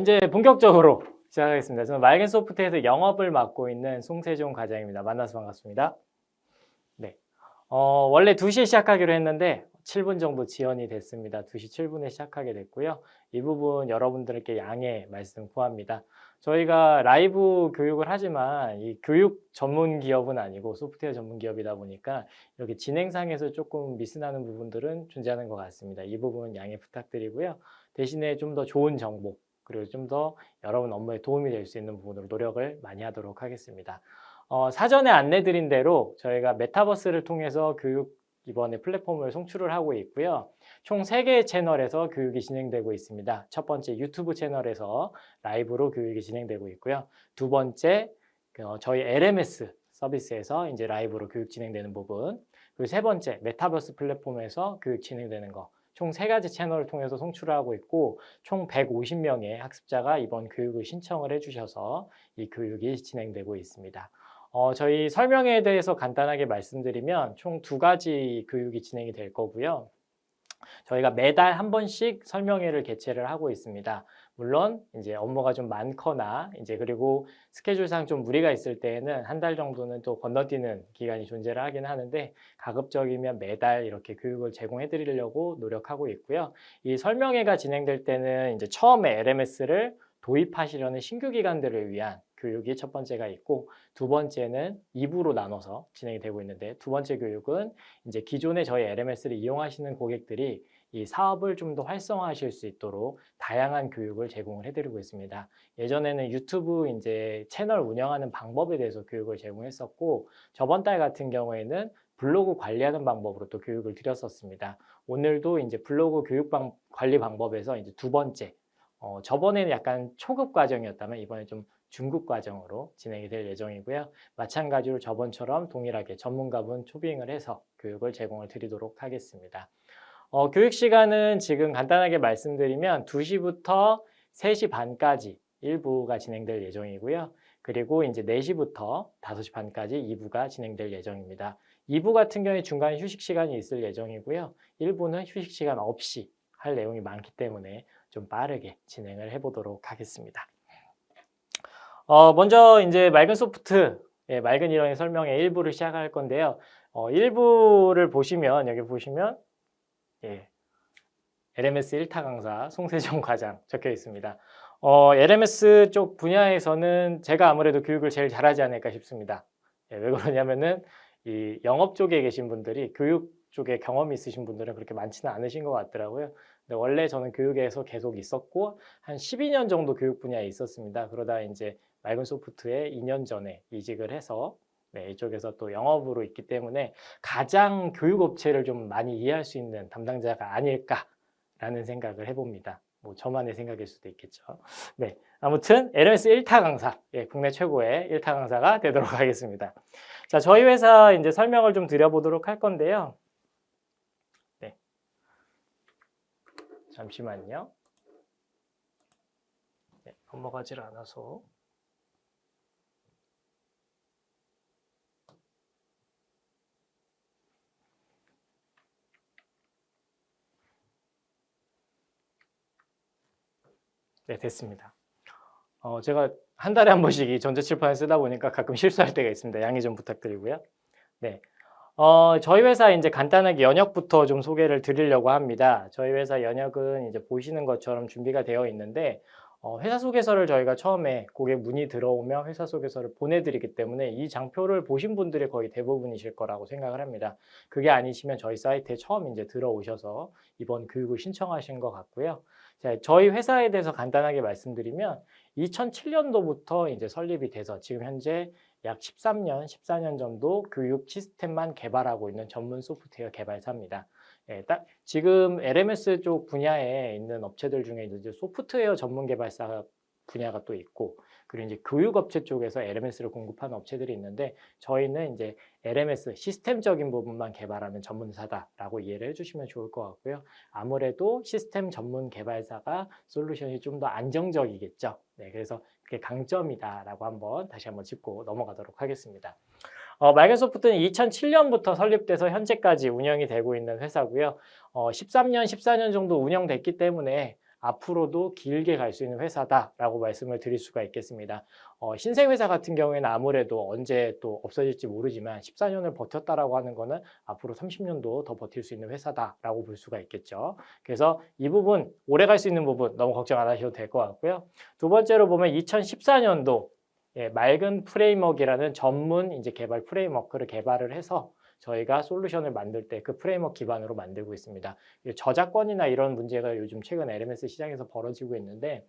이제 본격적으로 시작하겠습니다. 저는 맑은소프트에서 영업을 맡고 있는 송세종 과장입니다. 만나서 반갑습니다. 네. 원래 2시에 시작하기로 했는데 7분 정도 지연이 됐습니다. 2시 7분에 시작하게 됐고요. 이 부분 여러분들께 양해 말씀 구합니다. 저희가 라이브 교육을 하지만 이 교육 전문 기업은 아니고 소프트웨어 전문 기업이다 보니까 이렇게 진행상에서 조금 미스나는 부분들은 존재하는 것 같습니다. 이 부분 양해 부탁드리고요. 대신에 좀 더 좋은 정보 그리고 좀 더 여러분 업무에 도움이 될 수 있는 부분으로 노력을 많이 하도록 하겠습니다. 사전에 안내드린 대로 저희가 메타버스를 통해서 교육 이번에 플랫폼을 송출을 하고 있고요. 총 3개의 채널에서 교육이 진행되고 있습니다. 첫 번째 유튜브 채널에서 라이브로 교육이 진행되고 있고요. 두 번째 저희 LMS 서비스에서 이제 라이브로 교육 진행되는 부분, 그리고 세 번째 메타버스 플랫폼에서 교육 진행되는 거. 총 3가지 채널을 통해서 송출을 하고 있고 총 150명의 학습자가 이번 교육을 신청을 해주셔서 이 교육이 진행되고 있습니다. 저희 설명에 대해서 간단하게 말씀드리면 총 2가지 교육이 진행이 될 거고요. 저희가 매달 한 번씩 설명회를 개최를 하고 있습니다. 물론 이제 업무가 좀 많거나 이제 그리고 스케줄상 좀 무리가 있을 때에는 한 달 정도는 또 건너뛰는 기간이 존재를 하긴 하는데 가급적이면 매달 이렇게 교육을 제공해 드리려고 노력하고 있고요. 이 설명회가 진행될 때는 이제 처음에 LMS를 도입하시려는 신규 기관들을 위한 교육이 첫 번째가 있고 두 번째는 2부로 나눠서 진행이 되고 있는데 두 번째 교육은 이제 기존에 저희 LMS를 이용하시는 고객들이 이 사업을 좀 더 활성화하실 수 있도록 다양한 교육을 제공을 해드리고 있습니다. 예전에는 유튜브 이제 채널 운영하는 방법에 대해서 교육을 제공했었고 저번 달 같은 경우에는 블로그 관리하는 방법으로 또 교육을 드렸었습니다. 오늘도 이제 블로그 교육 관리 방법에서 이제 두 번째 저번에는 약간 초급 과정이었다면 이번에 좀 중급 과정으로 진행이 될 예정이고요. 마찬가지로 저번처럼 동일하게 전문가분 초빙을 해서 교육을 제공을 드리도록 하겠습니다. 교육 시간은 지금 간단하게 말씀드리면 2시부터 3시 반까지 1부가 진행될 예정이고요. 그리고 이제 4시부터 5시 반까지 2부가 진행될 예정입니다. 2부 같은 경우에 중간에 휴식 시간이 있을 예정이고요. 1부는 휴식 시간 없이 할 내용이 많기 때문에 좀 빠르게 진행을 해보도록 하겠습니다. 먼저 이제 맑은 소프트, 맑은 이론의 설명의 1부를 시작할 건데요. 1부를 보시면 여기 보시면 LMS 1타 강사 송세종 과장 적혀 있습니다. LMS 쪽 분야에서는 제가 아무래도 교육을 제일 잘하지 않을까 싶습니다. 왜 그러냐면은 이 영업 쪽에 계신 분들이 교육 쪽에 경험이 있으신 분들은 그렇게 많지는 않으신 것 같더라고요. 근데 원래 저는 교육에서 계속 있었고 한 12년 정도 교육 분야에 있었습니다. 그러다 이제 맑은 소프트에 2년 전에 이직을 해서 이쪽에서 또 영업으로 있기 때문에 가장 교육업체를 좀 많이 이해할 수 있는 담당자가 아닐까라는 생각을 해봅니다. 뭐 저만의 생각일 수도 있겠죠. 네, 아무튼 LMS 1타 강사, 국내 최고의 1타 강사가 되도록 하겠습니다. 자, 저희 회사 이제 설명을 좀 드려보도록 할 건데요. 네, 잠시만요. 네, 넘어가질 않아서. 네, 됐습니다. 제가 한 달에 한 번씩 이 전자칠판을 쓰다 보니까 가끔 실수할 때가 있습니다. 양해 좀 부탁드리고요. 네. 저희 회사 이제 간단하게 연역부터 좀 소개를 드리려고 합니다. 저희 회사 연역은 이제 보시는 것처럼 준비가 되어 있는데, 회사 소개서를 저희가 처음에 고객 문의 들어오면 회사 소개서를 보내드리기 때문에 이 장표를 보신 분들이 거의 대부분이실 거라고 생각을 합니다. 그게 아니시면 저희 사이트에 처음 이제 들어오셔서 이번 교육을 신청하신 것 같고요. 자, 저희 회사에 대해서 간단하게 말씀드리면 2007년도부터 이제 설립이 돼서 지금 현재 약 13년, 14년 정도 교육 시스템만 개발하고 있는 전문 소프트웨어 개발사입니다. 딱 지금 LMS 쪽 분야에 있는 업체들 중에 이제 소프트웨어 전문 개발사 분야가 또 있고, 그리고 이제 교육업체 쪽에서 LMS를 공급하는 업체들이 있는데 저희는 이제 LMS 시스템적인 부분만 개발하는 전문사다라고 이해를 해주시면 좋을 것 같고요. 아무래도 시스템 전문 개발사가 솔루션이 좀 더 안정적이겠죠. 네, 그래서 그게 강점이다라고 다시 한번 짚고 넘어가도록 하겠습니다. 맑은 소프트는 2007년부터 설립돼서 현재까지 운영이 되고 있는 회사고요. 13년, 14년 정도 운영됐기 때문에 앞으로도 길게 갈 수 있는 회사다라고 말씀을 드릴 수가 있겠습니다. 신생회사 같은 경우에는 아무래도 언제 또 없어질지 모르지만 14년을 버텼다라고 하는 거는 앞으로 30년도 더 버틸 수 있는 회사다라고 볼 수가 있겠죠. 그래서 이 부분, 오래 갈 수 있는 부분 너무 걱정 안 하셔도 될 것 같고요. 두 번째로 보면 2014년도 맑은 프레임워크라는 전문 이제 개발 프레임워크를 개발을 해서 저희가 솔루션을 만들 때 그 프레임워크 기반으로 만들고 있습니다. 저작권이나 이런 문제가 요즘 최근 LMS 시장에서 벌어지고 있는데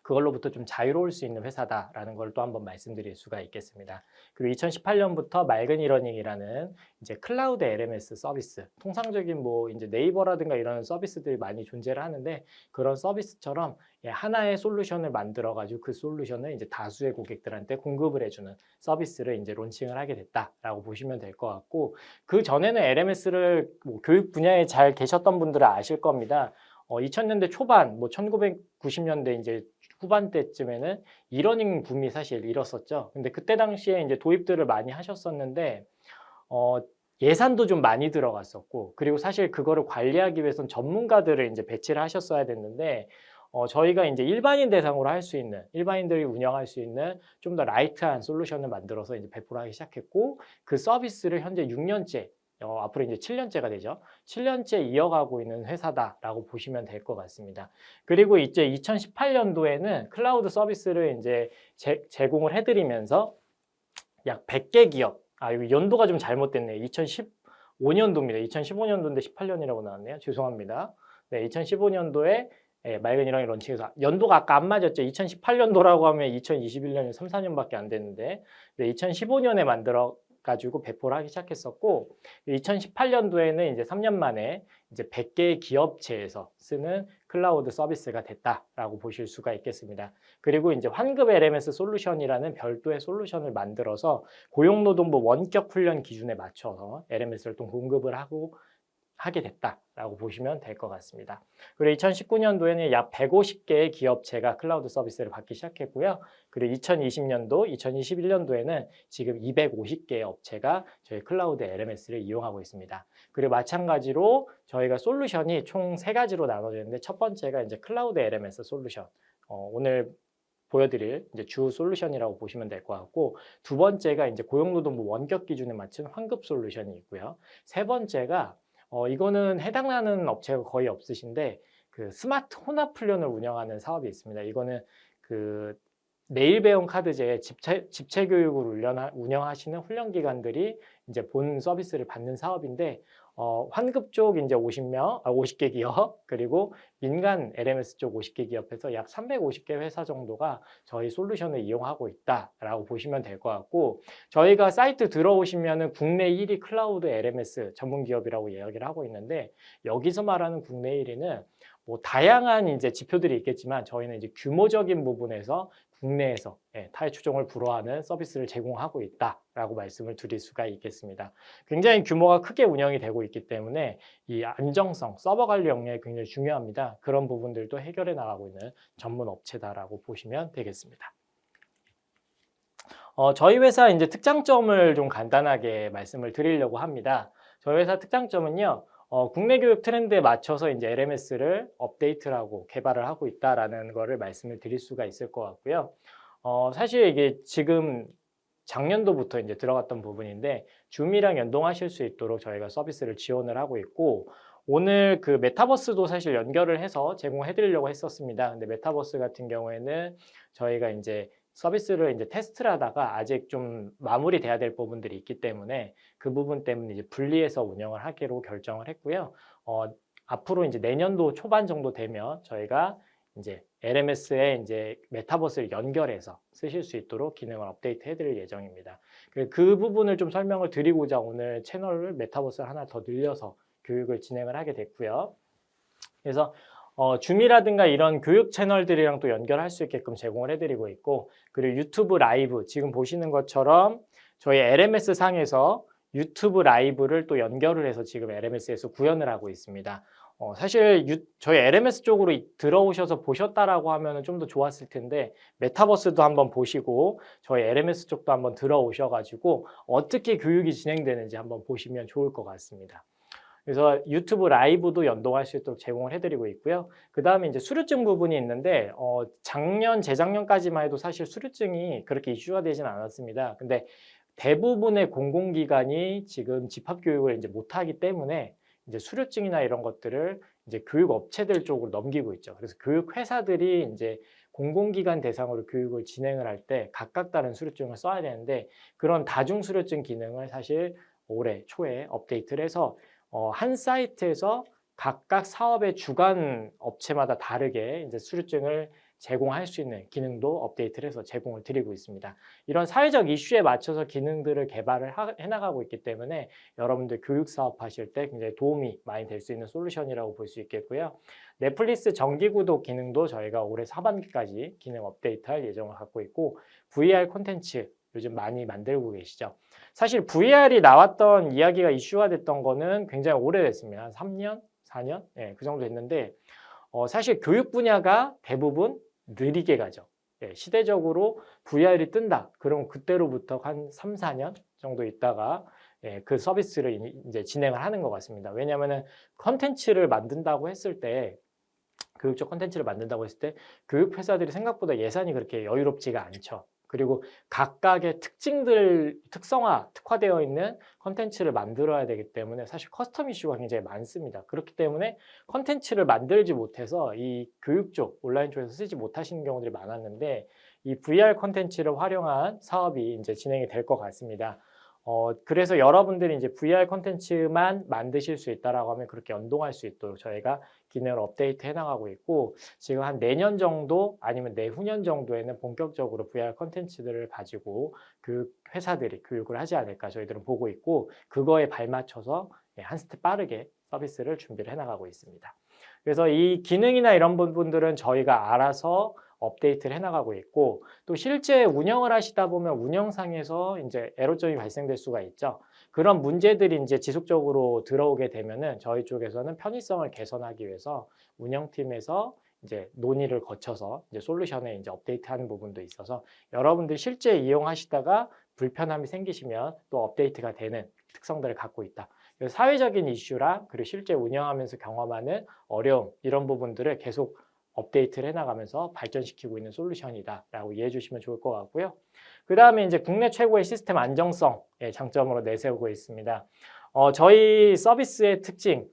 그걸로부터 좀 자유로울 수 있는 회사다라는 걸 또 한번 말씀드릴 수가 있겠습니다. 그리고 2018년부터 맑은 이러닝이라는 이제 클라우드 LMS 서비스, 통상적인 뭐 이제 네이버라든가 이런 서비스들이 많이 존재를 하는데 그런 서비스처럼 하나의 솔루션을 만들어 가지고 그 솔루션을 이제 다수의 고객들한테 공급을 해주는 서비스를 이제 론칭을 하게 됐다라고 보시면 될 것 같고, 그 전에는 LMS를 뭐 교육 분야에 잘 계셨던 분들은 아실 겁니다. 2000년대 초반, 뭐 1990년대 이제 후반 때쯤에는 이러닝 붐이 사실 일었었죠. 근데 그때 당시에 이제 도입들을 많이 하셨었는데, 예산도 좀 많이 들어갔었고, 그리고 사실 그거를 관리하기 위해서는 전문가들을 이제 배치를 하셨어야 됐는데, 저희가 이제 일반인 대상으로 할 수 있는, 일반인들이 운영할 수 있는 좀 더 라이트한 솔루션을 만들어서 이제 배포를 하기 시작했고, 그 서비스를 현재 6년째, 앞으로 이제 7년째가 되죠. 7년째 이어가고 있는 회사다라고 보시면 될 것 같습니다. 그리고 이제 2018년도에는 클라우드 서비스를 이제 제공을 해드리면서 약 100개 기업, 여기 연도가 좀 잘못됐네요. 2015년도입니다. 2015년도인데 18년이라고 나왔네요. 죄송합니다. 네, 2015년도에 맑은 이러닝 런칭해서 연도가 아까 안 맞았죠. 2018년도라고 하면 2021년이 3, 4년밖에 안 됐는데, 네, 2015년에 만들어 가지고 배포를 하기 시작했었고, 2018년도에는 이제 3년 만에 이제 100개의 기업체에서 쓰는 클라우드 서비스가 됐다라고 보실 수가 있겠습니다. 그리고 이제 환급 LMS 솔루션이라는 별도의 솔루션을 만들어서 고용노동부 원격 훈련 기준에 맞춰서 LMS를 또 공급을 하게 됐다라고 보시면 될 것 같습니다. 그리고 2019년도에는 약 150개의 기업체가 클라우드 서비스를 받기 시작했고요. 그리고 2020년도, 2021년도에는 지금 250개의 업체가 저희 클라우드 LMS를 이용하고 있습니다. 그리고 마찬가지로 저희가 솔루션이 총 3가지로 나눠져 있는데, 첫 번째가 이제 클라우드 LMS 솔루션, 오늘 보여드릴 이제 주 솔루션이라고 보시면 될 것 같고, 두 번째가 이제 고용노동부 원격 기준에 맞춘 환급 솔루션이 있고요. 세 번째가 이거는 해당하는 업체가 거의 없으신데, 그 스마트 혼합 훈련을 운영하는 사업이 있습니다. 이거는 그 내일 배움 카드제의 집체 교육을 운영하시는 훈련기관들이 이제 본 서비스를 받는 사업인데, 환급 쪽 이제 50개 기업, 그리고 민간 LMS 쪽 50개 기업에서 약 350개 회사 정도가 저희 솔루션을 이용하고 있다라고 보시면 될 것 같고, 저희가 사이트 들어오시면은 국내 1위 클라우드 LMS 전문 기업이라고 이야기를 하고 있는데, 여기서 말하는 국내 1위는 뭐 다양한 이제 지표들이 있겠지만 저희는 이제 규모적인 부분에서 국내에서 타의 추종을 불허하는 서비스를 제공하고 있다라고 말씀을 드릴 수가 있겠습니다. 굉장히 규모가 크게 운영이 되고 있기 때문에 이 안정성, 서버 관리 역량이 굉장히 중요합니다. 그런 부분들도 해결해 나가고 있는 전문 업체다라고 보시면 되겠습니다. 저희 회사 이제 특장점을 좀 간단하게 말씀을 드리려고 합니다. 저희 회사 특장점은요, 국내 교육 트렌드에 맞춰서 이제 LMS를 업데이트를 하고 개발을 하고 있다라는 거를 말씀을 드릴 수가 있을 것 같고요. 사실 이게 지금 작년도부터 이제 들어갔던 부분인데, 줌이랑 연동하실 수 있도록 저희가 서비스를 지원을 하고 있고, 오늘 그 메타버스도 사실 연결을 해서 제공해 드리려고 했었습니다. 근데 메타버스 같은 경우에는 저희가 이제 서비스를 이제 테스트를 하다가 아직 좀 마무리돼야 될 부분들이 있기 때문에 그 부분 때문에 이제 분리해서 운영을 하기로 결정을 했고요. 앞으로 이제 내년도 초반 정도 되면 저희가 이제 LMS에 이제 메타버스를 연결해서 쓰실 수 있도록 기능을 업데이트 해드릴 예정입니다. 그 부분을 좀 설명을 드리고자 오늘 채널을 메타버스를 하나 더 늘려서 교육을 진행을 하게 됐고요. 그래서 줌이라든가 이런 교육 채널들이랑 또 연결할 수 있게끔 제공을 해드리고 있고, 그리고 유튜브 라이브, 지금 보시는 것처럼 저희 LMS 상에서 유튜브 라이브를 또 연결을 해서 지금 LMS에서 구현을 하고 있습니다. 사실 저희 LMS 쪽으로 들어오셔서 보셨다라고 하면 좀 더 좋았을 텐데, 메타버스도 한번 보시고 저희 LMS 쪽도 한번 들어오셔가지고 어떻게 교육이 진행되는지 한번 보시면 좋을 것 같습니다. 그래서 유튜브 라이브도 연동할 수 있도록 제공을 해드리고 있고요. 그 다음에 이제 수료증 부분이 있는데 작년, 재작년까지만 해도 사실 수료증이 그렇게 이슈가 되진 않았습니다. 근데 대부분의 공공기관이 지금 집합교육을 이제 못하기 때문에 이제 수료증이나 이런 것들을 이제 교육업체들 쪽으로 넘기고 있죠. 그래서 교육회사들이 이제 공공기관 대상으로 교육을 진행을 할 때 각각 다른 수료증을 써야 되는데 그런 다중수료증 기능을 사실 올해 초에 업데이트를 해서 한 사이트에서 각각 사업의 주관 업체마다 다르게 이제 수료증을 제공할 수 있는 기능도 업데이트를 해서 제공을 드리고 있습니다. 이런 사회적 이슈에 맞춰서 기능들을 개발을 해나가고 있기 때문에 여러분들 교육 사업 하실 때 굉장히 도움이 많이 될 수 있는 솔루션이라고 볼 수 있겠고요. 넷플릭스 정기구독 기능도 저희가 올해 하반기까지 기능 업데이트할 예정을 갖고 있고 VR 콘텐츠 요즘 많이 만들고 계시죠. 사실 VR이 나왔던 이야기가 이슈가 됐던 거는 굉장히 오래됐습니다. 한 3년, 4년? 예, 그 정도 됐는데 사실 교육 분야가 대부분 느리게 가죠. 예, 시대적으로 VR이 뜬다. 그럼 그때로부터 한 3, 4년 정도 있다가 예, 그 서비스를 이제 진행을 하는 것 같습니다. 왜냐하면 컨텐츠를 만든다고 했을 때 교육적 컨텐츠를 만든다고 했을 때 교육 회사들이 생각보다 예산이 그렇게 여유롭지가 않죠. 그리고 각각의 특화되어 있는 컨텐츠를 만들어야 되기 때문에 사실 커스텀 이슈가 굉장히 많습니다. 그렇기 때문에 컨텐츠를 만들지 못해서 이 교육 쪽, 온라인 쪽에서 쓰지 못하시는 경우들이 많았는데 이 VR 컨텐츠를 활용한 사업이 이제 진행이 될 것 같습니다. 그래서 여러분들이 이제 VR 콘텐츠만 만드실 수 있다라고 하면 그렇게 연동할 수 있도록 저희가 기능을 업데이트 해나가고 있고 지금 한 내년 정도 아니면 내후년 정도에는 본격적으로 VR 콘텐츠들을 가지고 교육 회사들이 교육을 하지 않을까 저희들은 보고 있고 그거에 발맞춰서 한 스텝 빠르게 서비스를 준비를 해나가고 있습니다. 그래서 이 기능이나 이런 부분들은 저희가 알아서 업데이트를 해나가고 있고 또 실제 운영을 하시다 보면 운영상에서 이제 에러점이 발생될 수가 있죠. 그런 문제들이 이제 지속적으로 들어오게 되면은 저희 쪽에서는 편의성을 개선하기 위해서 운영팀에서 이제 논의를 거쳐서 이제 솔루션에 이제 업데이트하는 부분도 있어서 여러분들 실제 이용하시다가 불편함이 생기시면 또 업데이트가 되는 특성들을 갖고 있다. 사회적인 이슈랑 그리고 실제 운영하면서 경험하는 어려움 이런 부분들을 계속 업데이트를 해나가면서 발전시키고 있는 솔루션이다라고 이해해 주시면 좋을 것 같고요. 그 다음에 이제 국내 최고의 시스템 안정성의 장점으로 내세우고 있습니다. 저희 서비스의 특징,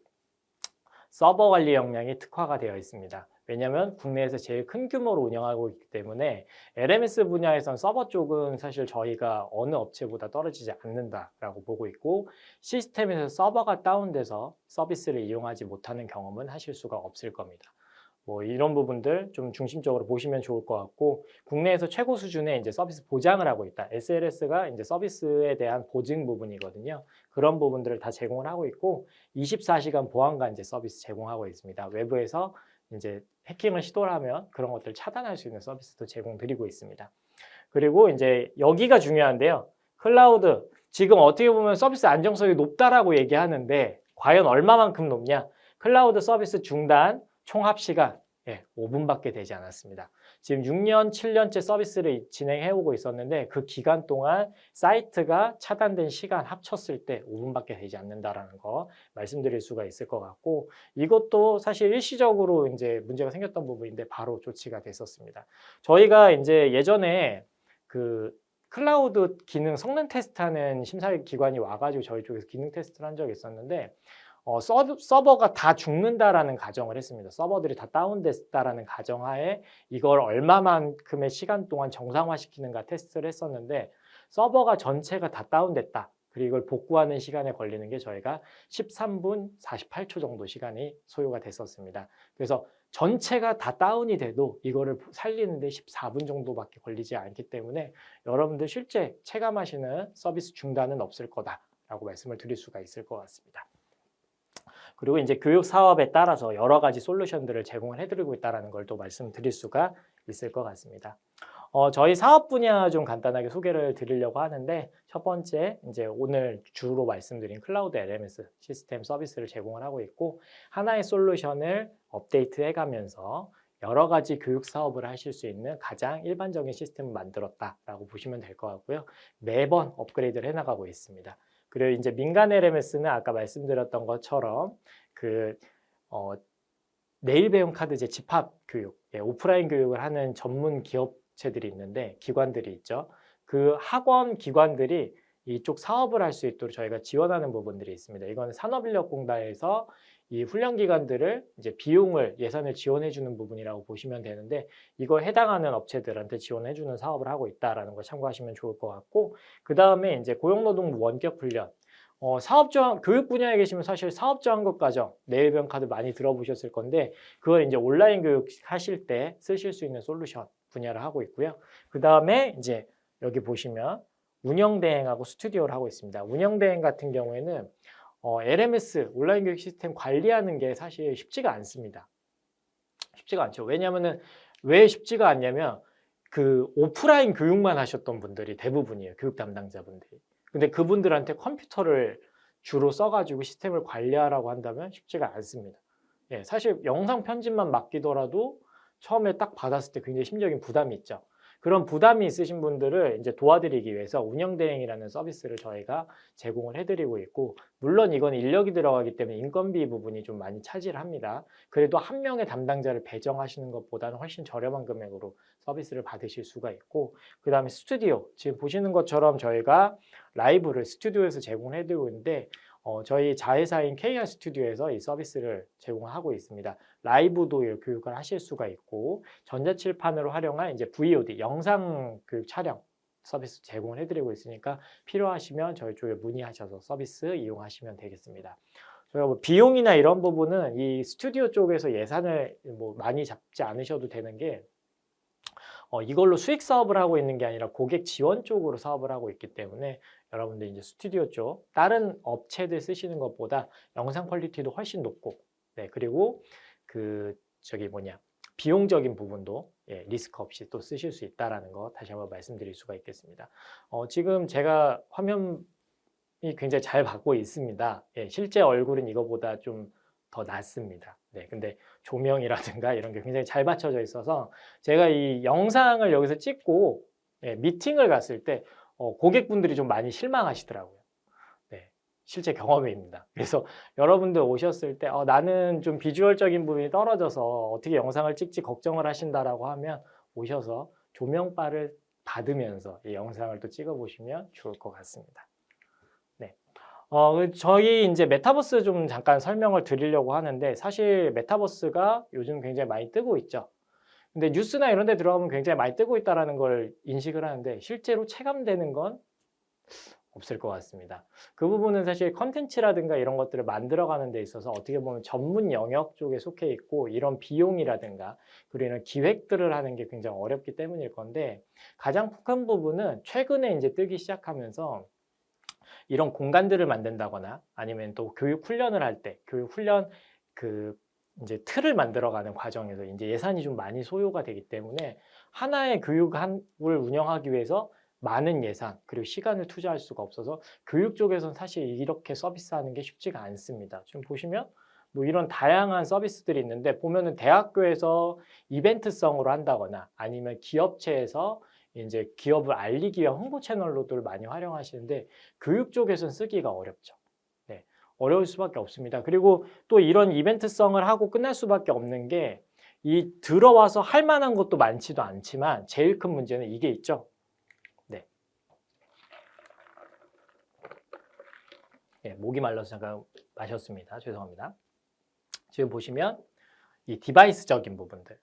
서버 관리 역량이 특화가 되어 있습니다. 왜냐하면 국내에서 제일 큰 규모로 운영하고 있기 때문에 LMS 분야에선 서버 쪽은 사실 저희가 어느 업체보다 떨어지지 않는다라고 보고 있고 시스템에서 서버가 다운돼서 서비스를 이용하지 못하는 경험은 하실 수가 없을 겁니다. 뭐 이런 부분들 좀 중심적으로 보시면 좋을 것 같고 국내에서 최고 수준의 이제 서비스 보장을 하고 있다. SLS가 이제 서비스에 대한 보증 부분이거든요. 그런 부분들을 다 제공을 하고 있고 24시간 보안관제 서비스 제공하고 있습니다. 외부에서 이제 해킹을 시도를 하면 그런 것들을 차단할 수 있는 서비스도 제공드리고 있습니다. 그리고 이제 여기가 중요한데요. 클라우드 지금 어떻게 보면 서비스 안정성이 높다라고 얘기하는데 과연 얼마만큼 높냐? 클라우드 서비스 중단 총합 시간 5분밖에 되지 않았습니다. 지금 6년, 7년째 서비스를 진행해 오고 있었는데 그 기간 동안 사이트가 차단된 시간 합쳤을 때 5분밖에 되지 않는다라는 거 말씀드릴 수가 있을 것 같고 이것도 사실 일시적으로 이제 문제가 생겼던 부분인데 바로 조치가 됐었습니다. 저희가 이제 예전에 그 클라우드 기능 성능 테스트하는 심사기관이 와가지고 저희 쪽에서 기능 테스트를 한 적이 있었는데 서버가 다 죽는다라는 가정을 했습니다. 서버들이 다 다운됐다라는 가정하에 이걸 얼마만큼의 시간 동안 정상화시키는가 테스트를 했었는데 서버가 전체가 다 다운됐다. 그리고 이걸 복구하는 시간에 걸리는 게 저희가 13분 48초 정도 시간이 소요가 됐었습니다. 그래서 전체가 다 다운이 돼도 이거를 살리는데 14분 정도밖에 걸리지 않기 때문에 여러분들 실제 체감하시는 서비스 중단은 없을 거다라고 말씀을 드릴 수가 있을 것 같습니다. 그리고 이제 교육 사업에 따라서 여러 가지 솔루션들을 제공을 해드리고 있다는 걸 또 말씀드릴 수가 있을 것 같습니다. 저희 사업 분야 좀 간단하게 소개를 드리려고 하는데 첫 번째 이제 오늘 주로 말씀드린 클라우드 LMS 시스템 서비스를 제공을 하고 있고 하나의 솔루션을 업데이트 해가면서 여러 가지 교육 사업을 하실 수 있는 가장 일반적인 시스템을 만들었다라고 보시면 될 것 같고요. 매번 업그레이드를 해나가고 있습니다. 그리고 이제 민간 LMS는 아까 말씀드렸던 것처럼 내일 배움 카드제 집합 교육, 오프라인 교육을 하는 전문 기업체들이 있는데 기관들이 있죠. 그 학원 기관들이 이쪽 사업을 할 수 있도록 저희가 지원하는 부분들이 있습니다. 이건 산업인력공단에서 이 훈련기관들을 이제 비용을 예산을 지원해 주는 부분이라고 보시면 되는데 이거 해당하는 업체들한테 지원해 주는 사업을 하고 있다라는 걸 참고하시면 좋을 것 같고 그 다음에 이제 고용노동부 원격훈련 사업저항 교육 분야에 계시면 사실 사업저항급 과정 내일병 카드 많이 들어보셨을 건데 그걸 이제 온라인 교육 하실 때 쓰실 수 있는 솔루션 분야를 하고 있고요. 그 다음에 이제 여기 보시면 운영대행하고 스튜디오를 하고 있습니다. 운영대행 같은 경우에는 LMS 온라인 교육 시스템 관리하는 게 사실 쉽지가 않습니다. 쉽지가 않죠. 왜냐하면은 왜 쉽지가 않냐면 그 오프라인 교육만 하셨던 분들이 대부분이에요. 교육 담당자분들이. 근데 그분들한테 컴퓨터를 주로 써가지고 시스템을 관리하라고 한다면 쉽지가 않습니다. 예, 사실 영상 편집만 맡기더라도 처음에 딱 받았을 때 굉장히 심적인 부담이 있죠. 그런 부담이 있으신 분들을 이제 도와드리기 위해서 운영대행이라는 서비스를 저희가 제공을 해드리고 있고 물론 이건 인력이 들어가기 때문에 인건비 부분이 좀 많이 차지를 합니다. 그래도 한 명의 담당자를 배정하시는 것보다는 훨씬 저렴한 금액으로 서비스를 받으실 수가 있고 그 다음에 스튜디오 지금 보시는 것처럼 저희가 라이브를 스튜디오에서 제공을 해드리고 있는데 저희 자회사인 KR 스튜디오에서 이 서비스를 제공하고 있습니다. 라이브도 교육을 하실 수가 있고 전자칠판으로 활용한 이제 VOD 영상 교육 촬영 서비스 제공을 해드리고 있으니까 필요하시면 저희 쪽에 문의하셔서 서비스 이용하시면 되겠습니다. 저희가 뭐 비용이나 이런 부분은 이 스튜디오 쪽에서 예산을 뭐 많이 잡지 않으셔도 되는 게 이걸로 수익 사업을 하고 있는 게 아니라 고객 지원 쪽으로 사업을 하고 있기 때문에 여러분들 이제 스튜디오 쪽 다른 업체들 쓰시는 것보다 영상 퀄리티도 훨씬 높고 네 그리고 비용적인 부분도 리스크 없이 또 쓰실 수 있다라는 거 다시 한번 말씀드릴 수가 있겠습니다. 지금 제가 화면이 굉장히 잘 받고 있습니다. 실제 얼굴은 이거보다 좀 더 낫습니다. 네, 근데 조명이라든가 이런 게 굉장히 잘 받쳐져 있어서 제가 이 영상을 여기서 찍고 미팅을 갔을 때 고객분들이 좀 많이 실망하시더라고요. 네, 실제 경험입니다. 그래서 여러분들 오셨을 때 나는 좀 비주얼적인 부분이 떨어져서 어떻게 영상을 찍지 걱정을 하신다라고 하면 오셔서 조명바를 받으면서 이 영상을 또 찍어보시면 좋을 것 같습니다. 저희 이제 메타버스 좀 잠깐 설명을 드리려고 하는데 사실 메타버스가 요즘 굉장히 많이 뜨고 있죠. 근데 뉴스나 이런 데 들어가면 굉장히 많이 뜨고 있다는 걸 인식을 하는데 실제로 체감되는 건 없을 것 같습니다. 그 부분은 사실 컨텐츠라든가 이런 것들을 만들어가는 데 있어서 어떻게 보면 전문 영역 쪽에 속해 있고 이런 비용이라든가 그리고 이런 기획들을 하는 게 굉장히 어렵기 때문일 건데 가장 큰 부분은 최근에 이제 뜨기 시작하면서 이런 공간들을 만든다거나 아니면 또 교육 훈련을 할 때 교육 훈련 이제 틀을 만들어가는 과정에서 이제 예산이 좀 많이 소요가 되기 때문에 하나의 교육을 운영하기 위해서 많은 예산 그리고 시간을 투자할 수가 없어서 교육 쪽에서는 사실 이렇게 서비스하는 게 쉽지가 않습니다. 지금 보시면 뭐 이런 다양한 서비스들이 있는데 보면은 대학교에서 이벤트성으로 한다거나 아니면 기업체에서 이제 기업을 알리기 위한 홍보 채널로들 많이 활용하시는데 교육 쪽에서는 쓰기가 어렵죠. 네, 어려울 수밖에 없습니다. 그리고 또 이런 이벤트성을 하고 끝날 수밖에 없는 게 이 들어와서 할 만한 것도 많지도 않지만 제일 큰 문제는 이게 있죠. 네, 목이 말라서 잠깐 마셨습니다. 죄송합니다. 지금 보시면 이 디바이스적인 부분들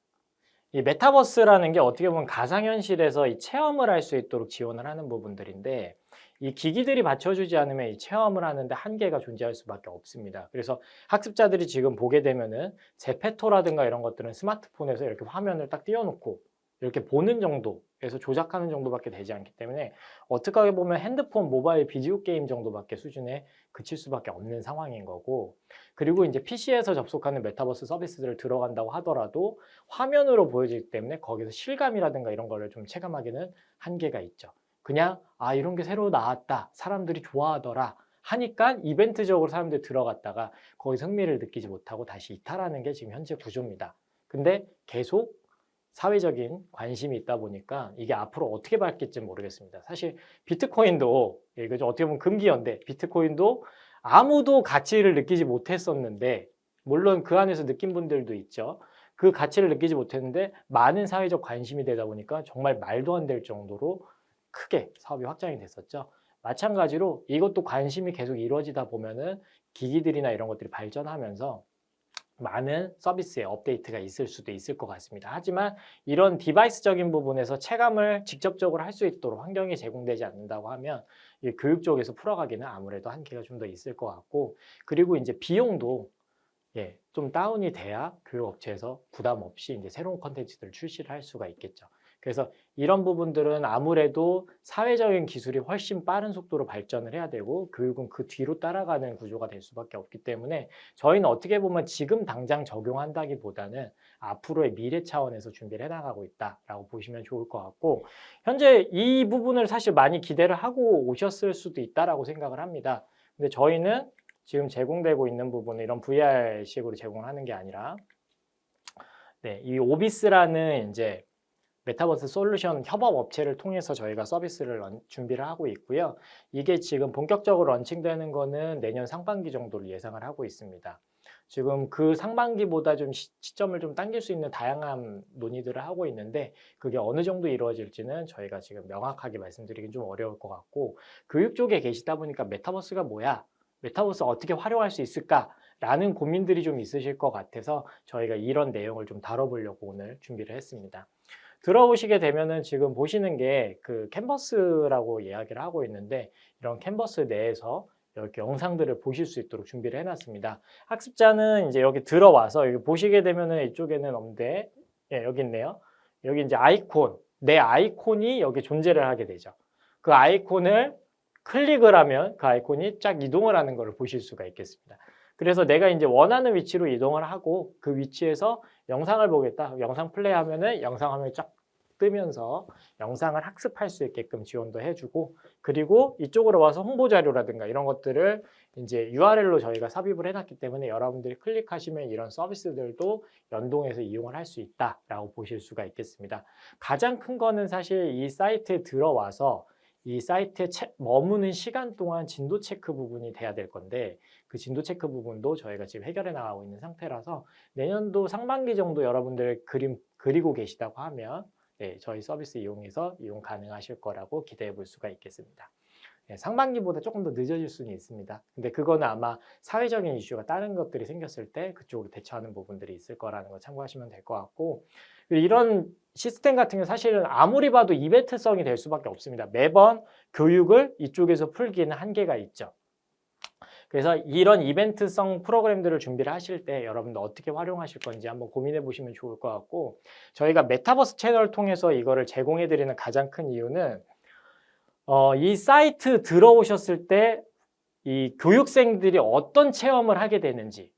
이 메타버스라는 게 어떻게 보면 가상현실에서 이 체험을 할 수 있도록 지원을 하는 부분들인데 이 기기들이 받쳐주지 않으면 이 체험을 하는데 한계가 존재할 수밖에 없습니다. 그래서 학습자들이 지금 보게 되면은 제페토라든가 이런 것들은 스마트폰에서 이렇게 화면을 딱 띄워놓고 이렇게 보는 정도에서 조작하는 정도밖에 되지 않기 때문에 어떻게 보면 핸드폰, 모바일, 비디오 게임 정도밖에 수준에 그칠 수밖에 없는 상황인 거고 그리고 이제 PC에서 접속하는 메타버스 서비스들을 들어간다고 하더라도 화면으로 보여지기 때문에 거기서 실감이라든가 이런 거를 좀 체감하기는 한계가 있죠. 그냥 이런 게 새로 나왔다, 사람들이 좋아하더라 하니까 이벤트적으로 사람들이 들어갔다가 거기서 흥미를 느끼지 못하고 다시 이탈하는 게 지금 현재 구조입니다. 근데 계속 사회적인 관심이 있다 보니까 이게 앞으로 어떻게 바뀔지 모르겠습니다. 사실 비트코인도 이거 좀 어떻게 보면 금기어인데 비트코인도 아무도 가치를 느끼지 못했었는데 물론 그 안에서 느낀 분들도 있죠. 그 가치를 느끼지 못했는데 많은 사회적 관심이 되다 보니까 정말 말도 안 될 정도로 크게 사업이 확장이 됐었죠. 마찬가지로 이것도 관심이 계속 이루어지다 보면은 기기들이나 이런 것들이 발전하면서 많은 서비스에 업데이트가 있을 수도 있을 것 같습니다. 하지만 이런 디바이스적인 부분에서 체감을 직접적으로 할 수 있도록 환경이 제공되지 않는다고 하면 이 교육 쪽에서 풀어가기는 아무래도 한계가 좀 더 있을 것 같고, 그리고 이제 비용도 좀 다운이 돼야 교육업체에서 부담 없이 이제 새로운 컨텐츠들을 출시를 할 수가 있겠죠. 그래서 이런 부분들은 아무래도 사회적인 기술이 훨씬 빠른 속도로 발전을 해야 되고 교육은 그 뒤로 따라가는 구조가 될 수밖에 없기 때문에 저희는 어떻게 보면 지금 당장 적용한다기보다는 앞으로의 미래 차원에서 준비를 해나가고 있다라고 보시면 좋을 것 같고, 현재 이 부분을 사실 많이 기대를 하고 오셨을 수도 있다라고 생각을 합니다. 근데 저희는 지금 제공되고 있는 부분은 이런 VR식으로 제공하는 게 아니라 이 오비스라는 이제 메타버스 솔루션 협업 업체를 통해서 저희가 서비스를 준비를 하고 있고요. 이게 지금 본격적으로 런칭되는 거는 내년 상반기 정도를 예상을 하고 있습니다. 지금 그 상반기보다 좀 시점을 좀 당길 수 있는 다양한 논의들을 하고 있는데 그게 어느 정도 이루어질지는 저희가 지금 명확하게 말씀드리긴 좀 어려울 것 같고, 교육 쪽에 계시다 보니까 메타버스가 뭐야? 메타버스 어떻게 활용할 수 있을까? 라는 고민들이 좀 있으실 것 같아서 저희가 이런 내용을 좀 다뤄보려고 오늘 준비를 했습니다. 들어오시게 되면은 지금 보시는 게 그 캔버스라고 이야기를 하고 있는데 이런 캔버스 내에서 이렇게 영상들을 보실 수 있도록 준비를 해놨습니다. 학습자는 이제 여기 들어와서 여기 보시게 되면은 이쪽에는 없는데 여기 있네요. 여기 이제 아이콘, 내 아이콘이 여기 존재를 하게 되죠. 그 아이콘을 클릭을 하면 그 아이콘이 쫙 이동을 하는 것을 보실 수가 있겠습니다. 그래서 내가 이제 원하는 위치로 이동을 하고 그 위치에서 영상을 보겠다. 영상 플레이하면은 영상 화면이 쫙 뜨면서 영상을 학습할 수 있게끔 지원도 해주고, 그리고 이쪽으로 와서 홍보 자료라든가 이런 것들을 이제 URL로 저희가 삽입을 해놨기 때문에 여러분들이 클릭하시면 이런 서비스들도 연동해서 이용을 할 수 있다라고 보실 수가 있겠습니다. 가장 큰 거는 사실 이 사이트에 들어와서 이 사이트에 머무는 시간 동안 진도 체크 부분이 돼야 될 건데 그 진도 체크 부분도 저희가 지금 해결해 나가고 있는 상태라서 내년도 상반기 정도 여러분들 그림 그리고 계시다고 하면 저희 서비스 이용해서 이용 가능하실 거라고 기대해 볼 수가 있겠습니다. 상반기보다 조금 더 늦어질 수는 있습니다. 근데 그거는 아마 사회적인 이슈가 다른 것들이 생겼을 때 그쪽으로 대처하는 부분들이 있을 거라는 거 참고하시면 될 것 같고, 이런 시스템 같은 게 사실은 아무리 봐도 이벤트성이 될 수밖에 없습니다. 매번 교육을 이쪽에서 풀기에는 한계가 있죠. 그래서 이런 이벤트성 프로그램들을 준비를 하실 때 여러분들 어떻게 활용하실 건지 한번 고민해 보시면 좋을 것 같고, 저희가 메타버스 채널을 통해서 이거를 제공해 드리는 가장 큰 이유는 이 사이트 들어오셨을 때 이 교육생들이 어떤 체험을 하게 되는지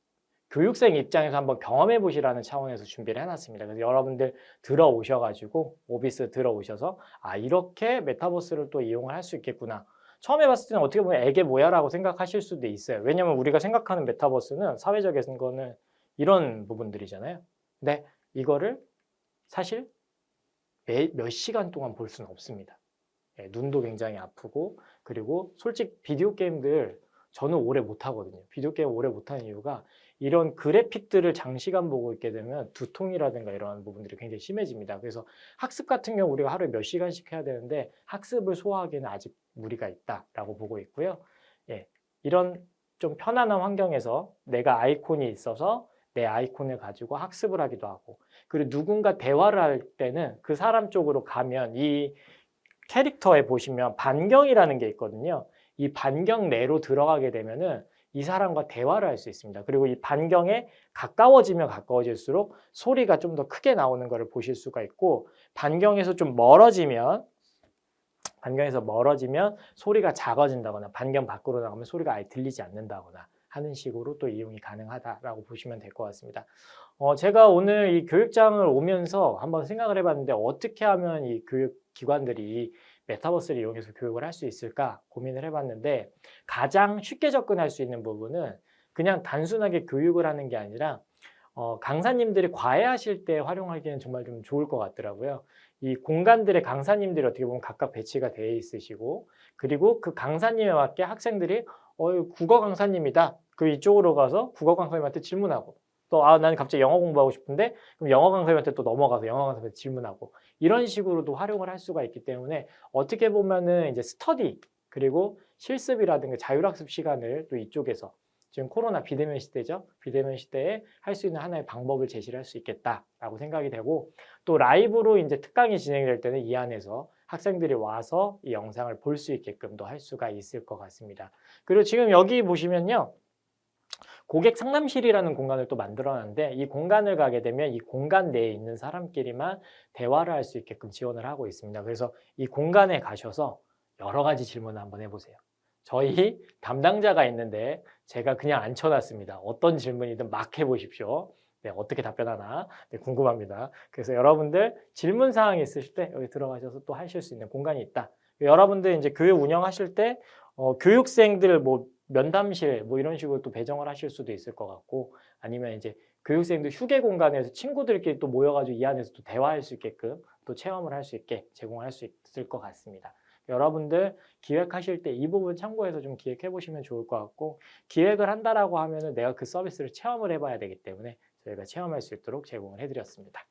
교육생 입장에서 한번 경험해 보시라는 차원에서 준비를 해놨습니다. 그래서 여러분들 들어오셔가지고 오비스 들어오셔서 이렇게 메타버스를 또 이용을 할 수 있겠구나. 처음 해봤을 때는 어떻게 보면 이게 뭐야 라고 생각하실 수도 있어요. 왜냐면 우리가 생각하는 메타버스는 사회적인 거는 이런 부분들이잖아요. 근데 이거를 사실 몇 시간 동안 볼 수는 없습니다. 눈도 굉장히 아프고, 그리고 솔직히 비디오 게임들 저는 오래 못 하거든요. 비디오 게임 오래 못 하는 이유가 이런 그래픽들을 장시간 보고 있게 되면 두통이라든가 이런 부분들이 굉장히 심해집니다. 그래서 학습 같은 경우 우리가 하루에 몇 시간씩 해야 되는데 학습을 소화하기에는 아직 무리가 있다라고 보고 있고요. 이런 좀 편안한 환경에서 내가 아이콘이 있어서 내 아이콘을 가지고 학습을 하기도 하고, 그리고 누군가 대화를 할 때는 그 사람 쪽으로 가면 이 캐릭터에 보시면 반경이라는 게 있거든요. 이 반경 내로 들어가게 되면은 이 사람과 대화를 할 수 있습니다. 그리고 이 반경에 가까워지면 가까워질수록 소리가 좀 더 크게 나오는 것을 보실 수가 있고, 반경에서 멀어지면 소리가 작아진다거나 반경 밖으로 나가면 소리가 아예 들리지 않는다거나 하는 식으로 또 이용이 가능하다라고 보시면 될 것 같습니다. 제가 오늘 이 교육장을 오면서 한번 생각을 해봤는데 어떻게 하면 이 교육기관들이 메타버스를 이용해서 교육을 할 수 있을까 고민을 해봤는데, 가장 쉽게 접근할 수 있는 부분은 그냥 단순하게 교육을 하는 게 아니라 강사님들이 과외하실 때 활용하기에는 정말 좀 좋을 것 같더라고요. 이 공간들의 강사님들이 어떻게 보면 각각 배치가 되어 있으시고, 그리고 그 강사님에 맞게 학생들이 국어 강사님이다. 그 이쪽으로 가서 국어 강사님한테 질문하고, 또 나는 갑자기 영어 공부하고 싶은데 그럼 영어 강사님한테 또 넘어가서 영어 강사님한테 질문하고, 이런 식으로도 활용을 할 수가 있기 때문에 어떻게 보면은 이제 스터디 그리고 실습이라든가 자율학습 시간을 또 이쪽에서, 지금 코로나 비대면 시대죠. 비대면 시대에 할 수 있는 하나의 방법을 제시를 할 수 있겠다라고 생각이 되고, 또 라이브로 이제 특강이 진행될 때는 이 안에서 학생들이 와서 이 영상을 볼 수 있게끔도 할 수가 있을 것 같습니다. 그리고 지금 여기 보시면요. 고객 상담실이라는 공간을 또 만들어놨는데, 이 공간을 가게 되면 이 공간 내에 있는 사람끼리만 대화를 할 수 있게끔 지원을 하고 있습니다. 그래서 이 공간에 가셔서 여러 가지 질문을 한번 해보세요. 저희 담당자가 있는데 제가 그냥 앉혀놨습니다. 어떤 질문이든 막 해보십시오. 네, 어떻게 답변하나 궁금합니다. 그래서 여러분들 질문 사항이 있으실 때 여기 들어가셔서 또 하실 수 있는 공간이 있다. 여러분들 이제 교육 운영하실 때 교육생들 뭐 면담실 뭐 이런 식으로 또 배정을 하실 수도 있을 것 같고, 아니면 이제 교육생들 휴게 공간에서 친구들끼리 또 모여가지고 이 안에서 또 대화할 수 있게끔 또 체험을 할 수 있게 제공할 수 있을 것 같습니다. 여러분들 기획하실 때 이 부분 참고해서 좀 기획해 보시면 좋을 것 같고, 기획을 한다라고 하면은 내가 그 서비스를 체험을 해봐야 되기 때문에 저희가 체험할 수 있도록 제공을 해드렸습니다.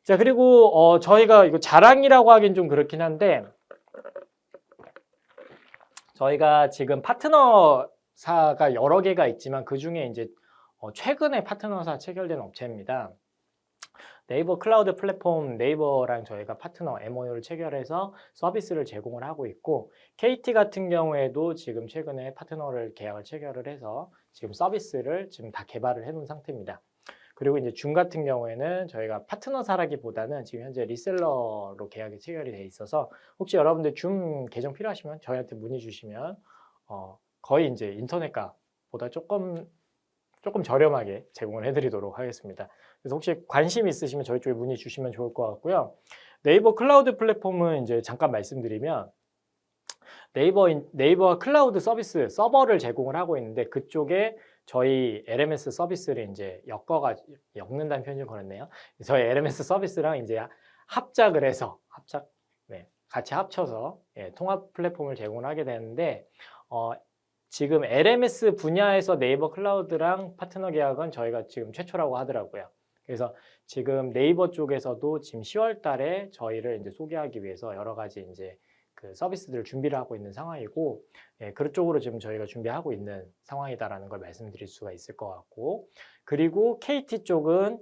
자, 그리고 저희가 이거 자랑이라고 하긴 좀 그렇긴 한데, 저희가 지금 파트너사가 여러 개가 있지만 그 중에 이제 최근에 파트너사 체결된 업체입니다. 네이버 클라우드 플랫폼 네이버랑 저희가 파트너 MOU를 체결해서 서비스를 제공을 하고 있고, KT 같은 경우에도 지금 최근에 파트너를 계약을 체결을 해서 지금 서비스를 지금 다 개발을 해놓은 상태입니다. 그리고 이제 줌 같은 경우에는 저희가 파트너사라기보다는 지금 현재 리셀러로 계약이 체결이 돼 있어서, 혹시 여러분들 줌 계정 필요하시면 저희한테 문의 주시면 거의 이제 인터넷가보다 조금 저렴하게 제공을 해드리도록 하겠습니다. 그래서 혹시 관심 있으시면 저희 쪽에 문의 주시면 좋을 것 같고요. 네이버 클라우드 플랫폼은 이제 잠깐 말씀드리면, 네이버 클라우드 서비스 서버를 제공을 하고 있는데, 그쪽에 저희 LMS 서비스를 이제 엮는다는 표현이 걸었네요. 저희 LMS 서비스랑 이제 합작을 해서 같이 합쳐서 통합 플랫폼을 제공을 하게 되는데, 지금 LMS 분야에서 네이버 클라우드랑 파트너 계약은 저희가 지금 최초라고 하더라고요. 그래서 지금 네이버 쪽에서도 지금 10월 달에 저희를 이제 소개하기 위해서 여러 가지 이제 그 서비스들을 준비를 하고 있는 상황이고, 그쪽으로 지금 저희가 준비하고 있는 상황이다라는 걸 말씀드릴 수가 있을 것 같고, 그리고 KT 쪽은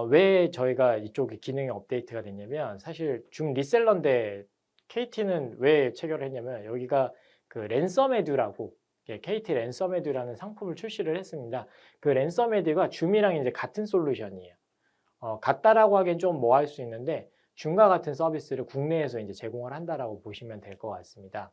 왜 저희가 이쪽에 기능이 업데이트가 됐냐면, 사실 줌 리셀러인데 KT는 왜 체결을 했냐면, 여기가 그 랜섬에듀라고 KT 랜섬에듀라는 상품을 출시를 했습니다. 그 랜섬에듀가 줌이랑 이제 같은 솔루션이에요. 같다라고 하기엔 좀 뭐 할 수 있는데, 줌과 같은 서비스를 국내에서 이제 제공을 한다라고 보시면 될 것 같습니다.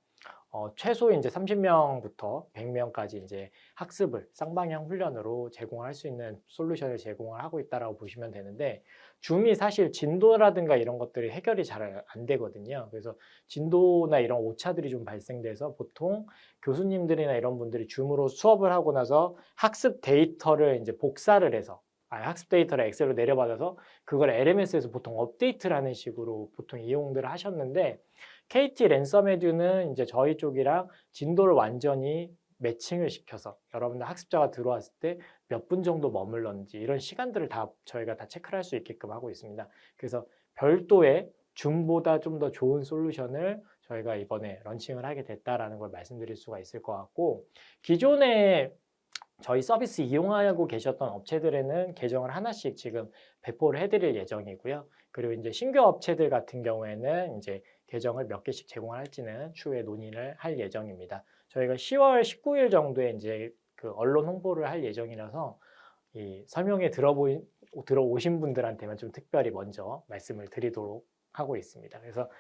최소 이제 30명부터 100명까지 이제 학습을 쌍방향 훈련으로 제공할 수 있는 솔루션을 제공을 하고 있다라고 보시면 되는데, 줌이 사실 진도라든가 이런 것들이 해결이 잘 안 되거든요. 그래서 진도나 이런 오차들이 좀 발생돼서 보통 교수님들이나 이런 분들이 줌으로 수업을 하고 나서 학습 데이터를 이제 복사를 해서, 학습 데이터를 엑셀로 내려받아서 그걸 LMS에서 보통 업데이트를 하는 식으로 보통 이용들을 하셨는데, KT 랜섬에듀는 이제 저희 쪽이랑 진도를 완전히 매칭을 시켜서 여러분들 학습자가 들어왔을 때 몇 분 정도 머물렀는지 이런 시간들을 다 저희가 다 체크를 할 수 있게끔 하고 있습니다. 그래서 별도의 줌보다 좀 더 좋은 솔루션을 저희가 이번에 런칭을 하게 됐다라는 걸 말씀드릴 수가 있을 것 같고, 기존에 저희 서비스 이용하고 계셨던 업체들에는 계정을 하나씩 지금 배포를 해드릴 예정이고요. 그리고 이제 신규 업체들 같은 경우에는 이제 계정을 몇 개씩 제공을 할지는 추후에 논의를 할 예정입니다. 저희가 10월 19일 정도에 이제 그 언론 홍보를 할 예정이라서 이 설명에 들어오신 분들한테만 좀 특별히 먼저 말씀을 드리도록 하고 있습니다. 그래서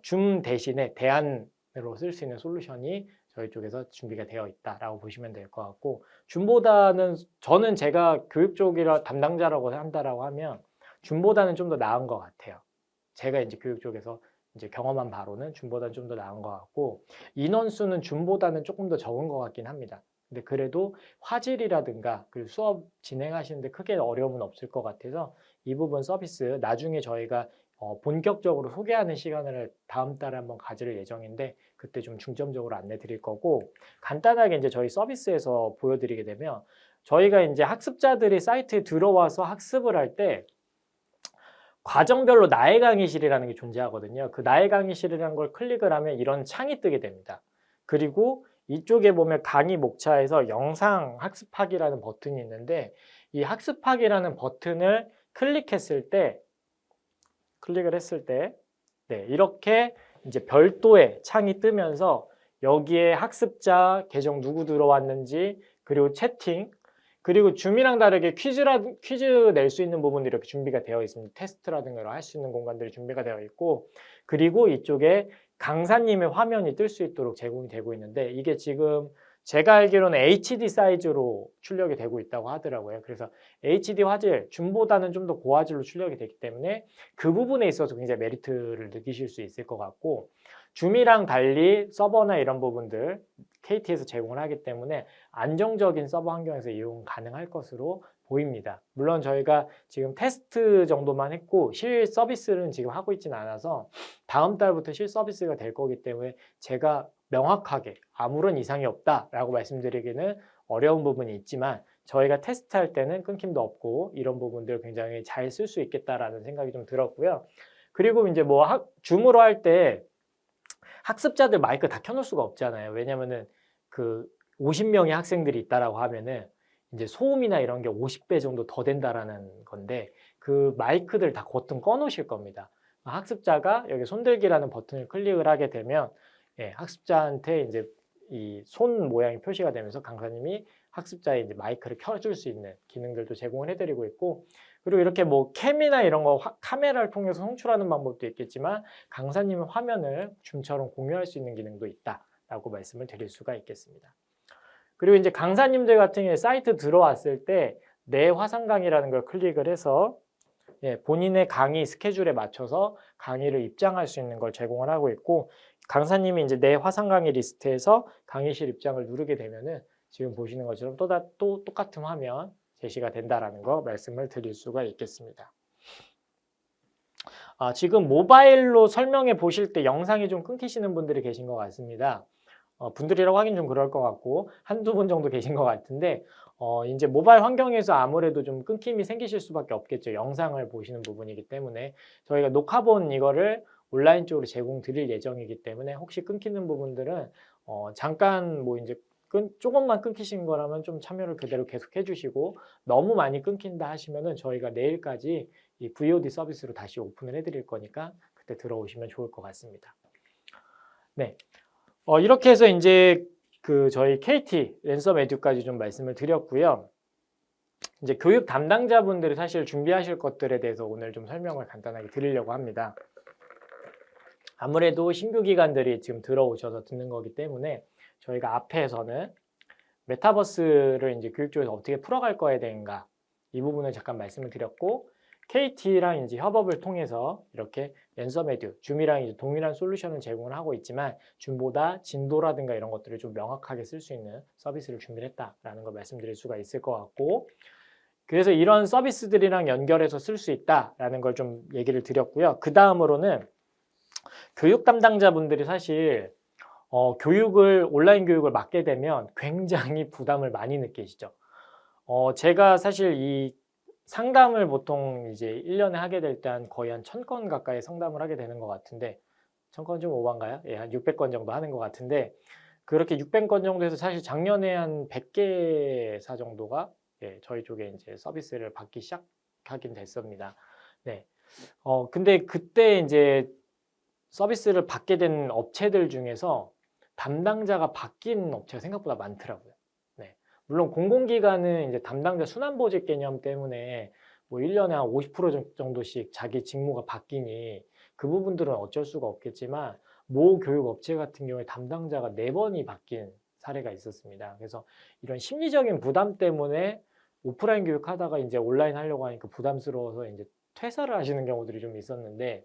줌 대신에 대안으로 쓸 수 있는 솔루션이 저희 쪽에서 준비가 되어 있다라고 보시면 될 것 같고, 줌보다는 저는 제가 교육 쪽이라 담당자라고 한다라고 하면 줌보다는 좀 더 나은 것 같아요. 제가 이제 교육 쪽에서 이제 경험한 바로는 줌보다는 좀 더 나은 것 같고, 인원수는 줌보다는 조금 더 적은 것 같긴 합니다. 근데 그래도 화질이라든가 그리고 수업 진행하시는데 크게 어려움은 없을 것 같아서 이 부분 서비스 나중에 저희가 본격적으로 소개하는 시간을 다음 달에 한번 가질 예정인데 그때 좀 중점적으로 안내 드릴 거고 간단하게 이제 저희 서비스에서 보여드리게 되면 저희가 이제 학습자들이 사이트에 들어와서 학습을 할 때 과정별로 나의 강의실이라는 게 존재하거든요. 그 나의 강의실이라는 걸 클릭을 하면 이런 창이 뜨게 됩니다. 그리고 이쪽에 보면 강의 목차에서 영상 학습하기라는 버튼이 있는데 이 학습하기라는 버튼을 클릭을 했을 때 네, 이렇게 이제 별도의 창이 뜨면서 여기에 학습자 계정 누구 들어왔는지 그리고 채팅 그리고 줌이랑 다르게 퀴즈 낼 수 있는 부분들이 이렇게 준비가 되어 있습니다. 테스트라든가 할 수 있는 공간들이 준비가 되어 있고 그리고 이쪽에 강사님의 화면이 뜰 수 있도록 제공이 되고 있는데 이게 지금 제가 알기로는 HD 사이즈로 출력이 되고 있다고 하더라고요. 그래서 HD 화질, 줌보다는 좀 더 고화질로 출력이 되기 때문에 그 부분에 있어서 굉장히 메리트를 느끼실 수 있을 것 같고 줌이랑 달리 서버나 이런 부분들 KT에서 제공을 하기 때문에 안정적인 서버 환경에서 이용 가능할 것으로 보입니다. 물론 저희가 지금 테스트 정도만 했고 실 서비스는 지금 하고 있지는 않아서 다음 달부터 실 서비스가 될 거기 때문에 제가 명확하게 아무런 이상이 없다라고 말씀드리기는 어려운 부분이 있지만 저희가 테스트할 때는 끊김도 없고 이런 부분들 굉장히 잘 쓸 수 있겠다라는 생각이 좀 들었고요. 그리고 이제 뭐 줌으로 할 때 학습자들 마이크 다 켜놓을 수가 없잖아요. 왜냐면은 그 50명의 학생들이 있다라고 하면은 이제 소음이나 이런 게 50배 정도 더 된다라는 건데 그 마이크들 다 버튼 꺼놓으실 겁니다. 학습자가 여기 손들기라는 버튼을 클릭을 하게 되면 예, 학습자한테 이제 이 손 모양이 표시가 되면서 강사님이 학습자의 이제 마이크를 켜줄 수 있는 기능들도 제공을 해드리고 있고 그리고 이렇게 뭐 캠이나 이런 거 카메라를 통해서 송출하는 방법도 있겠지만 강사님의 화면을 줌처럼 공유할 수 있는 기능도 있다라고 말씀을 드릴 수가 있겠습니다. 그리고 이제 강사님들 같은 경우에 사이트 들어왔을 때 내 화상 강의라는 걸 클릭을 해서 예, 본인의 강의 스케줄에 맞춰서 강의를 입장할 수 있는 걸 제공을 하고 있고 강사님이 이제 내 화상 강의 리스트에서 강의실 입장을 누르게 되면은 지금 보시는 것처럼 또 똑같은 화면 제시가 된다라는 거 말씀을 드릴 수가 있겠습니다. 지금 모바일로 설명해 보실 때 영상이 좀 끊기시는 분들이 계신 것 같습니다. 분들이라고 하긴 좀 그럴 것 같고 한두 분 정도 계신 것 같은데 이제 모바일 환경에서 아무래도 좀 끊김이 생기실 수밖에 없겠죠. 영상을 보시는 부분이기 때문에 저희가 녹화본 이거를 온라인 쪽으로 제공 드릴 예정이기 때문에 혹시 끊기는 부분들은 잠깐 뭐 이제 조금만 끊기신 거라면 좀 참여를 그대로 계속 해주시고 너무 많이 끊긴다 하시면은 저희가 내일까지 이 VOD 서비스로 다시 오픈을 해드릴 거니까 그때 들어오시면 좋을 것 같습니다. 네. 이렇게 해서 이제 그 저희 KT 랜섬 에듀까지 좀 말씀을 드렸고요. 이제 교육 담당자분들이 사실 준비하실 것들에 대해서 오늘 좀 설명을 간단하게 드리려고 합니다. 아무래도 신규 기관들이 지금 들어오셔서 듣는 거기 때문에 저희가 앞에서는 메타버스를 이제 교육 쪽에서 어떻게 풀어갈 거에 대한가 이 부분을 잠깐 말씀을 드렸고 KT랑 이제 협업을 통해서 이렇게 랜섬 에듀, 줌이랑 이제 동일한 솔루션을 제공을 하고 있지만 줌보다 진도라든가 이런 것들을 좀 명확하게 쓸 수 있는 서비스를 준비를 했다라는 걸 말씀드릴 수가 있을 것 같고 그래서 이런 서비스들이랑 연결해서 쓸 수 있다라는 걸 좀 얘기를 드렸고요. 그 다음으로는 교육 담당자분들이 사실 온라인 교육을 맡게 되면 굉장히 부담을 많이 느끼시죠. 제가 사실 이 상담을 보통 이제 1년에 하게 될 때 거의 한 1000건 가까이 상담을 하게 되는 것 같은데 1000건 좀 오반가요? 예, 한 600건 정도 하는 것 같은데 그렇게 600건 정도 해서 사실 작년에 한 100개사 정도가 예, 저희 쪽에 이제 서비스를 받기 시작하긴 됐습니다. 네. 근데 그때 이제 서비스를 받게 된 업체들 중에서 담당자가 바뀐 업체가 생각보다 많더라고요. 네. 물론 공공기관은 이제 담당자 순환보직 개념 때문에 뭐 1년에 한 50% 정도씩 자기 직무가 바뀌니 그 부분들은 어쩔 수가 없겠지만 모 교육업체 같은 경우에 담당자가 4번이 바뀐 사례가 있었습니다. 그래서 이런 심리적인 부담 때문에 오프라인 교육하다가 이제 온라인 하려고 하니까 부담스러워서 이제 퇴사를 하시는 경우들이 좀 있었는데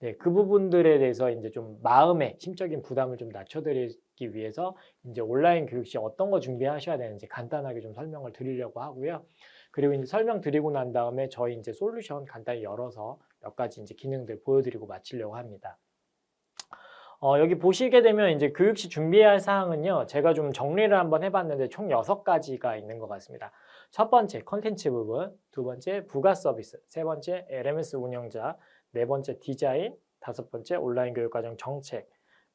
네, 그 부분들에 대해서 이제 좀 마음의 심적인 부담을 좀 낮춰드리기 위해서 이제 온라인 교육 시 어떤 거 준비하셔야 되는지 간단하게 좀 설명을 드리려고 하고요. 그리고 이제 설명드리고 난 다음에 저희 이제 솔루션 간단히 열어서 몇 가지 이제 기능들 보여드리고 마치려고 합니다. 여기 보시게 되면 이제 교육 시 준비해야 할 사항은요. 제가 좀 정리를 한번 해봤는데 총 6가지가 있는 것 같습니다. 첫 번째 컨텐츠 부분, 두 번째 부가 서비스, 세 번째 LMS 운영자, 네 번째 디자인, 다섯 번째 온라인 교육과정 정책,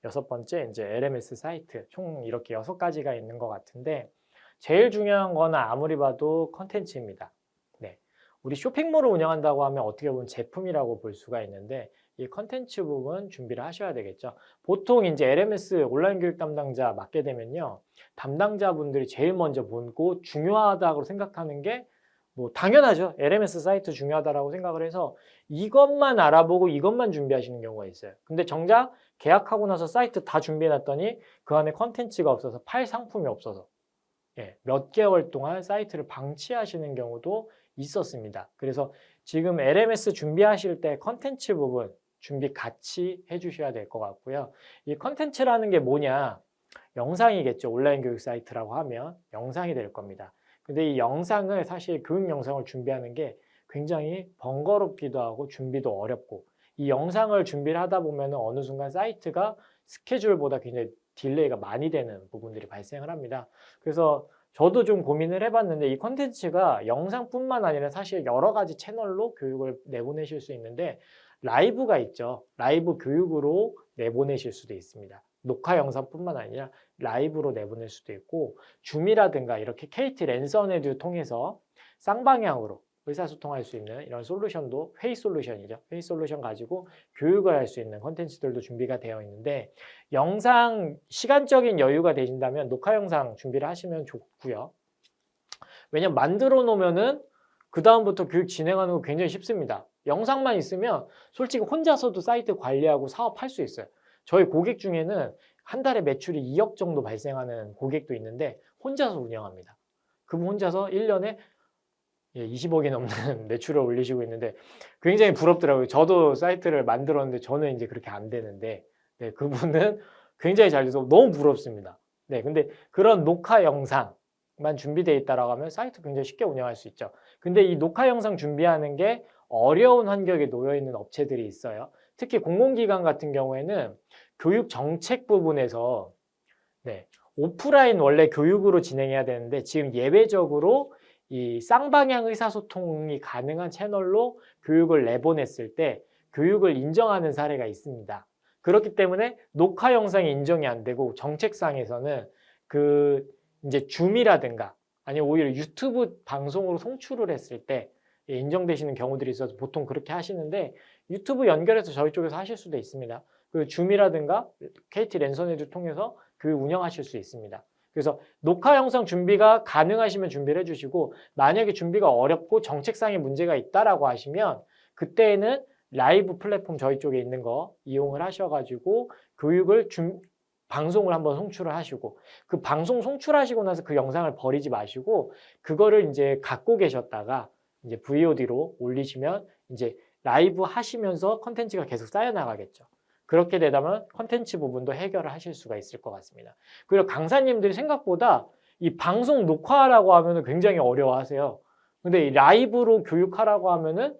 여섯 번째 이제 LMS 사이트, 총 이렇게 6가지가 있는 것 같은데 제일 중요한 거는 아무리 봐도 컨텐츠입니다. 네, 우리 쇼핑몰을 운영한다고 하면 어떻게 보면 제품이라고 볼 수가 있는데 이 컨텐츠 부분 준비를 하셔야 되겠죠. 보통 이제 LMS 온라인 교육 담당자 맡게 되면요. 담당자분들이 제일 먼저 보고 중요하다고 생각하는 게 뭐 당연하죠. LMS 사이트 중요하다라고 생각을 해서 이것만 알아보고 이것만 준비하시는 경우가 있어요. 근데 정작 계약하고 나서 사이트 다 준비해 놨더니 그 안에 컨텐츠가 없어서 팔 상품이 없어서 몇 개월 동안 사이트를 방치하시는 경우도 있었습니다. 그래서 지금 LMS 준비하실 때 컨텐츠 부분 준비 같이 해주셔야 될 것 같고요. 이 컨텐츠라는 게 뭐냐? 영상이겠죠. 온라인 교육 사이트라고 하면 영상이 될 겁니다. 근데 이 영상을 사실 교육 영상을 준비하는 게 굉장히 번거롭기도 하고 준비도 어렵고 이 영상을 준비를 하다 보면 어느 순간 사이트가 스케줄보다 굉장히 딜레이가 많이 되는 부분들이 발생을 합니다. 그래서 저도 좀 고민을 해봤는데 이 컨텐츠가 영상뿐만 아니라 사실 여러 가지 채널로 교육을 내보내실 수 있는데 라이브가 있죠. 라이브 교육으로 내보내실 수도 있습니다. 녹화 영상뿐만 아니라 라이브로 내보낼 수도 있고 줌이라든가 이렇게 KT 랜선 에듀 통해서 쌍방향으로 의사소통할 수 있는 이런 솔루션도 회의 솔루션이죠. 회의 솔루션 가지고 교육을 할 수 있는 콘텐츠들도 준비가 되어 있는데 영상 시간적인 여유가 되신다면 녹화 영상 준비를 하시면 좋고요. 왜냐면 만들어 놓으면은 그 다음부터 교육 진행하는 거 굉장히 쉽습니다. 영상만 있으면 솔직히 혼자서도 사이트 관리하고 사업할 수 있어요. 저희 고객 중에는 한 달에 매출이 2억 정도 발생하는 고객도 있는데 혼자서 운영합니다. 그분 혼자서 1년에 20억이 넘는 매출을 올리시고 있는데 굉장히 부럽더라고요. 저도 사이트를 만들었는데 저는 이제 그렇게 안 되는데 네, 그분은 굉장히 잘 돼서 너무 부럽습니다. 네, 근데 그런 녹화 영상만 준비되어 있다라고 하면 사이트 굉장히 쉽게 운영할 수 있죠. 근데 이 녹화 영상 준비하는 게 어려운 환경에 놓여 있는 업체들이 있어요. 특히 공공기관 같은 경우에는 교육 정책 부분에서 네, 오프라인 원래 교육으로 진행해야 되는데 지금 예외적으로 이 쌍방향 의사소통이 가능한 채널로 교육을 내보냈을 때 교육을 인정하는 사례가 있습니다. 그렇기 때문에 녹화 영상이 인정이 안 되고 정책상에서는 그 이제 줌이라든가 아니면 오히려 유튜브 방송으로 송출을 했을 때 인정되시는 경우들이 있어서 보통 그렇게 하시는데 유튜브 연결해서 저희 쪽에서 하실 수도 있습니다. 그 줌이라든가 KT 랜선에듀 통해서 교육 운영하실 수 있습니다. 그래서 녹화 영상 준비가 가능하시면 준비를 해주시고 만약에 준비가 어렵고 정책상의 문제가 있다라고 하시면 그때는 라이브 플랫폼 저희 쪽에 있는 거 이용을 하셔가지고 교육을 방송을 한번 송출을 하시고 그 방송 송출하시고 나서 그 영상을 버리지 마시고 그거를 이제 갖고 계셨다가 이제 VOD로 올리시면 이제 라이브 하시면서 컨텐츠가 계속 쌓여 나가겠죠. 그렇게 되다면 컨텐츠 부분도 해결을 하실 수가 있을 것 같습니다. 그리고 강사님들이 생각보다 이 방송 녹화하라고 하면 굉장히 어려워하세요. 근데 이 라이브로 교육하라고 하면은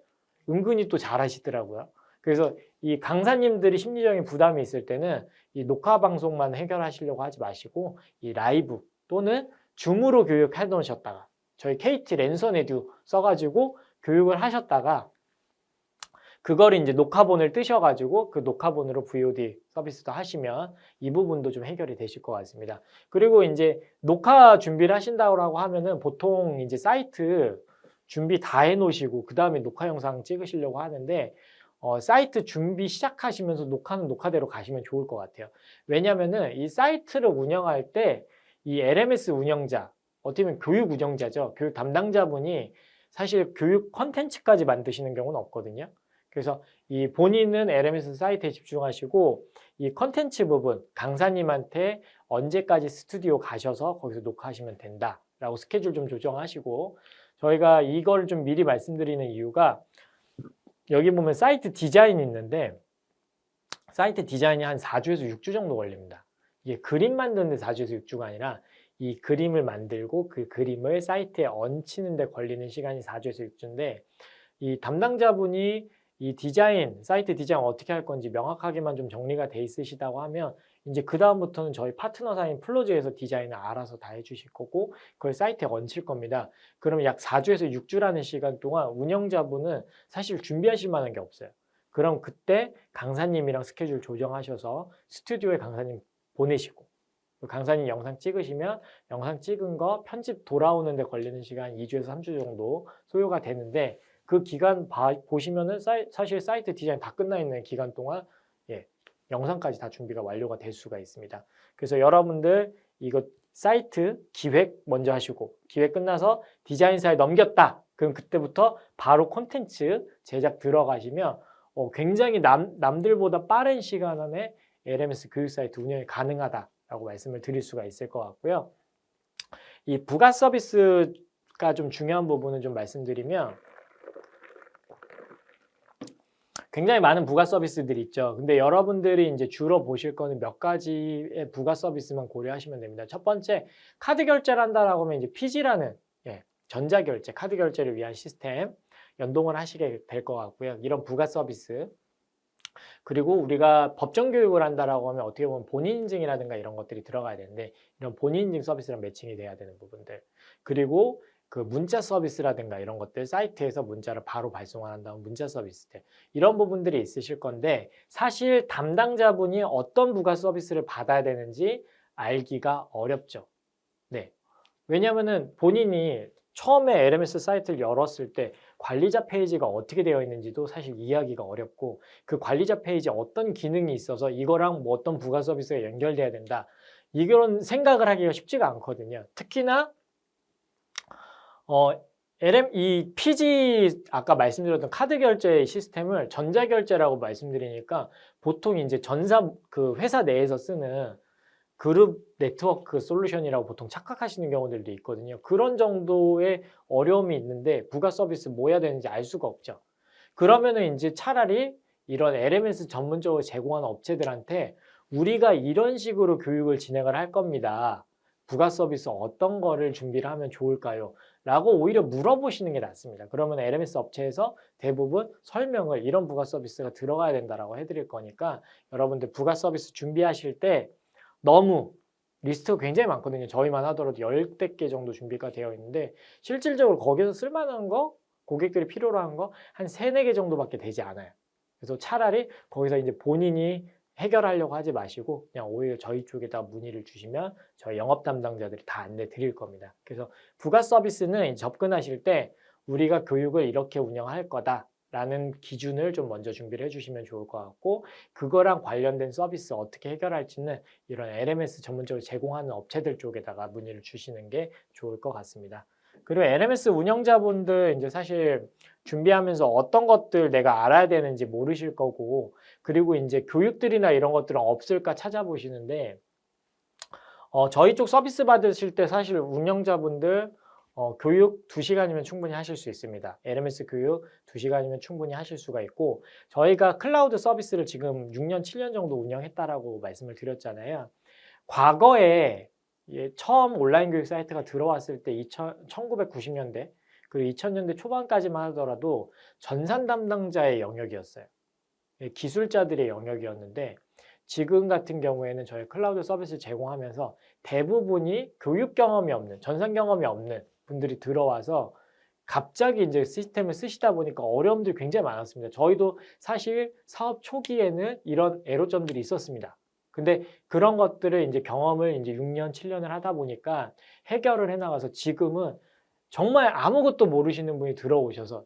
은근히 또 잘하시더라고요. 그래서 이 강사님들이 심리적인 부담이 있을 때는 이 녹화 방송만 해결하시려고 하지 마시고 이 라이브 또는 줌으로 교육해 놓으셨다가 저희 KT 랜선 에듀 써가지고 교육을 하셨다가 그거를 이제 녹화본을 뜨셔가지고 그 녹화본으로 VOD 서비스도 하시면 이 부분도 좀 해결이 되실 것 같습니다. 그리고 이제 녹화 준비를 하신다고 하면은 보통 이제 사이트 준비 다 해놓으시고 그 다음에 녹화 영상 찍으시려고 하는데 사이트 준비 시작하시면서 녹화는 녹화대로 가시면 좋을 것 같아요. 왜냐면은 이 사이트를 운영할 때 이 LMS 운영자, 어떻게 보면 교육 운영자죠. 교육 담당자분이 사실 교육 컨텐츠까지 만드시는 경우는 없거든요. 그래서 이 본인은 LMS 사이트에 집중하시고 이 컨텐츠 부분 강사님한테 언제까지 스튜디오 가셔서 거기서 녹화하시면 된다라고 스케줄 좀 조정하시고 저희가 이걸 좀 미리 말씀드리는 이유가 여기 보면 사이트 디자인이 있는데 사이트 디자인이 한 4주에서 6주 정도 걸립니다. 이게 그림 만드는데 4주에서 6주가 아니라 이 그림을 만들고 그 그림을 사이트에 얹히는 데 걸리는 시간이 4주에서 6주인데 이 담당자분이 이 디자인, 사이트 디자인 어떻게 할 건지 명확하게만 좀 정리가 돼 있으시다고 하면 이제 그 다음부터는 저희 파트너사인 플로즈에서 디자인을 알아서 다 해주실 거고 그걸 사이트에 얹힐 겁니다. 그러면 약 4주에서 6주라는 시간 동안 운영자분은 사실 준비하실 만한 게 없어요. 그럼 그때 강사님이랑 스케줄 조정하셔서 스튜디오에 강사님 보내시고 강사님 영상 찍으시면 영상 찍은 거 편집 돌아오는 데 걸리는 시간 2주에서 3주 정도 소요가 되는데 그 기간 보시면은 사실 사이트 디자인 다 끝나 있는 기간 동안 영상까지 다 준비가 완료가 될 수가 있습니다. 그래서 여러분들 이거 사이트 기획 먼저 하시고 기획 끝나서 디자인사에 넘겼다. 그럼 그때부터 바로 콘텐츠 제작 들어가시면 굉장히 남들보다 빠른 시간 안에 LMS 교육 사이트 운영이 가능하다라고 말씀을 드릴 수가 있을 것 같고요. 이 부가 서비스가 좀 중요한 부분을 좀 말씀드리면 굉장히 많은 부가 서비스들이 있죠. 근데 여러분들이 이제 주로 보실 거는 몇 가지의 부가 서비스만 고려하시면 됩니다. 첫 번째, 카드 결제를 한다라고 하면 이제 PG라는 전자결제, 카드 결제를 위한 시스템 연동을 하시게 될 것 같고요. 이런 부가 서비스. 그리고 우리가 법정 교육을 한다라고 하면 어떻게 보면 본인 인증이라든가 이런 것들이 들어가야 되는데 이런 본인 인증 서비스랑 매칭이 돼야 되는 부분들. 그리고 그 문자 서비스라든가 이런 것들 사이트에서 문자를 바로 발송한다는 문자 서비스들 이런 부분들이 있으실 건데 사실 담당자분이 어떤 부가 서비스를 받아야 되는지 알기가 어렵죠. 네. 왜냐하면은 본인이 처음에 LMS 사이트를 열었을 때 관리자 페이지가 어떻게 되어 있는지도 사실 이해하기가 어렵고 그 관리자 페이지에 어떤 기능이 있어서 이거랑 뭐 어떤 부가 서비스가 연결돼야 된다 이런 생각을 하기가 쉽지가 않거든요. 특히나 이 PG 아까 말씀드렸던 카드 결제 시스템을 전자결제라고 말씀드리니까 보통 이제 그 회사 내에서 쓰는 그룹 네트워크 솔루션이라고 보통 착각하시는 경우들도 있거든요. 그런 정도의 어려움이 있는데 부가 서비스 뭐 해야 되는지 알 수가 없죠. 그러면은 이제 차라리 이런 LMS 전문적으로 제공하는 업체들한테 우리가 이런 식으로 교육을 진행을 할 겁니다. 부가 서비스 어떤 거를 준비를 하면 좋을까요? 라고 오히려 물어보시는 게 낫습니다. 그러면 LMS 업체에서 대부분 설명을 이런 부가 서비스가 들어가야 된다라고 해드릴 거니까 여러분들 부가 서비스 준비하실 때 너무 리스트가 굉장히 많거든요. 저희만 하더라도 10대 개 정도 준비가 되어 있는데 실질적으로 거기서 쓸만한 거 고객들이 필요로 한 거 한 3, 4개 정도밖에 되지 않아요. 그래서 차라리 거기서 이제 본인이 해결하려고 하지 마시고 그냥 오히려 저희 쪽에다 문의를 주시면 저희 영업 담당자들이 다 안내 드릴 겁니다. 그래서 부가 서비스는 접근하실 때 우리가 교육을 이렇게 운영할 거다라는 기준을 좀 먼저 준비를 해주시면 좋을 것 같고 그거랑 관련된 서비스 어떻게 해결할지는 이런 LMS 전문적으로 제공하는 업체들 쪽에다가 문의를 주시는 게 좋을 것 같습니다. 그리고 LMS 운영자분들 이제 사실 준비하면서 어떤 것들 내가 알아야 되는지 모르실 거고 그리고 이제 교육들이나 이런 것들은 없을까 찾아보시는데 저희 쪽 서비스 받으실 때 사실 운영자분들 교육 2시간이면 충분히 하실 수 있습니다. LMS 교육 2시간이면 충분히 하실 수가 있고 저희가 클라우드 서비스를 지금 6년, 7년 정도 운영했다라고 말씀을 드렸잖아요. 과거에 처음 온라인 교육 사이트가 들어왔을 때 1990년대 그리고 2000년대 초반까지만 하더라도 전산 담당자의 영역이었어요. 기술자들의 영역이었는데 지금 같은 경우에는 저희 클라우드 서비스 제공하면서 대부분이 교육 경험이 없는, 전산 경험이 없는 분들이 들어와서 갑자기 이제 시스템을 쓰시다 보니까 어려움들이 굉장히 많았습니다. 저희도 사실 사업 초기에는 이런 애로점들이 있었습니다. 근데 그런 것들을 이제 경험을 이제 6년, 7년을 하다 보니까 해결을 해나가서 지금은 정말 아무것도 모르시는 분이 들어오셔서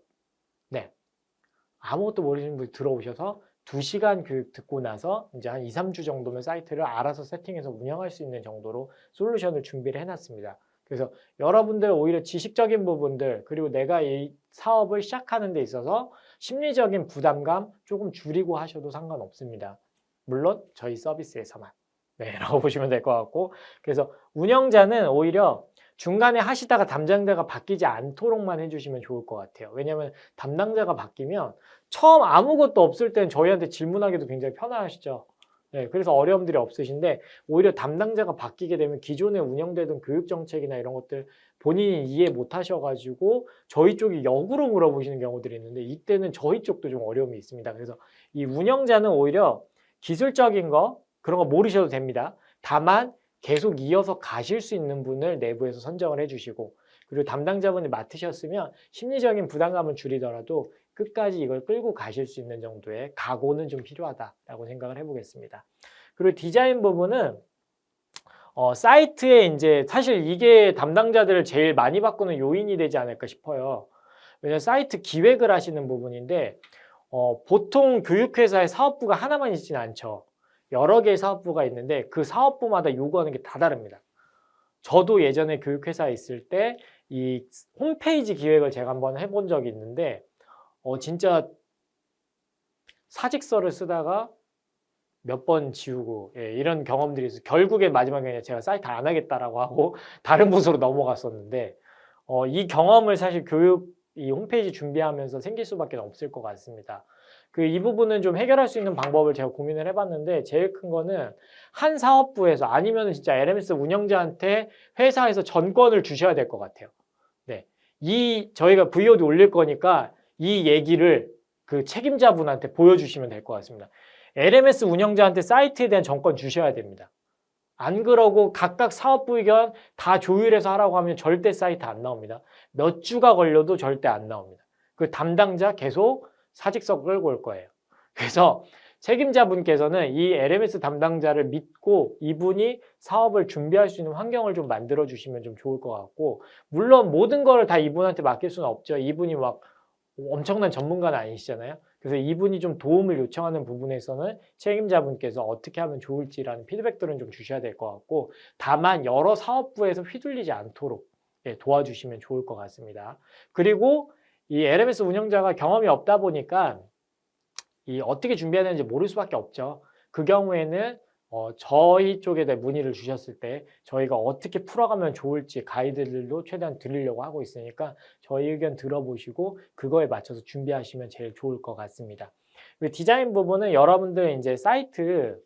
아무것도 모르시는 분이 들어오셔서 2시간 교육 듣고 나서 이제 한 2, 3주 정도면 사이트를 알아서 세팅해서 운영할 수 있는 정도로 솔루션을 준비를 해놨습니다. 그래서 여러분들 오히려 지식적인 부분들 그리고 내가 이 사업을 시작하는 데 있어서 심리적인 부담감 조금 줄이고 하셔도 상관없습니다. 물론 저희 서비스에서만 라고 보시면 될 것 같고 그래서 운영자는 오히려 중간에 하시다가 담당자가 바뀌지 않도록만 해주시면 좋을 것 같아요. 왜냐하면 담당자가 바뀌면 처음 아무것도 없을 때는 저희한테 질문하기도 굉장히 편하시죠. 네, 그래서 어려움들이 없으신데 오히려 담당자가 바뀌게 되면 기존에 운영되던 교육 정책이나 이런 것들 본인이 이해 못 하셔가지고 저희 쪽이 역으로 물어보시는 경우들이 있는데 이때는 저희 쪽도 좀 어려움이 있습니다. 그래서 이 운영자는 오히려 기술적인 거 그런 거 모르셔도 됩니다. 다만 계속 이어서 가실 수 있는 분을 내부에서 선정을 해주시고 그리고 담당자분이 맡으셨으면 심리적인 부담감을 줄이더라도 끝까지 이걸 끌고 가실 수 있는 정도의 각오는 좀 필요하다라고 생각을 해보겠습니다. 그리고 디자인 부분은 사이트에 이제 사실 이게 담당자들을 제일 많이 바꾸는 요인이 되지 않을까 싶어요. 왜냐하면 사이트 기획을 하시는 부분인데 보통 교육회사의 사업부가 하나만 있지는 않죠. 여러 개의 사업부가 있는데 그 사업부마다 요구하는 게 다 다릅니다. 저도 예전에 교육회사에 있을 때 이 홈페이지 기획을 제가 한번 해본 적이 있는데 진짜 사직서를 쓰다가 몇 번 지우고 이런 경험들이 있어서 결국에 마지막에 제가 사이트 안 하겠다라고 하고 다른 부서로 넘어갔었는데 이 경험을 사실 이 홈페이지 준비하면서 생길 수밖에 없을 것 같습니다. 이 부분은 좀 해결할 수 있는 방법을 제가 고민을 해봤는데 제일 큰 거는 한 사업부에서 아니면 진짜 LMS 운영자한테 회사에서 전권을 주셔야 될 것 같아요. 네, 저희가 VOD 올릴 거니까 이 얘기를 그 책임자분한테 보여주시면 될 것 같습니다. LMS 운영자한테 사이트에 대한 전권 주셔야 됩니다. 안 그러고 각각 사업부 의견 다 조율해서 하라고 하면 절대 사이트 안 나옵니다. 몇 주가 걸려도 절대 안 나옵니다. 그 담당자 계속 사직서 끌고 올 거예요. 그래서 책임자분께서는 이 LMS 담당자를 믿고 이분이 사업을 준비할 수 있는 환경을 좀 만들어 주시면 좀 좋을 것 같고 물론 모든 걸 다 이분한테 맡길 수는 없죠. 이분이 막 엄청난 전문가는 아니시잖아요. 그래서 이분이 좀 도움을 요청하는 부분에서는 책임자분께서 어떻게 하면 좋을지라는 피드백들은 좀 주셔야 될 것 같고 다만 여러 사업부에서 휘둘리지 않도록 도와주시면 좋을 것 같습니다. 그리고 이 LMS 운영자가 경험이 없다 보니까 어떻게 준비해야 되는지 모를 수밖에 없죠. 그 경우에는 저희 쪽에 문의를 주셨을 때 저희가 어떻게 풀어가면 좋을지 가이드들도 최대한 드리려고 하고 있으니까 저희 의견 들어보시고 그거에 맞춰서 준비하시면 제일 좋을 것 같습니다. 디자인 부분은 여러분들 이제 사이트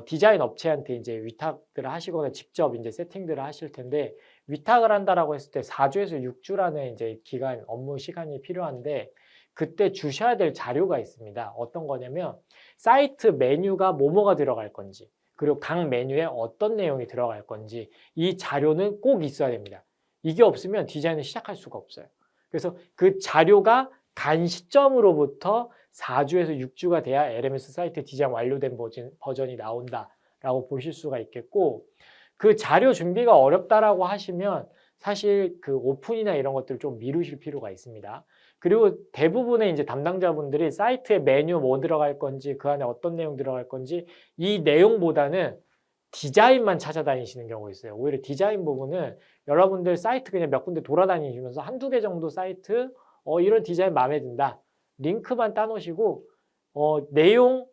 디자인 업체한테 이제 위탁들을 하시거나 직접 이제 세팅들을 하실 텐데 위탁을 한다라고 했을 때 4주에서 6주라는 이제 기간 업무 시간이 필요한데 그때 주셔야 될 자료가 있습니다. 어떤 거냐면 사이트 메뉴가 뭐뭐가 들어갈 건지 그리고 각 메뉴에 어떤 내용이 들어갈 건지 이 자료는 꼭 있어야 됩니다. 이게 없으면 디자인을 시작할 수가 없어요. 그래서 그 자료가 간 시점으로부터 4주에서 6주가 돼야 LMS 사이트 디자인 완료된 버전이 나온다라고 보실 수가 있겠고 그 자료 준비가 어렵다라고 하시면 사실 그 오픈이나 이런 것들을 좀 미루실 필요가 있습니다. 그리고 대부분의 이제 담당자분들이 사이트에 메뉴 뭐 들어갈 건지 그 안에 어떤 내용 들어갈 건지 이 내용보다는 디자인만 찾아다니시는 경우가 있어요. 오히려 디자인 부분은 여러분들 사이트 그냥 몇 군데 돌아다니시면서 한두 개 정도 사이트 이런 디자인 마음에 든다. 링크만 따놓으시고 내용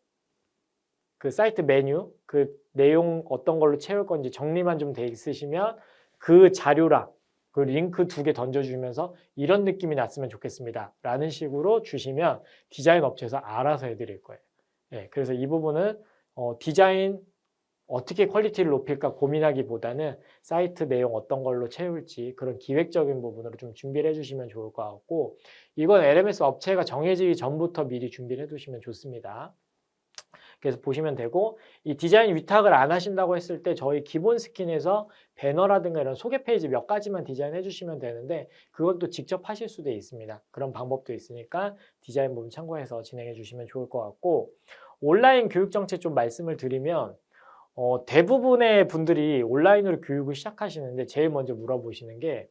그 사이트 메뉴 그 내용 어떤 걸로 채울 건지 정리만 좀 돼 있으시면 그 자료랑 그 링크 2개 던져주면서 이런 느낌이 났으면 좋겠습니다 라는 식으로 주시면 디자인 업체에서 알아서 해드릴 거예요. 그래서 이 부분은 디자인 어떻게 퀄리티를 높일까 고민하기보다는 사이트 내용 어떤 걸로 채울지 그런 기획적인 부분으로 좀 준비를 해주시면 좋을 것 같고 이건 LMS 업체가 정해지기 전부터 미리 준비를 해두시면 좋습니다. 그래서 보시면 되고 이 디자인 위탁을 안 하신다고 했을 때 저희 기본 스킨에서 배너라든가 이런 소개 페이지 몇 가지만 디자인해 주시면 되는데 그것도 직접 하실 수도 있습니다. 그런 방법도 있으니까 디자인 부분 참고해서 진행해 주시면 좋을 것 같고 온라인 교육 정책 좀 말씀을 드리면 대부분의 분들이 온라인으로 교육을 시작하시는데 제일 먼저 물어보시는 게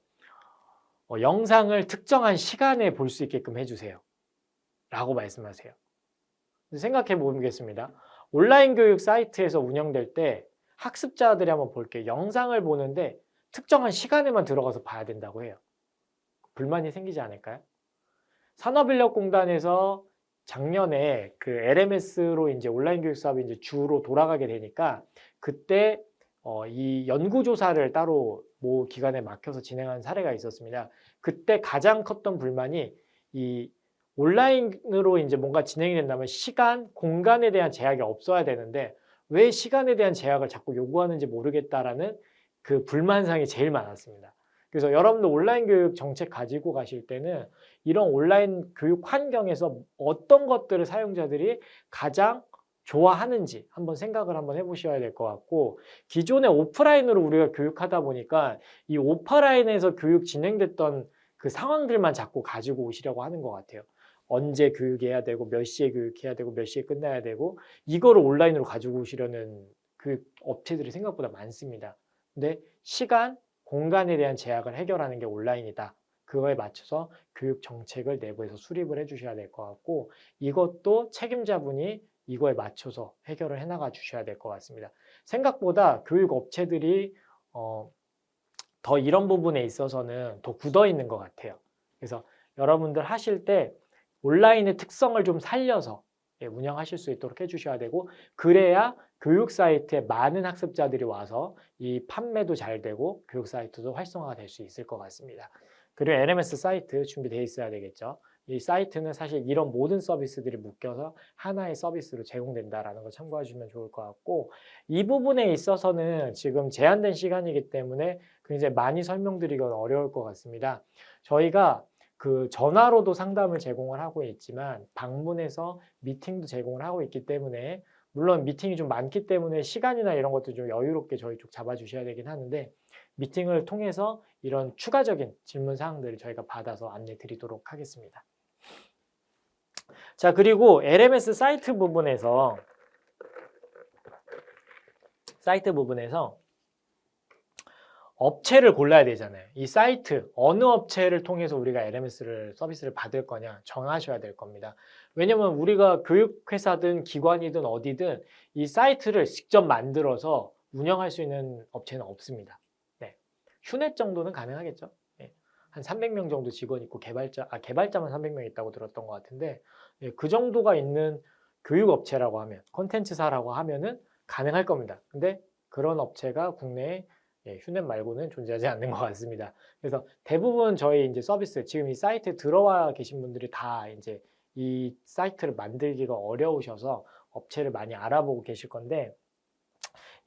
영상을 특정한 시간에 볼 수 있게끔 해주세요 라고 말씀하세요. 생각해 보겠습니다. 온라인 교육 사이트에서 운영될 때 학습자들이 한번 볼게요. 영상을 보는데 특정한 시간에만 들어가서 봐야 된다고 해요. 불만이 생기지 않을까요? 산업인력공단에서 작년에 그 LMS로 이제 온라인 교육 사업이 이제 주로 돌아가게 되니까 그때 이 연구조사를 따로 모 기관에 막혀서 진행하는 사례가 있었습니다. 그때 가장 컸던 불만이 이 온라인으로 이제 뭔가 진행이 된다면 시간, 공간에 대한 제약이 없어야 되는데 왜 시간에 대한 제약을 자꾸 요구하는지 모르겠다라는 그 불만사항이 제일 많았습니다. 그래서 여러분들 온라인 교육 정책 가지고 가실 때는 이런 온라인 교육 환경에서 어떤 것들을 사용자들이 가장 좋아하는지 한번 생각을 한번 해보셔야 될 것 같고, 기존에 오프라인으로 우리가 교육하다 보니까 이 오프라인에서 교육 진행됐던 그 상황들만 자꾸 가지고 오시려고 하는 것 같아요. 언제 교육해야 되고 몇 시에 교육해야 되고 몇 시에 끝나야 되고 이거를 온라인으로 가지고 오시려는 그 업체들이 생각보다 많습니다. 근데 시간, 공간에 대한 제약을 해결하는 게 온라인이다. 그거에 맞춰서 교육 정책을 내부에서 수립을 해주셔야 될 것 같고, 이것도 책임자분이 이거에 맞춰서 해결을 해나가 주셔야 될 것 같습니다. 생각보다 교육 업체들이 더 이런 부분에 있어서는 더 굳어 있는 것 같아요. 그래서 여러분들 하실 때 온라인의 특성을 좀 살려서 운영하실 수 있도록 해주셔야 되고, 그래야 교육 사이트에 많은 학습자들이 와서 이 판매도 잘 되고 교육 사이트도 활성화가 될 수 있을 것 같습니다. 그리고 LMS 사이트 준비되어 있어야 되겠죠. 이 사이트는 사실 이런 모든 서비스들이 묶여서 하나의 서비스로 제공된다라는 걸 참고해 주시면 좋을 것 같고, 이 부분에 있어서는 지금 제한된 시간이기 때문에 굉장히 많이 설명드리기는 어려울 것 같습니다. 저희가 그 전화로도 상담을 제공을 하고 있지만 방문해서 미팅도 제공을 하고 있기 때문에, 물론 미팅이 좀 많기 때문에 시간이나 이런 것도 좀 여유롭게 저희 쪽 잡아주셔야 되긴 하는데, 미팅을 통해서 이런 추가적인 질문 사항들을 저희가 받아서 안내 드리도록 하겠습니다. 자, 그리고 LMS 사이트 부분에서 업체를 골라야 되잖아요. 이 사이트, 어느 업체를 통해서 우리가 LMS 서비스를 받을 거냐 정하셔야 될 겁니다. 왜냐면 우리가 교육회사든 기관이든 어디든 이 사이트를 직접 만들어서 운영할 수 있는 업체는 없습니다. 네. 휴넷 정도는 가능하겠죠. 네. 한 300명 정도 직원 있고 개발자만 300명 있다고 들었던 것 같은데, 네. 그 정도가 있는 교육업체라고 하면, 콘텐츠사라고 하면은 가능할 겁니다. 근데 그런 업체가 국내에 휴넷 말고는 존재하지 않는 것 같습니다. 그래서 대부분 저희 이제 서비스, 지금 이 사이트에 들어와 계신 분들이 다 이제 이 사이트를 만들기가 어려우셔서 업체를 많이 알아보고 계실 건데,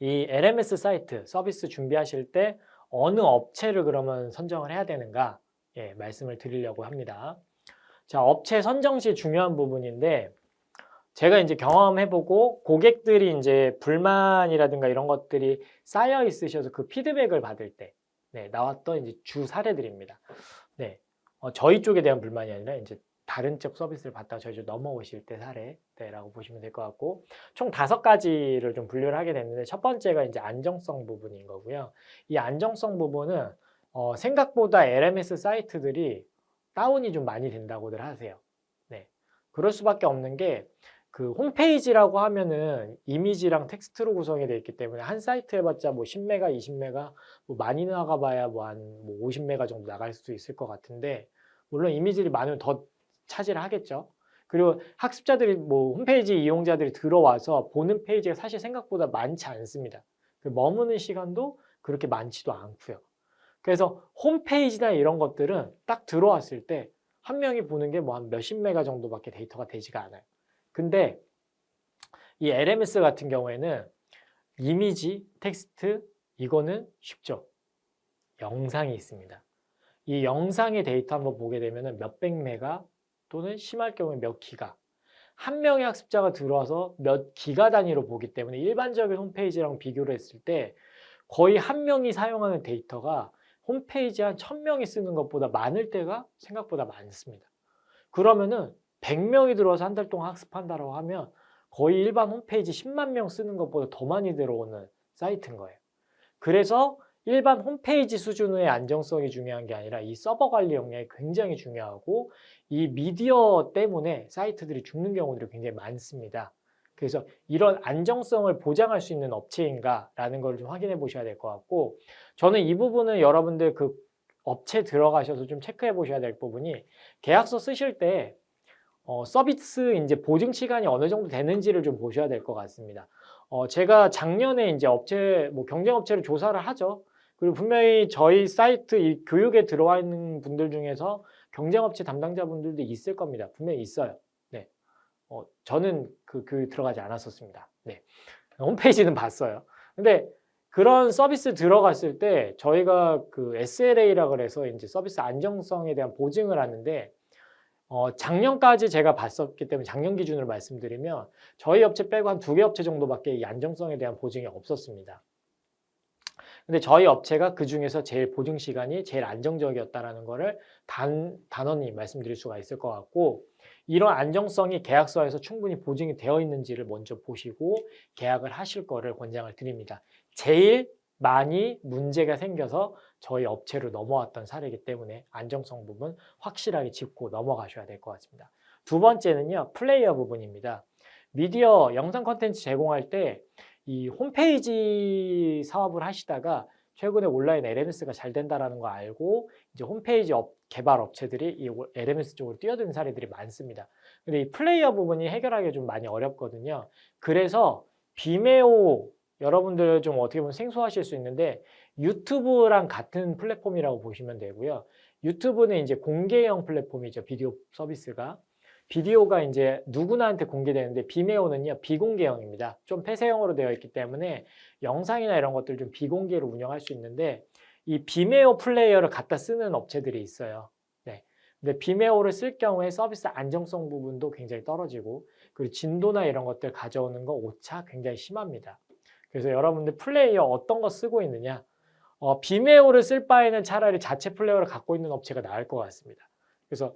이 LMS 사이트 서비스 준비하실 때 어느 업체를 그러면 선정을 해야 되는가 말씀을 드리려고 합니다. 자, 업체 선정 시 중요한 부분인데, 제가 이제 경험해보고 고객들이 이제 불만이라든가 이런 것들이 쌓여 있으셔서 그 피드백을 받을 때 나왔던 이제 주 사례들입니다. 네, 저희 쪽에 대한 불만이 아니라 이제 다른 쪽 서비스를 받다가 저희 쪽 넘어오실 때 사례라고 보시면 될 것 같고, 총 5가지를 좀 분류를 하게 됐는데, 첫 번째가 이제 안정성 부분인 거고요. 이 안정성 부분은 생각보다 LMS 사이트들이 다운이 좀 많이 된다고들 하세요. 네, 그럴 수밖에 없는 게, 그 홈페이지라고 하면은 이미지랑 텍스트로 구성이 되어 있기 때문에 한 사이트 해봤자 뭐 10메가, 20메가, 뭐 많이 나가봐야 뭐 한 50메가 정도 나갈 수도 있을 것 같은데, 물론 이미지를 많으면 더 차지를 하겠죠. 그리고 학습자들이 뭐 홈페이지 이용자들이 들어와서 보는 페이지가 사실 생각보다 많지 않습니다. 그 머무는 시간도 그렇게 많지도 않고요. 그래서 홈페이지나 이런 것들은 딱 들어왔을 때 한 명이 보는 게 뭐 한 몇십 메가 정도밖에 데이터가 되지가 않아요. 근데 이 LMS 같은 경우에는 이미지, 텍스트 이거는 쉽죠. 영상이 있습니다. 이 영상의 데이터 한번 보게 되면 몇백 메가 또는 심할 경우에 몇 기가, 한 명의 학습자가 들어와서 몇 기가 단위로 보기 때문에 일반적인 홈페이지랑 비교를 했을 때 거의 한 명이 사용하는 데이터가 홈페이지 한 1000명이 쓰는 것보다 많을 때가 생각보다 많습니다. 그러면은 100명이 들어와서 한 달 동안 학습한다고 하면 거의 일반 홈페이지 10만 명 쓰는 것보다 더 많이 들어오는 사이트인 거예요. 그래서 일반 홈페이지 수준의 안정성이 중요한 게 아니라 이 서버 관리 역량이 굉장히 중요하고, 이 미디어 때문에 사이트들이 죽는 경우들이 굉장히 많습니다. 그래서 이런 안정성을 보장할 수 있는 업체인가라는 걸 좀 확인해 보셔야 될 것 같고, 저는 이 부분은 여러분들 그 업체 들어가셔서 좀 체크해 보셔야 될 부분이, 계약서 쓰실 때 서비스 이제 보증 시간이 어느 정도 되는지를 좀 보셔야 될 것 같습니다. 제가 작년에 이제 업체, 뭐 경쟁 업체를 조사를 하죠. 그리고 분명히 저희 사이트 이 교육에 들어와 있는 분들 중에서 경쟁업체 담당자분들도 있을 겁니다. 분명히 있어요. 네. 저는 그 교육 들어가지 않았었습니다. 네. 홈페이지는 봤어요. 근데 그런 서비스 들어갔을 때 저희가 그 SLA라 그래서 이제 서비스 안정성에 대한 보증을 하는데 작년까지 제가 봤었기 때문에 작년 기준으로 말씀드리면 저희 업체 빼고 한 2개 업체 정도밖에 이 안정성에 대한 보증이 없었습니다. 근데 저희 업체가 그 중에서 제일 보증 시간이 제일 안정적이었다라는 거를 단언히 말씀드릴 수가 있을 것 같고, 이런 안정성이 계약서에서 충분히 보증이 되어 있는지를 먼저 보시고 계약을 하실 거를 권장을 드립니다. 제일 많이 문제가 생겨서 저희 업체로 넘어왔던 사례이기 때문에 안정성 부분 확실하게 짚고 넘어가셔야 될 것 같습니다. 두 번째는요, 플레이어 부분입니다. 미디어 영상 콘텐츠 제공할 때 이 홈페이지 사업을 하시다가 최근에 온라인 LMS가 잘 된다라는 거 알고 이제 홈페이지 개발 업체들이 이 LMS 쪽으로 뛰어드는 사례들이 많습니다. 근데 이 플레이어 부분이 해결하기가 좀 많이 어렵거든요. 그래서 비메오, 여러분들 좀 어떻게 보면 생소하실 수 있는데 유튜브랑 같은 플랫폼이라고 보시면 되고요. 유튜브는 이제 공개형 플랫폼이죠. 비디오 서비스가. 비디오가 이제 누구나한테 공개되는데 비메오는요, 비공개형입니다. 좀 폐쇄형으로 되어 있기 때문에 영상이나 이런 것들 좀 비공개로 운영할 수 있는데 이 비메오 플레이어를 갖다 쓰는 업체들이 있어요. 네. 근데 비메오를 쓸 경우에 서비스 안정성 부분도 굉장히 떨어지고, 그리고 진도나 이런 것들 가져오는 거 오차 굉장히 심합니다. 그래서 여러분들 플레이어 어떤 거 쓰고 있느냐, 비메오를 쓸 바에는 차라리 자체 플레이어를 갖고 있는 업체가 나을 것 같습니다. 그래서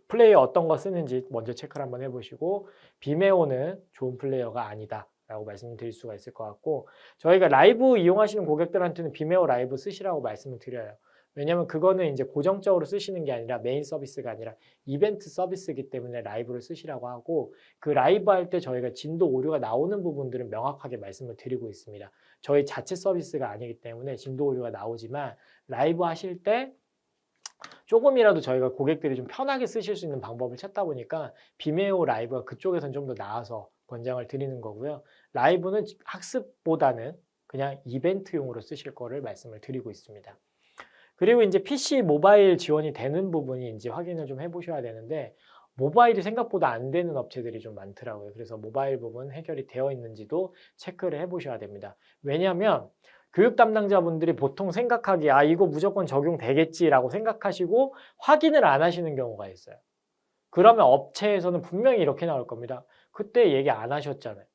플레이어 어떤 거 쓰는지 먼저 체크를 한번 해보시고, 비메오는 좋은 플레이어가 아니다 라고 말씀드릴 수가 있을 것 같고, 저희가 라이브 이용하시는 고객들한테는 비메오 라이브 쓰시라고 말씀을 드려요. 왜냐면 그거는 이제 고정적으로 쓰시는 게 아니라 메인 서비스가 아니라 이벤트 서비스이기 때문에 라이브를 쓰시라고 하고, 그 라이브 할 때 저희가 진도 오류가 나오는 부분들은 명확하게 말씀을 드리고 있습니다. 저희 자체 서비스가 아니기 때문에 진도 오류가 나오지만 라이브 하실 때 조금이라도 저희가 고객들이 좀 편하게 쓰실 수 있는 방법을 찾다 보니까 비메오 라이브가 그쪽에서는 좀 더 나아서 권장을 드리는 거고요. 라이브는 학습보다는 그냥 이벤트용으로 쓰실 거를 말씀을 드리고 있습니다. 그리고 이제 PC 모바일 지원이 되는 부분이 이제 확인을 좀 해보셔야 되는데, 모바일이 생각보다 안 되는 업체들이 좀 많더라고요. 그래서 모바일 부분 해결이 되어 있는지도 체크를 해보셔야 됩니다. 왜냐하면 교육 담당자분들이 보통 생각하기에 이거 무조건 적용되겠지라고 생각하시고 확인을 안 하시는 경우가 있어요. 그러면 업체에서는 분명히 이렇게 나올 겁니다. 그때 얘기 안 하셨잖아요.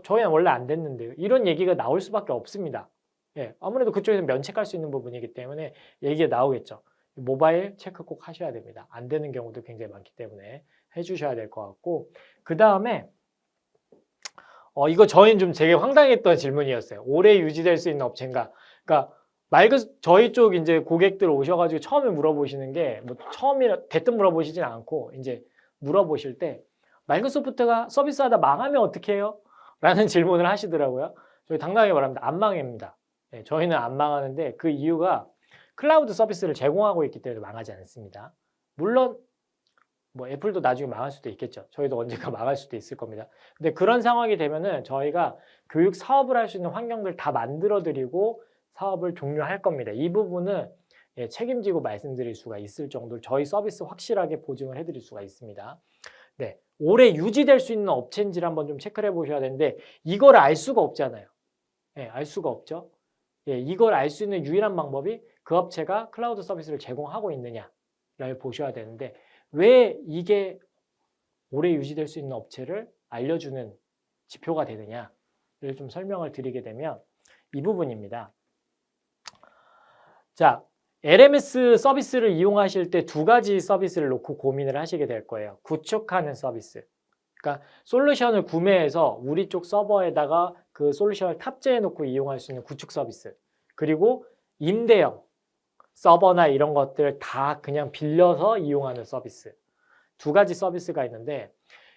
저희는 원래 안 됐는데요. 이런 얘기가 나올 수밖에 없습니다. 예, 아무래도 그쪽에서 면책할 수 있는 부분이기 때문에 얘기가 나오겠죠. 모바일 체크 꼭 하셔야 됩니다. 안 되는 경우도 굉장히 많기 때문에 해주셔야 될 것 같고, 그 다음에 이거 저희는 좀 되게 황당했던 질문이었어요. 오래 유지될 수 있는 업체인가? 그러니까 저희 쪽 이제 고객들 오셔가지고 처음에 물어보시는 게 뭐 처음이라 대뜸 물어보시진 않고 이제 물어보실 때 마이크로소프트가 서비스하다 망하면 어떻게 해요? 라는 질문을 하시더라고요. 저희 당당하게 말합니다. 안 망합니다. 네, 저희는 안 망하는데 그 이유가 클라우드 서비스를 제공하고 있기 때문에 망하지 않습니다. 물론 뭐 애플도 나중에 망할 수도 있겠죠. 저희도 언젠가 망할 수도 있을 겁니다. 근데 그런 상황이 되면은 저희가 교육 사업을 할 수 있는 환경들 다 만들어 드리고 사업을 종료할 겁니다. 이 부분은 책임지고 말씀드릴 수가 있을 정도로 저희 서비스 확실하게 보증을 해드릴 수가 있습니다. 네, 오래 유지될 수 있는 업체인지를 한번 좀 체크를 해보셔야 되는데 이걸 알 수가 없잖아요. 알 수가 없죠. 이걸 알 수 있는 유일한 방법이 그 업체가 클라우드 서비스를 제공하고 있느냐를 보셔야 되는데, 왜 이게 오래 유지될 수 있는 업체를 알려주는 지표가 되느냐를 좀 설명을 드리게 되면 이 부분입니다. 자, LMS 서비스를 이용하실 때 두 가지 서비스를 놓고 고민을 하시게 될 거예요. 구축하는 서비스. 그러니까 솔루션을 구매해서 우리 쪽 서버에다가 그 솔루션을 탑재해 놓고 이용할 수 있는 구축 서비스. 그리고 임대형 서버나 이런 것들 다 그냥 빌려서 이용하는 서비스. 두 가지 서비스가 있는데,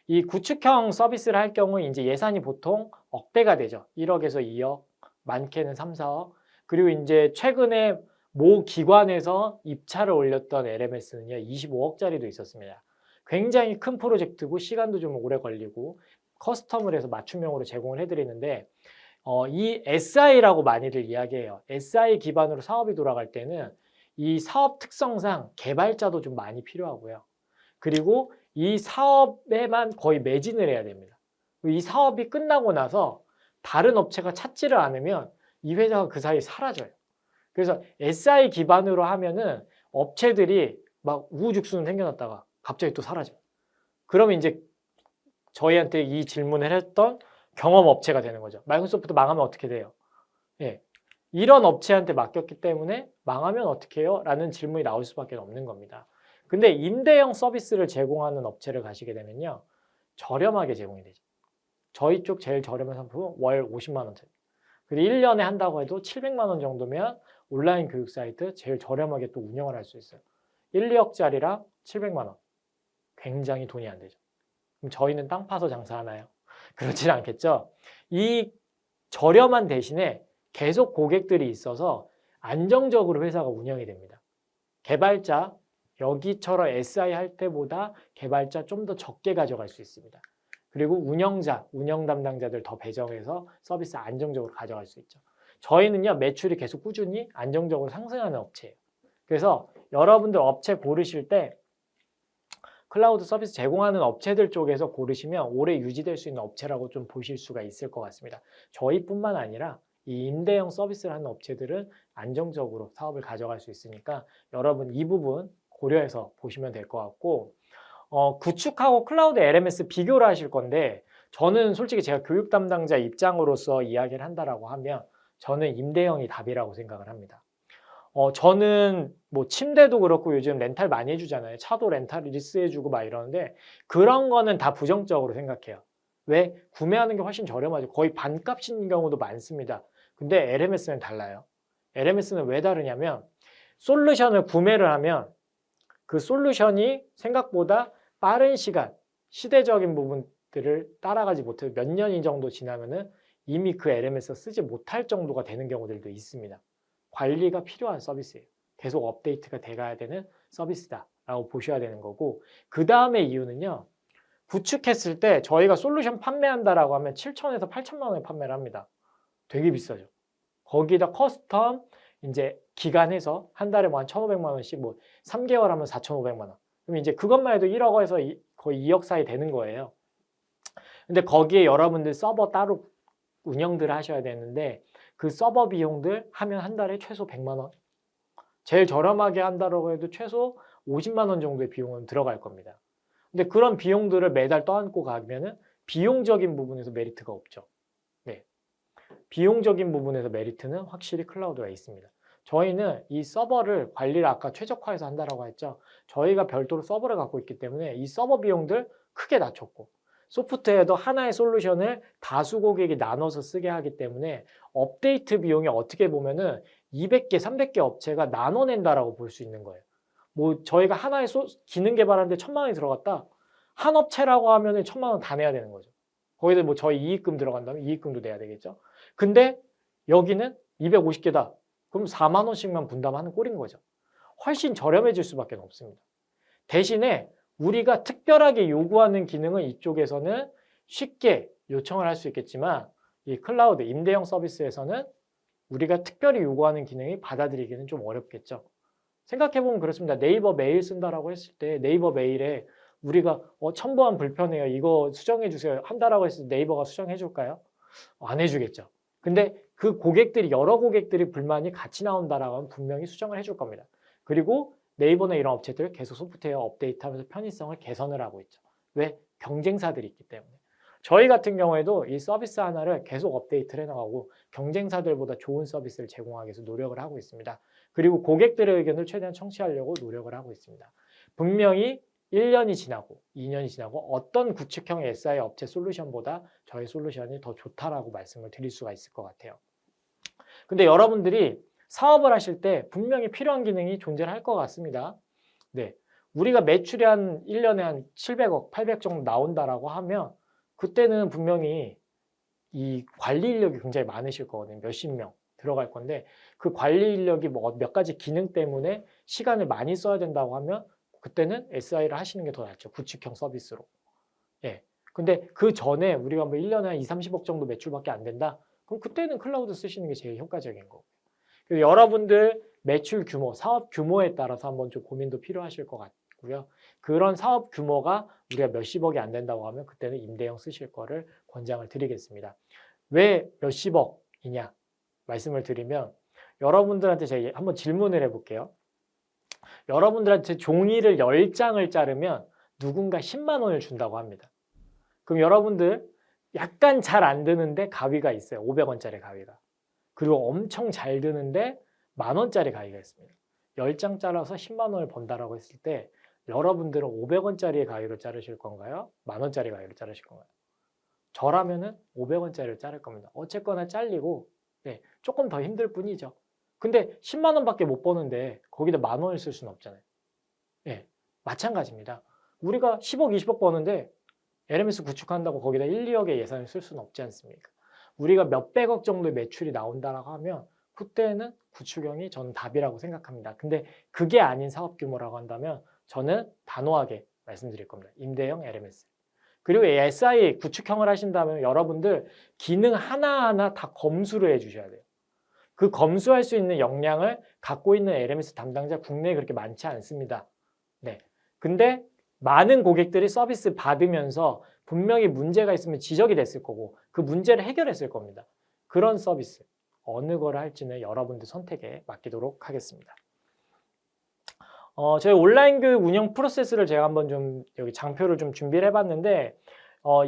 이 구축형 서비스를 할 경우 이제 예산이 보통 억대가 되죠. 1억에서 2억, 많게는 3, 4억. 그리고 이제 최근에 모 기관에서 입찰을 올렸던 LMS는요, 25억짜리도 있었습니다. 굉장히 큰 프로젝트고 시간도 좀 오래 걸리고 커스텀을 해서 맞춤형으로 제공을 해드리는데, 이 SI라고 많이들 이야기해요. SI 기반으로 사업이 돌아갈 때는 이 사업 특성상 개발자도 좀 많이 필요하고요. 그리고 이 사업에만 거의 매진을 해야 됩니다. 이 사업이 끝나고 나서 다른 업체가 찾지를 않으면 이 회사가 그 사이에 사라져요. 그래서 SI 기반으로 하면은 업체들이 막 우후죽순 생겨났다가 갑자기 또 사라져요. 그러면 이제 저희한테 이 질문을 했던 경험 업체가 되는 거죠. 마이크로소프트 망하면 어떻게 돼요? 예. 이런 업체한테 맡겼기 때문에 망하면 어떻게 해요? 라는 질문이 나올 수밖에 없는 겁니다. 근데 임대형 서비스를 제공하는 업체를 가시게 되면요. 저렴하게 제공이 되죠. 저희 쪽 제일 저렴한 상품은 월 50만 원짜리. 그리고 1년에 한다고 해도 700만 원 정도면 온라인 교육 사이트 제일 저렴하게 또 운영을 할 수 있어요. 1, 2억짜리랑 700만 원. 굉장히 돈이 안 되죠. 그럼 저희는 땅 파서 장사하나요? 그렇진 않겠죠. 이 저렴한 대신에 계속 고객들이 있어서 안정적으로 회사가 운영이 됩니다. 개발자, 여기처럼 SI 할 때보다 개발자 좀 더 적게 가져갈 수 있습니다. 그리고 운영자, 운영 담당자들 더 배정해서 서비스 안정적으로 가져갈 수 있죠. 저희는요, 매출이 계속 꾸준히 안정적으로 상승하는 업체예요. 그래서 여러분들 업체 고르실 때 클라우드 서비스 제공하는 업체들 쪽에서 고르시면 오래 유지될 수 있는 업체라고 좀 보실 수가 있을 것 같습니다. 저희뿐만 아니라 이 임대형 서비스를 하는 업체들은 안정적으로 사업을 가져갈 수 있으니까 여러분 이 부분 고려해서 보시면 될 것 같고 구축하고 클라우드 LMS 비교를 하실 건데 저는 솔직히 제가 교육 담당자 입장으로서 이야기를 한다라고 하면 저는 임대형이 답이라고 생각을 합니다. 저는 뭐 침대도 그렇고 요즘 렌탈 많이 해주잖아요. 차도 렌탈 리스해주고 막 이러는데 그런 거는 다 부정적으로 생각해요. 왜? 구매하는 게 훨씬 저렴하죠. 거의 반값인 경우도 많습니다. 근데 LMS는 달라요. LMS는 왜 다르냐면 솔루션을 구매를 하면 그 솔루션이 생각보다 빠른 시간, 시대적인 부분들을 따라가지 못해서 몇 년이 정도 지나면은 이미 그 LMS 쓰지 못할 정도가 되는 경우들도 있습니다. 관리가 필요한 서비스예요. 계속 업데이트가 돼가야 되는 서비스다라고 보셔야 되는 거고 그 다음의 이유는요. 구축했을 때 저희가 솔루션 판매한다라고 하면 7천에서 8천만 원에 판매를 합니다. 되게 비싸죠. 거기다 커스텀 이제 기간해서 한 달에 뭐 한 1,500만 원씩 뭐 3개월 하면 4,500만 원. 그럼 이제 그것만 해도 1억에서 거의 2억 사이 되는 거예요. 근데 거기에 여러분들 서버 따로 운영들을 하셔야 되는데 그 서버 비용들 하면 한 달에 최소 100만 원. 제일 저렴하게 한다고 해도 최소 50만 원 정도의 비용은 들어갈 겁니다. 근데 그런 비용들을 매달 떠안고 가면은 비용적인 부분에서 메리트가 없죠. 네. 비용적인 부분에서 메리트는 확실히 클라우드가 있습니다. 저희는 이 서버를 관리를 아까 최적화해서 한다라고 했죠. 저희가 별도로 서버를 갖고 있기 때문에 이 서버 비용들 크게 낮췄고 소프트웨어도 하나의 솔루션을 다수 고객이 나눠서 쓰게 하기 때문에 업데이트 비용이 어떻게 보면은 200개, 300개 업체가 나눠낸다라고 볼 수 있는 거예요. 뭐 저희가 하나의 기능 개발하는데 1,000만 원이 들어갔다. 한 업체라고 하면은 1,000만 원 다 내야 되는 거죠. 거기다 뭐 저희 이익금 들어간다면 이익금도 내야 되겠죠. 근데 여기는 250개다. 그럼 4만 원씩만 분담하는 꼴인 거죠. 훨씬 저렴해질 수밖에 없습니다. 대신에 우리가 특별하게 요구하는 기능은 이쪽에서는 쉽게 요청을 할 수 있겠지만 이 클라우드 임대형 서비스에서는 우리가 특별히 요구하는 기능이 받아들이기는 좀 어렵겠죠. 생각해보면 그렇습니다. 네이버 메일 쓴다라고 했을 때 네이버 메일에 우리가 첨부한 불편해요. 이거 수정해 주세요. 한다라고 했을 때 네이버가 수정해 줄까요? 안 해주겠죠. 근데 그 고객들이 여러 고객들이 불만이 같이 나온다라고 하면 분명히 수정을 해줄 겁니다. 그리고 네이버나 이런 업체들 계속 소프트웨어 업데이트하면서 편의성을 개선을 하고 있죠. 왜? 경쟁사들이 있기 때문에. 저희 같은 경우에도 이 서비스 하나를 계속 업데이트를 해나가고 경쟁사들보다 좋은 서비스를 제공하기 위해서 노력을 하고 있습니다. 그리고 고객들의 의견을 최대한 청취하려고 노력을 하고 있습니다. 분명히 1년이 지나고 2년이 지나고 어떤 구축형 SI 업체 솔루션보다 저희 솔루션이 더 좋다라고 말씀을 드릴 수가 있을 것 같아요. 근데 여러분들이 사업을 하실 때 분명히 필요한 기능이 존재를 할 것 같습니다. 네, 우리가 매출이 한 1년에 한 700억, 800 정도 나온다라고 하면 그때는 분명히 이 관리 인력이 굉장히 많으실 거거든요. 몇십 명 들어갈 건데 그 관리 인력이 뭐 몇 가지 기능 때문에 시간을 많이 써야 된다고 하면 그때는 SI를 하시는 게 더 낫죠. 구축형 서비스로. 예. 근데 그 전에 우리가 뭐 1년에 한 2, 30억 정도 매출밖에 안 된다? 그럼 그때는 클라우드 쓰시는 게 제일 효과적인 거고요. 그래서 여러분들 매출 규모, 사업 규모에 따라서 한번 좀 고민도 필요하실 것 같고요. 그런 사업 규모가 우리가 몇십억이 안 된다고 하면 그때는 임대형 쓰실 거를 권장을 드리겠습니다. 왜 몇십억이냐 말씀을 드리면 여러분들한테 제가 한번 질문을 해볼게요. 여러분들한테 종이를 10장을 자르면 누군가 10만 원을 준다고 합니다. 그럼 여러분들 약간 잘 안 드는데 가위가 있어요. 500원짜리 가위가. 그리고 엄청 잘 드는데 10,000원짜리 가위가 있습니다. 10장 잘라서 10만 원을 번다라고 했을 때 여러분들은 500원짜리의 가위로 자르실 건가요? 10,000원짜리 가위로 자르실 건가요? 저라면은 500원짜리를 자를 겁니다. 어쨌거나 잘리고 네, 조금 더 힘들 뿐이죠. 근데 10만 원밖에 못 버는데 거기다 10,000원을 쓸 수는 없잖아요. 네, 마찬가지입니다. 우리가 10억, 20억 버는데 LMS 구축한다고 거기다 1, 2억의 예산을 쓸 수는 없지 않습니까? 우리가 몇백억 정도의 매출이 나온다라고 하면 그때는 구축형이 저는 답이라고 생각합니다. 근데 그게 아닌 사업 규모라고 한다면 저는 단호하게 말씀드릴 겁니다. 임대형 LMS. 그리고 SI 구축형을 하신다면 여러분들 기능 하나하나 다 검수를 해주셔야 돼요. 그 검수할 수 있는 역량을 갖고 있는 LMS 담당자 국내에 그렇게 많지 않습니다. 네. 근데 많은 고객들이 서비스 받으면서 분명히 문제가 있으면 지적이 됐을 거고 그 문제를 해결했을 겁니다. 그런 서비스 어느 걸 할지는 여러분들 선택에 맡기도록 하겠습니다. 저희 온라인 교육 운영 프로세스를 제가 한번 좀 여기 장표를 좀 준비를 해봤는데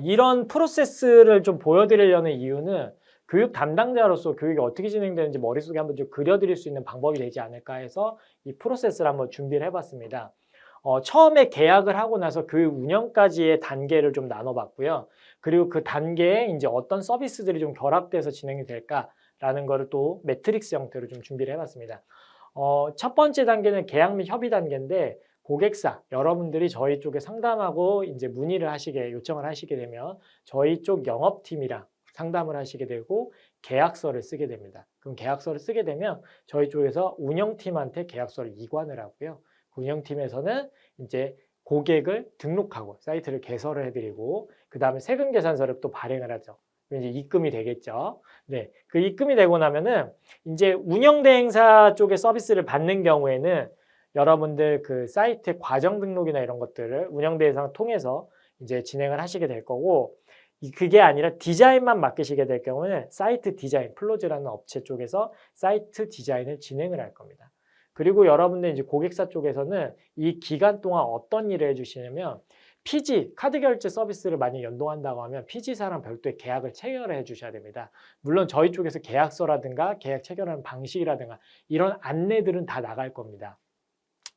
이런 프로세스를 좀 보여드리려는 이유는 교육 담당자로서 교육이 어떻게 진행되는지 머릿속에 한번 좀 그려드릴 수 있는 방법이 되지 않을까 해서 이 프로세스를 한번 준비를 해봤습니다. 처음에 계약을 하고 나서 교육 운영까지의 단계를 좀 나눠봤고요. 그리고 그 단계에 이제 어떤 서비스들이 좀 결합돼서 진행이 될까라는 거를 또 매트릭스 형태로 좀 준비를 해봤습니다. 첫 번째 단계는 계약 및 협의 단계인데 고객사, 여러분들이 저희 쪽에 상담하고 이제 문의를 하시게, 요청을 하시게 되면 저희 쪽 영업팀이랑 상담을 하시게 되고 계약서를 쓰게 됩니다. 그럼 계약서를 쓰게 되면 저희 쪽에서 운영팀한테 계약서를 이관을 하고요. 운영팀에서는 이제 고객을 등록하고 사이트를 개설을 해드리고 그 다음에 세금 계산서를 또 발행을 하죠. 이제 입금이 되겠죠. 네, 그 입금이 되고 나면은 이제 운영 대행사 쪽의 서비스를 받는 경우에는 여러분들 그 사이트 과정 등록이나 이런 것들을 운영 대행사를 통해서 이제 진행을 하시게 될 거고 그게 아니라 디자인만 맡기시게 될 경우는 사이트 디자인, 플로즈라는 업체 쪽에서 사이트 디자인을 진행을 할 겁니다. 그리고 여러분들 이제 고객사 쪽에서는 이 기간 동안 어떤 일을 해주시냐면 PG, 카드 결제 서비스를 많이 연동한다고 하면 PG사랑 별도의 계약을 체결을 해주셔야 됩니다. 물론 저희 쪽에서 계약서라든가 계약 체결하는 방식이라든가 이런 안내들은 다 나갈 겁니다.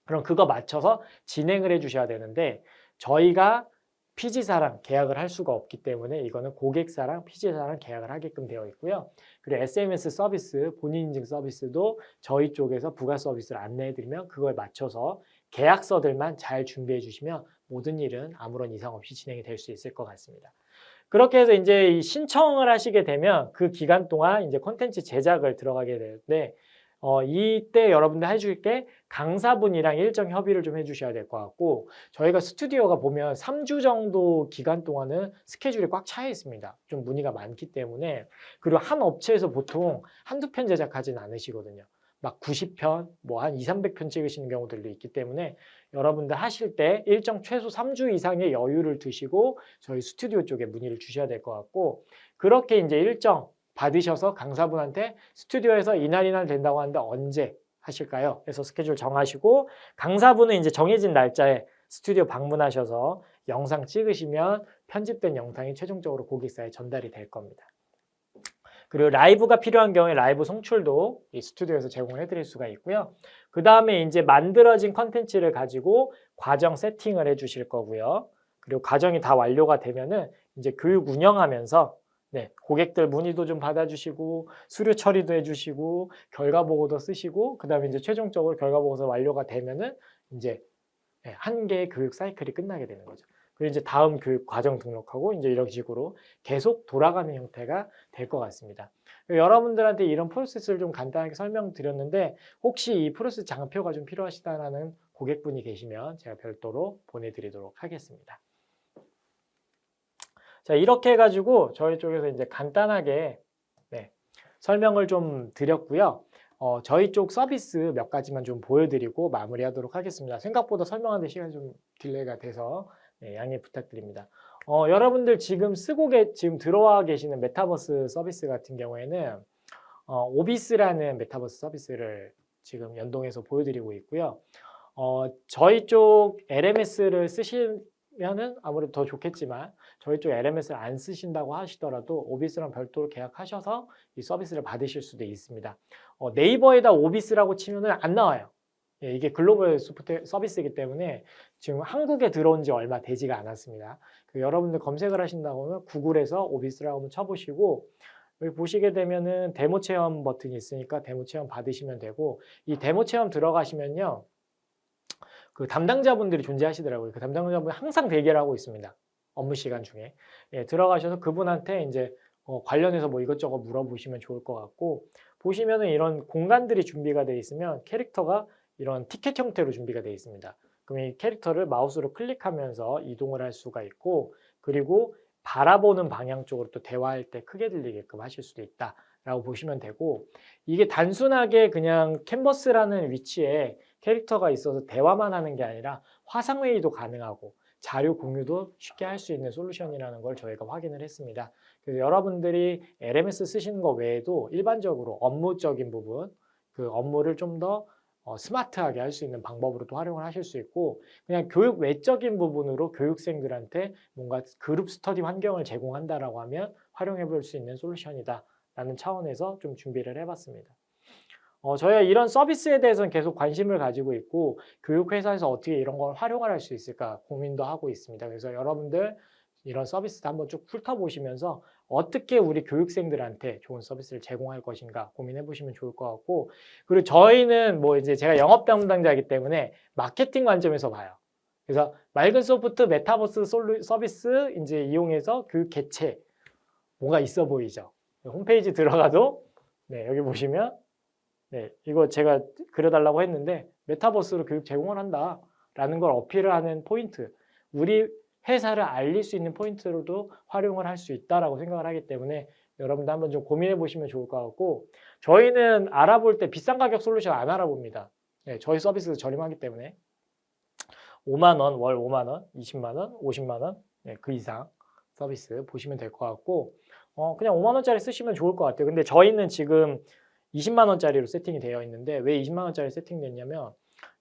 그럼 그거 맞춰서 진행을 해주셔야 되는데 저희가 PG사랑 계약을 할 수가 없기 때문에 이거는 고객사랑 PG사랑 계약을 하게끔 되어 있고요. 그리고 SMS 서비스, 본인인증 서비스도 저희 쪽에서 부가 서비스를 안내해드리면 그거에 맞춰서 계약서들만 잘 준비해 주시면 모든 일은 아무런 이상 없이 진행이 될 수 있을 것 같습니다. 그렇게 해서 이제 이 신청을 하시게 되면 그 기간 동안 이제 콘텐츠 제작을 들어가게 되는데 이때 여러분들 해줄 게 강사분이랑 일정 협의를 좀 해주셔야 될 것 같고 저희가 스튜디오가 보면 3주 정도 기간 동안은 스케줄이 꽉 차 있습니다. 좀 문의가 많기 때문에 그리고 한 업체에서 보통 한두 편 제작하지는 않으시거든요. 막 90편, 뭐 한 200~300편 찍으시는 경우들도 있기 때문에 여러분들 하실 때 일정 최소 3주 이상의 여유를 두시고 저희 스튜디오 쪽에 문의를 주셔야 될 것 같고 그렇게 이제 일정 받으셔서 강사분한테 스튜디오에서 이날 된다고 하는데 언제 하실까요? 그래서 스케줄 정하시고 강사분은 이제 정해진 날짜에 스튜디오 방문하셔서 영상 찍으시면 편집된 영상이 최종적으로 고객사에 전달이 될 겁니다. 그리고 라이브가 필요한 경우에 라이브 송출도 이 스튜디오에서 제공해 드릴 수가 있고요. 그 다음에 이제 만들어진 컨텐츠를 가지고 과정 세팅을 해 주실 거고요. 그리고 과정이 다 완료가 되면은 이제 교육 운영하면서 네, 고객들 문의도 좀 받아주시고 수료 처리도 해주시고 결과 보고도 쓰시고 그 다음에 이제 최종적으로 결과 보고서 완료가 되면은 이제 한 개의 교육 사이클이 끝나게 되는 거죠. 그리고 이제 다음 교육 과정 등록하고 이제 이런 식으로 계속 돌아가는 형태가 될 것 같습니다. 여러분들한테 이런 프로세스를 좀 간단하게 설명드렸는데 혹시 이 프로세스 장표가 좀 필요하시다라는 고객분이 계시면 제가 별도로 보내드리도록 하겠습니다. 자, 이렇게 해가지고 저희 쪽에서 이제 간단하게 설명을 좀 드렸고요. 저희 쪽 서비스 몇 가지만 좀 보여드리고 마무리하도록 하겠습니다. 생각보다 설명하는데 시간이 좀 딜레이가 돼서 네, 양해 부탁드립니다. 여러분들 지금 지금 들어와 계시는 메타버스 서비스 같은 경우에는 오비스라는 메타버스 서비스를 지금 연동해서 보여드리고 있고요. 저희 쪽 LMS를 쓰시면은 아무래도 더 좋겠지만 저희 쪽 LMS를 안 쓰신다고 하시더라도 오비스랑 별도로 계약하셔서 이 서비스를 받으실 수도 있습니다. 네이버에다 오비스라고 치면은 안 나와요. 예, 이게 글로벌 소프트웨어 서비스이기 때문에 지금 한국에 들어온 지 얼마 되지가 않았습니다. 여러분들 검색을 하신다고 하면 구글에서 오비스라고 한번 쳐보시고 여기 보시게 되면은 데모 체험 버튼이 있으니까 데모 체험 받으시면 되고 이 데모 체험 들어가시면요. 그 담당자분들이 존재하시더라고요. 그 담당자분이 항상 대기를 하고 있습니다. 업무 시간 중에. 예, 들어가셔서 그분한테 이제 관련해서 뭐 이것저것 물어보시면 좋을 것 같고 보시면은 이런 공간들이 준비가 되어 있으면 캐릭터가 이런 티켓 형태로 준비가 되어 있습니다. 그럼 이 캐릭터를 마우스로 클릭하면서 이동을 할 수가 있고 그리고 바라보는 방향 쪽으로 또 대화할 때 크게 들리게끔 하실 수도 있다라고 보시면 되고 이게 단순하게 그냥 캔버스라는 위치에 캐릭터가 있어서 대화만 하는 게 아니라 화상회의도 가능하고 자료 공유도 쉽게 할 수 있는 솔루션이라는 걸 저희가 확인을 했습니다. 그래서 여러분들이 LMS 쓰시는 거 외에도 일반적으로 업무적인 부분, 그 업무를 좀 더 스마트하게 할 수 있는 방법으로도 활용을 하실 수 있고 그냥 교육 외적인 부분으로 교육생들한테 뭔가 그룹 스터디 환경을 제공한다라고 하면 활용해 볼 수 있는 솔루션이다 라는 차원에서 좀 준비를 해봤습니다. 저희가 이런 서비스에 대해서는 계속 관심을 가지고 있고 교육회사에서 어떻게 이런 걸 활용을 할 수 있을까 고민도 하고 있습니다. 그래서 여러분들 이런 서비스도 한번 쭉 훑어보시면서 어떻게 우리 교육생들한테 좋은 서비스를 제공할 것인가 고민해 보시면 좋을 것 같고 그리고 저희는 뭐 이제 제가 영업 담당자이기 때문에 마케팅 관점에서 봐요. 그래서 맑은 소프트 메타버스 서비스 이제 이용해서 교육 개체 뭔가 있어 보이죠. 홈페이지 들어가도 네, 여기 보시면 네, 이거 제가 그려달라고 했는데 메타버스로 교육 제공을 한다라는 걸 어필을 하는 포인트 우리 회사를 알릴 수 있는 포인트로도 활용을 할 수 있다라고 생각을 하기 때문에 여러분도 한번 좀 고민해 보시면 좋을 것 같고 저희는 알아볼 때 비싼 가격 솔루션 안 알아봅니다. 네, 저희 서비스 저렴하기 때문에 5만 원, 월 5만 원, 20만 원, 50만 원, 네, 그 이상 서비스 보시면 될 것 같고 그냥 5만 원짜리 쓰시면 좋을 것 같아요. 근데 저희는 지금 20만 원짜리로 세팅이 되어 있는데 왜 20만 원짜리 세팅됐냐면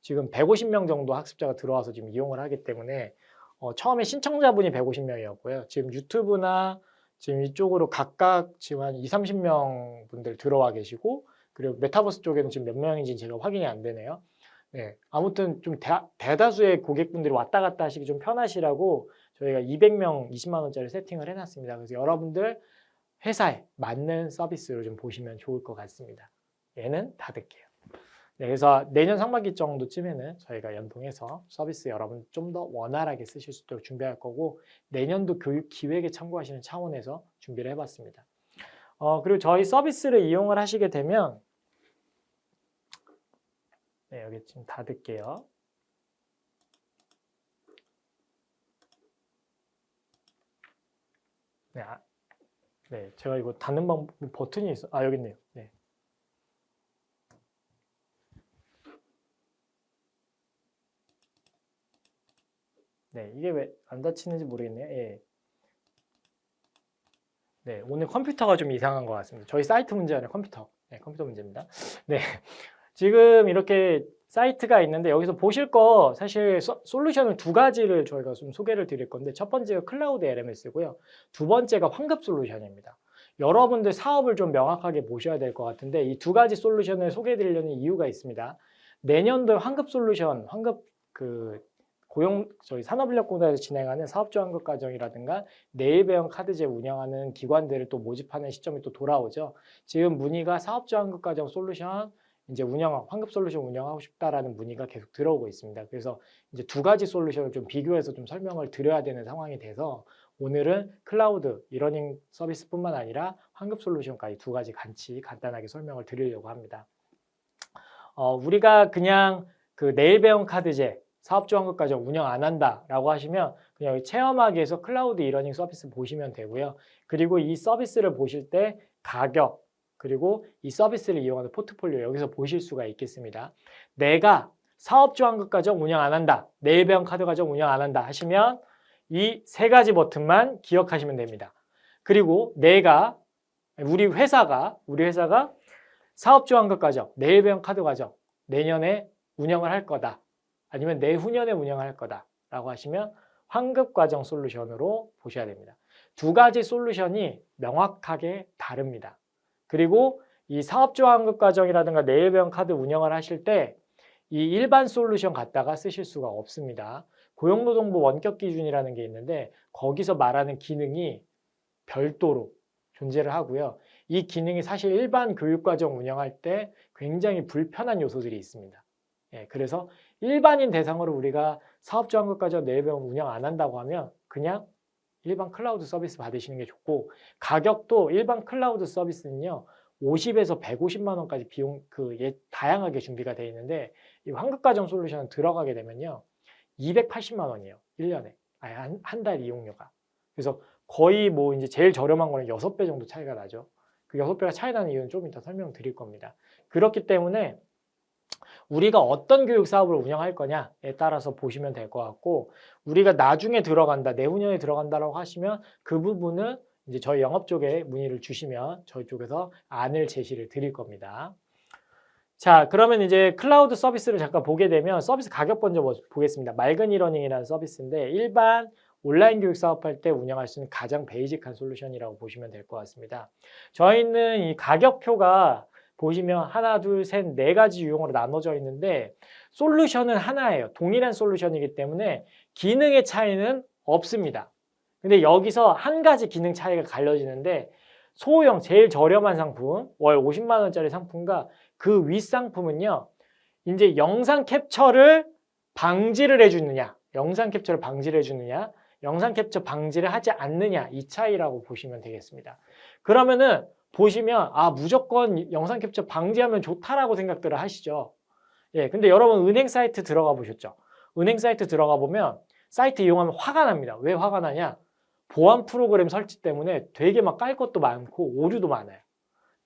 지금 150명 정도 학습자가 들어와서 지금 이용을 하기 때문에 처음에 신청자분이 150명이었고요. 지금 유튜브나 지금 이쪽으로 각각 지금 한 20, 30명 분들 들어와 계시고 그리고 메타버스 쪽에는 지금 몇 명인지 제가 확인이 안 되네요. 네, 아무튼 좀 대다수의 고객분들이 왔다 갔다 하시기 좀 편하시라고 저희가 200명 20만 원짜리 세팅을 해놨습니다. 그래서 여러분들 회사에 맞는 서비스로 좀 보시면 좋을 것 같습니다. 얘는 닫을게요. 네, 그래서 내년 상반기 정도쯤에는 저희가 연동해서 서비스 여러분 좀 더 원활하게 쓰실 수 있도록 준비할 거고 내년도 교육 기획에 참고하시는 차원에서 준비를 해봤습니다. 그리고 저희 서비스를 이용을 하시게 되면 네, 여기 지금 닫을게요. 네, 네, 제가 이거 닫는 방법 버튼이 있어. 여기 있네요. 네. 네, 이게 왜 안 닫히는지 모르겠네요. 예. 네, 오늘 컴퓨터가 좀 이상한 것 같습니다. 저희 사이트 문제 아니라 컴퓨터. 네, 컴퓨터 문제입니다. 네, 지금 이렇게 사이트가 있는데 여기서 보실 거 사실 솔루션을 두 가지를 저희가 좀 소개를 드릴 건데 첫 번째가 클라우드 LMS고요. 두 번째가 환급 솔루션입니다. 여러분들 사업을 좀 명확하게 보셔야 될 것 같은데 이 두 가지 솔루션을 소개해 드리려는 이유가 있습니다. 내년도 환급 솔루션, 환급 저희 산업인력공단에서 진행하는 사업자 환급 과정이라든가 내일배영 카드제 운영하는 기관들을 또 모집하는 시점이 또 돌아오죠. 지금 문의가 사업자 환급 과정 솔루션 이제 환급 솔루션 운영하고 싶다라는 문의가 계속 들어오고 있습니다. 그래서 이제 두 가지 솔루션을 좀 비교해서 좀 설명을 드려야 되는 상황이 돼서 오늘은 클라우드 이러닝 서비스뿐만 아니라 환급 솔루션까지 두 가지 같이 간단하게 설명을 드리려고 합니다. 우리가 그냥 그 내일배영 카드제 사업자 환급 과정 운영 안 한다라고 하시면 그냥 체험하기에서 클라우드 이러닝 서비스 보시면 되고요. 그리고 이 서비스를 보실 때 가격, 그리고 이 서비스를 이용하는 포트폴리오 여기서 보실 수가 있겠습니다. 내가 사업주환급 과정 운영 안 한다, 내일배움 카드 과정 운영 안 한다 하시면 이 세 가지 버튼만 기억하시면 됩니다. 그리고 우리 회사가 사업주환급 과정, 내일배움 카드 과정 내년에 운영을 할 거다, 아니면 내후년에 운영을 할 거다 라고 하시면 환급 과정 솔루션으로 보셔야 됩니다. 두 가지 솔루션이 명확하게 다릅니다. 그리고 이 사업주 환급 과정이라든가 내일배움 카드 운영을 하실 때 이 일반 솔루션 갖다가 쓰실 수가 없습니다. 고용노동부 원격 기준이라는 게 있는데 거기서 말하는 기능이 별도로 존재를 하고요. 이 기능이 사실 일반 교육과정 운영할 때 굉장히 불편한 요소들이 있습니다. 그래서 일반인 대상으로 우리가 사업주 환급 과정 내일배움 운영 안 한다고 하면 그냥 일반 클라우드 서비스 받으시는 게 좋고, 가격도 일반 클라우드 서비스는요 50에서 150만 원까지 비용 다양하게 준비가 되어 있는데, 이 환급과정 솔루션 들어가게 되면요 280만 원이에요 1년에, 한 달 이용료가. 그래서 거의 뭐 이제 제일 저렴한 거는 6배 정도 차이가 나죠. 그 6배가 차이 나는 이유는 좀 이따 설명드릴 겁니다. 그렇기 때문에 우리가 어떤 교육 사업을 운영할 거냐에 따라서 보시면 될 것 같고, 우리가 나중에 들어간다, 내후년에 들어간다라고 하시면 그 부분은 이제 저희 영업 쪽에 문의를 주시면 저희 쪽에서 안을 제시를 드릴 겁니다. 자, 그러면 이제 클라우드 서비스를 잠깐 보게 되면 서비스 가격 먼저 보겠습니다. 맑은 이러닝이라는 서비스인데 일반 온라인 교육 사업할 때 운영할 수 있는 가장 베이직한 솔루션이라고 보시면 될 것 같습니다. 저희는 이 가격표가 보시면 하나, 둘, 셋, 네 가지 유형으로 나눠져 있는데 솔루션은 하나예요. 동일한 솔루션이기 때문에 기능의 차이는 없습니다. 근데 여기서 한 가지 기능 차이가 갈려지는데, 소형 제일 저렴한 상품, 월 50만 원짜리 상품과 그 윗상품은요 이제 영상 캡처를 방지를 해주느냐, 영상 캡처를 방지를 하지 않느냐, 이 차이라고 보시면 되겠습니다. 그러면은 보시면 무조건 영상 캡처 방지하면 좋다라고 생각들을 하시죠. 근데 여러분 은행 사이트 들어가 보셨죠? 은행 사이트 들어가 보면 사이트 이용하면 화가 납니다. 왜 화가 나냐? 보안 프로그램 설치 때문에 되게 막 깔 것도 많고 오류도 많아요.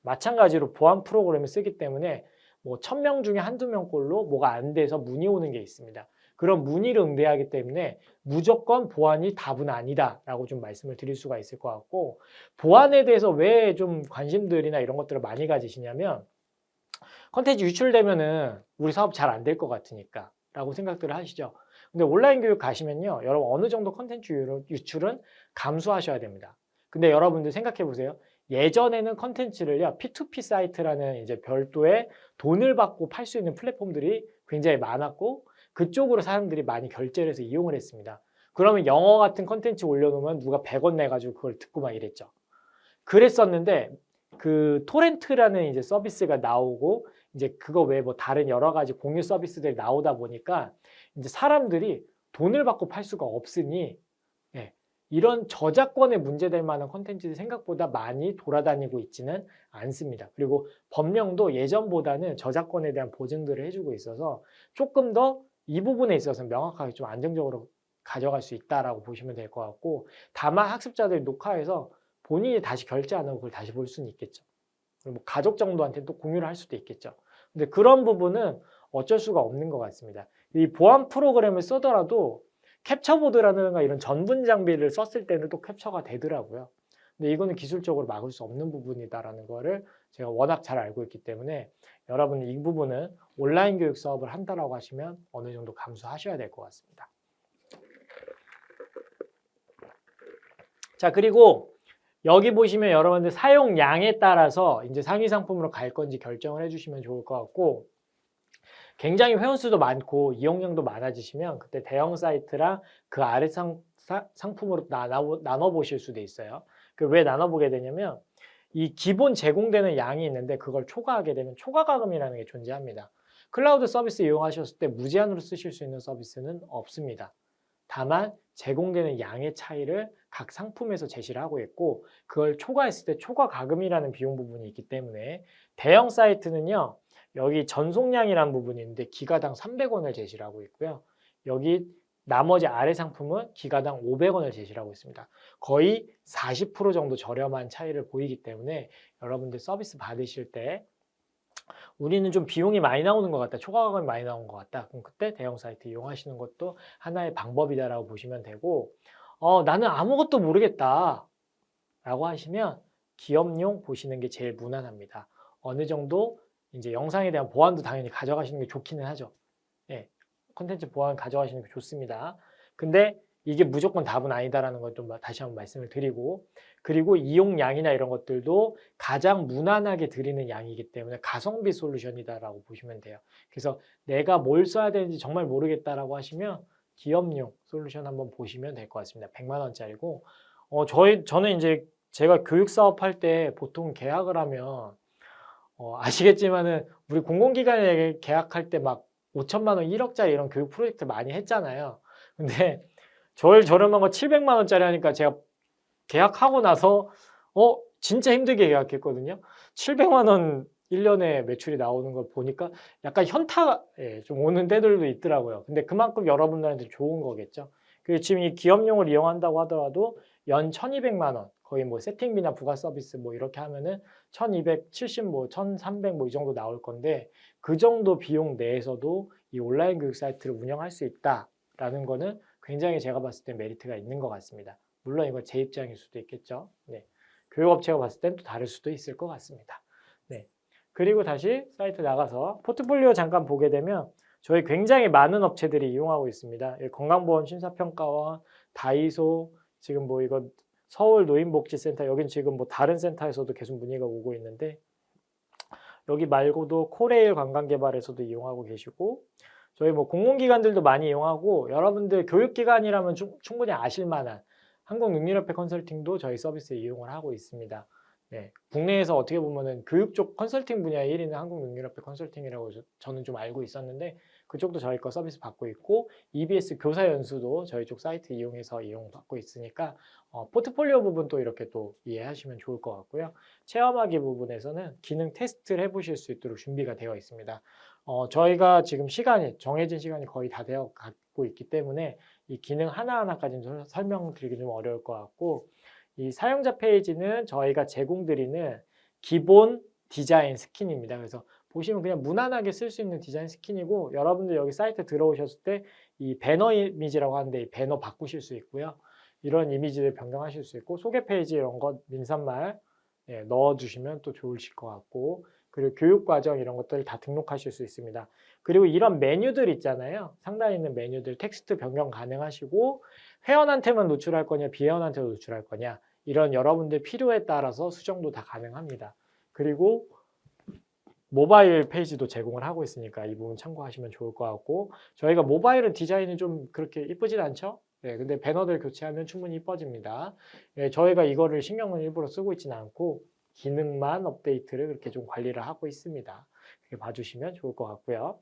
마찬가지로 보안 프로그램을 쓰기 때문에 뭐 1000명 중에 한두 명꼴로 뭐가 안 돼서 문의 오는 게 있습니다. 그런 문의를 응대하기 때문에 무조건 보안이 답은 아니다라고 좀 말씀을 드릴 수가 있을 것 같고, 보안에 대해서 왜 좀 관심들이나 이런 것들을 많이 가지시냐면 컨텐츠 유출되면은 우리 사업 잘 안 될 것 같으니까 라고 생각들을 하시죠. 근데 온라인 교육 가시면요 여러분 어느 정도 컨텐츠 유출은 감수하셔야 됩니다. 근데 여러분들 생각해 보세요. 예전에는 컨텐츠를요 P2P 사이트라는 이제 별도의 돈을 받고 팔 수 있는 플랫폼들이 굉장히 많았고 그쪽으로 사람들이 많이 결제를 해서 이용을 했습니다. 그러면 영어 같은 컨텐츠 올려놓으면 누가 100원 내가지고 그걸 듣고 막 이랬죠. 그랬었는데 그 토렌트라는 이제 서비스가 나오고 이제 그거 외에 뭐 다른 여러 가지 공유 서비스들이 나오다 보니까 이제 사람들이 돈을 받고 팔 수가 없으니 이런 저작권에 문제될 만한 콘텐츠들이 생각보다 많이 돌아다니고 있지는 않습니다. 그리고 법령도 예전보다는 저작권에 대한 보증들을 해주고 있어서 조금 더 이 부분에 있어서 명확하게 좀 안정적으로 가져갈 수 있다라고 보시면 될 것 같고, 다만 학습자들이 녹화해서 본인이 다시 결제 안 하고 그걸 다시 볼 수는 있겠죠. 뭐 가족 정도한테 또 공유를 할 수도 있겠죠. 근데 그런 부분은 어쩔 수가 없는 것 같습니다. 이 보안 프로그램을 쓰더라도 캡처보드라든가 이런 전분 장비를 썼을 때는 또 캡처가 되더라고요. 근데 이거는 기술적으로 막을 수 없는 부분이다라는 거를 제가 워낙 잘 알고 있기 때문에 여러분 이 부분은 온라인 교육 사업을 한다라고 하시면 어느 정도 감수하셔야 될 것 같습니다. 자, 그리고 여기 보시면 여러분들 사용량에 따라서 이제 상위 상품으로 갈 건지 결정을 해주시면 좋을 것 같고, 굉장히 회원수도 많고 이용량도 많아지시면 그때 대형 사이트랑 그 아래 상품으로 나눠 보실 수도 있어요. 왜 나눠보게 되냐면 이 기본 제공되는 양이 있는데 그걸 초과하게 되면 초과가금이라는 게 존재합니다. 클라우드 서비스 이용하셨을 때 무제한으로 쓰실 수 있는 서비스는 없습니다. 다만 제공되는 양의 차이를 각 상품에서 제시를 하고 있고, 그걸 초과했을 때 초과가금이라는 비용 부분이 있기 때문에 대형 사이트는요 여기 전송량이라는 부분이 있는데 기가당 300원을 제시를 하고 있고요. 여기 나머지 아래 상품은 기가당 500원을 제시를 하고 있습니다. 거의 40% 정도 저렴한 차이를 보이기 때문에 여러분들 서비스 받으실 때 우리는 좀 비용이 많이 나오는 것 같다, 초과금이 많이 나오는 것 같다, 그럼 그때 대형 사이트 이용하시는 것도 하나의 방법이다라고 보시면 되고, 나는 아무것도 모르겠다 라고 하시면 기업용 보시는 게 제일 무난합니다. 어느 정도 이제 영상에 대한 보안도 당연히 가져가시는 게 좋기는 하죠. 예, 콘텐츠 보안 가져가시는 게 좋습니다. 근데 이게 무조건 답은 아니다라는 걸 좀 다시 한번 말씀을 드리고, 그리고 이용량이나 이런 것들도 가장 무난하게 드리는 양이기 때문에 가성비 솔루션이다라고 보시면 돼요. 그래서 내가 뭘 써야 되는지 정말 모르겠다라고 하시면 기업용 솔루션 한번 보시면 될 것 같습니다. 100만 원짜리고, 저는 이제 제가 교육 사업 할 때 보통 계약을 하면 아시겠지만은 우리 공공기관에 계약할 때 막 5천만 원, 1억짜리 이런 교육 프로젝트 많이 했잖아요. 근데 저를 저렴한 거 700만 원짜리 하니까 제가 계약하고 나서 진짜 힘들게 계약했거든요. 700만 원 1년에 매출이 나오는 걸 보니까 약간 현타가 좀 오는 때들도 있더라고요. 근데 그만큼 여러분들한테 좋은 거겠죠. 그리고 지금 이 기업용을 이용한다고 하더라도 연 1200만 원, 거의 뭐 세팅비나 부가 서비스 뭐 이렇게 하면은 1270, 뭐 1300 뭐 이 정도 나올 건데, 그 정도 비용 내에서도 이 온라인 교육 사이트를 운영할 수 있다라는 거는 굉장히 제가 봤을 때 메리트가 있는 것 같습니다. 물론 이건 제 입장일 수도 있겠죠. 네. 교육업체가 봤을 땐 또 다를 수도 있을 것 같습니다. 네. 그리고 다시 사이트 나가서 포트폴리오 잠깐 보게 되면 저희 굉장히 많은 업체들이 이용하고 있습니다. 건강보험 심사평가원, 다이소, 지금 뭐 이거 서울 노인복지센터, 여긴 지금 뭐 다른 센터에서도 계속 문의가 오고 있는데, 여기 말고도 코레일 관광개발에서도 이용하고 계시고, 저희 뭐 공공기관들도 많이 이용하고, 여러분들 교육기관이라면 충분히 아실 만한 한국능률협회 컨설팅도 저희 서비스에 이용을 하고 있습니다. 네, 국내에서 어떻게 보면은 교육 쪽 컨설팅 분야의 1위는 한국능률협회 컨설팅이라고 저는 좀 알고 있었는데, 그쪽도 저희 거 서비스 받고 있고, EBS 교사연수도 저희 쪽 사이트 이용해서 이용받고 있으니까 포트폴리오 부분도 이렇게 또 이해하시면 좋을 것 같고요. 체험하기 부분에서는 기능 테스트를 해보실 수 있도록 준비가 되어 있습니다. 저희가 지금 정해진 시간이 거의 다 되어 갖고 있기 때문에 이 기능 하나하나까지는 설명드리기 좀 어려울 것 같고, 이 사용자 페이지는 저희가 제공드리는 기본 디자인 스킨입니다. 그래서 보시면 그냥 무난하게 쓸 수 있는 디자인 스킨이고, 여러분들 여기 사이트 들어오셨을 때 이 배너 이미지라고 하는데 이 배너 바꾸실 수 있고요. 이런 이미지를 변경하실 수 있고, 소개 페이지 이런 것 민산말 넣어주시면 또 좋으실 것 같고, 그리고 교육과정 이런 것들 다 등록하실 수 있습니다. 그리고 이런 메뉴들 있잖아요. 상단에 있는 메뉴들 텍스트 변경 가능하시고, 회원한테만 노출할 거냐, 비회원한테 노출할 거냐, 이런 여러분들 필요에 따라서 수정도 다 가능합니다. 그리고 모바일 페이지도 제공을 하고 있으니까 이 부분 참고하시면 좋을 것 같고, 저희가 모바일은 디자인이 좀 그렇게 이쁘진 않죠? 네, 근데 배너들 교체하면 충분히 이뻐집니다. 네, 저희가 이거를 신경을 일부러 쓰고 있지는 않고 기능만 업데이트를 그렇게 좀 관리를 하고 있습니다. 그렇게 봐주시면 좋을 것 같고요.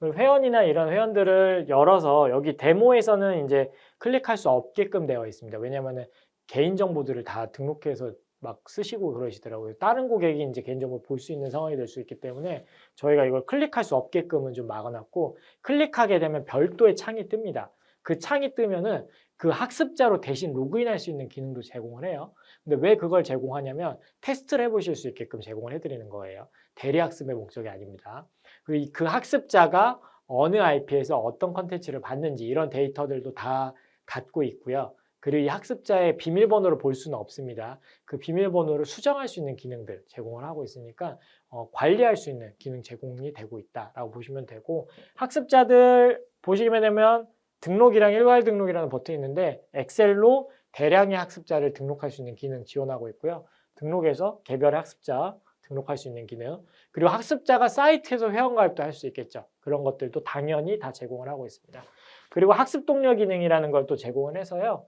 회원이나 이런 회원들을 열어서 여기 데모에서는 이제 클릭할 수 없게끔 되어 있습니다. 왜냐하면 개인정보들을 다 등록해서 막 쓰시고 그러시더라고요. 다른 고객이 이제 개인정보를 볼 수 있는 상황이 될 수 있기 때문에 저희가 이걸 클릭할 수 없게끔은 좀 막아놨고, 클릭하게 되면 별도의 창이 뜹니다. 그 창이 뜨면은 그 학습자로 대신 로그인할 수 있는 기능도 제공을 해요. 근데 왜 그걸 제공하냐면 테스트를 해보실 수 있게끔 제공을 해드리는 거예요. 대리학습의 목적이 아닙니다. 그리고 그 학습자가 어느 IP에서 어떤 컨텐츠를 봤는지 이런 데이터들도 다 갖고 있고요. 그리고 이 학습자의 비밀번호를 볼 수는 없습니다. 그 비밀번호를 수정할 수 있는 기능들 제공을 하고 있으니까 관리할 수 있는 기능 제공이 되고 있다라고 보시면 되고, 학습자들 보시게 되면 등록이랑 일괄 등록이라는 버튼이 있는데 엑셀로 대량의 학습자를 등록할 수 있는 기능 지원하고 있고요. 등록해서 개별의 학습자 등록할 수 있는 기능, 그리고 학습자가 사이트에서 회원가입도 할 수 있겠죠. 그런 것들도 당연히 다 제공을 하고 있습니다. 그리고 학습 동료 기능이라는 걸 또 제공을 해서요.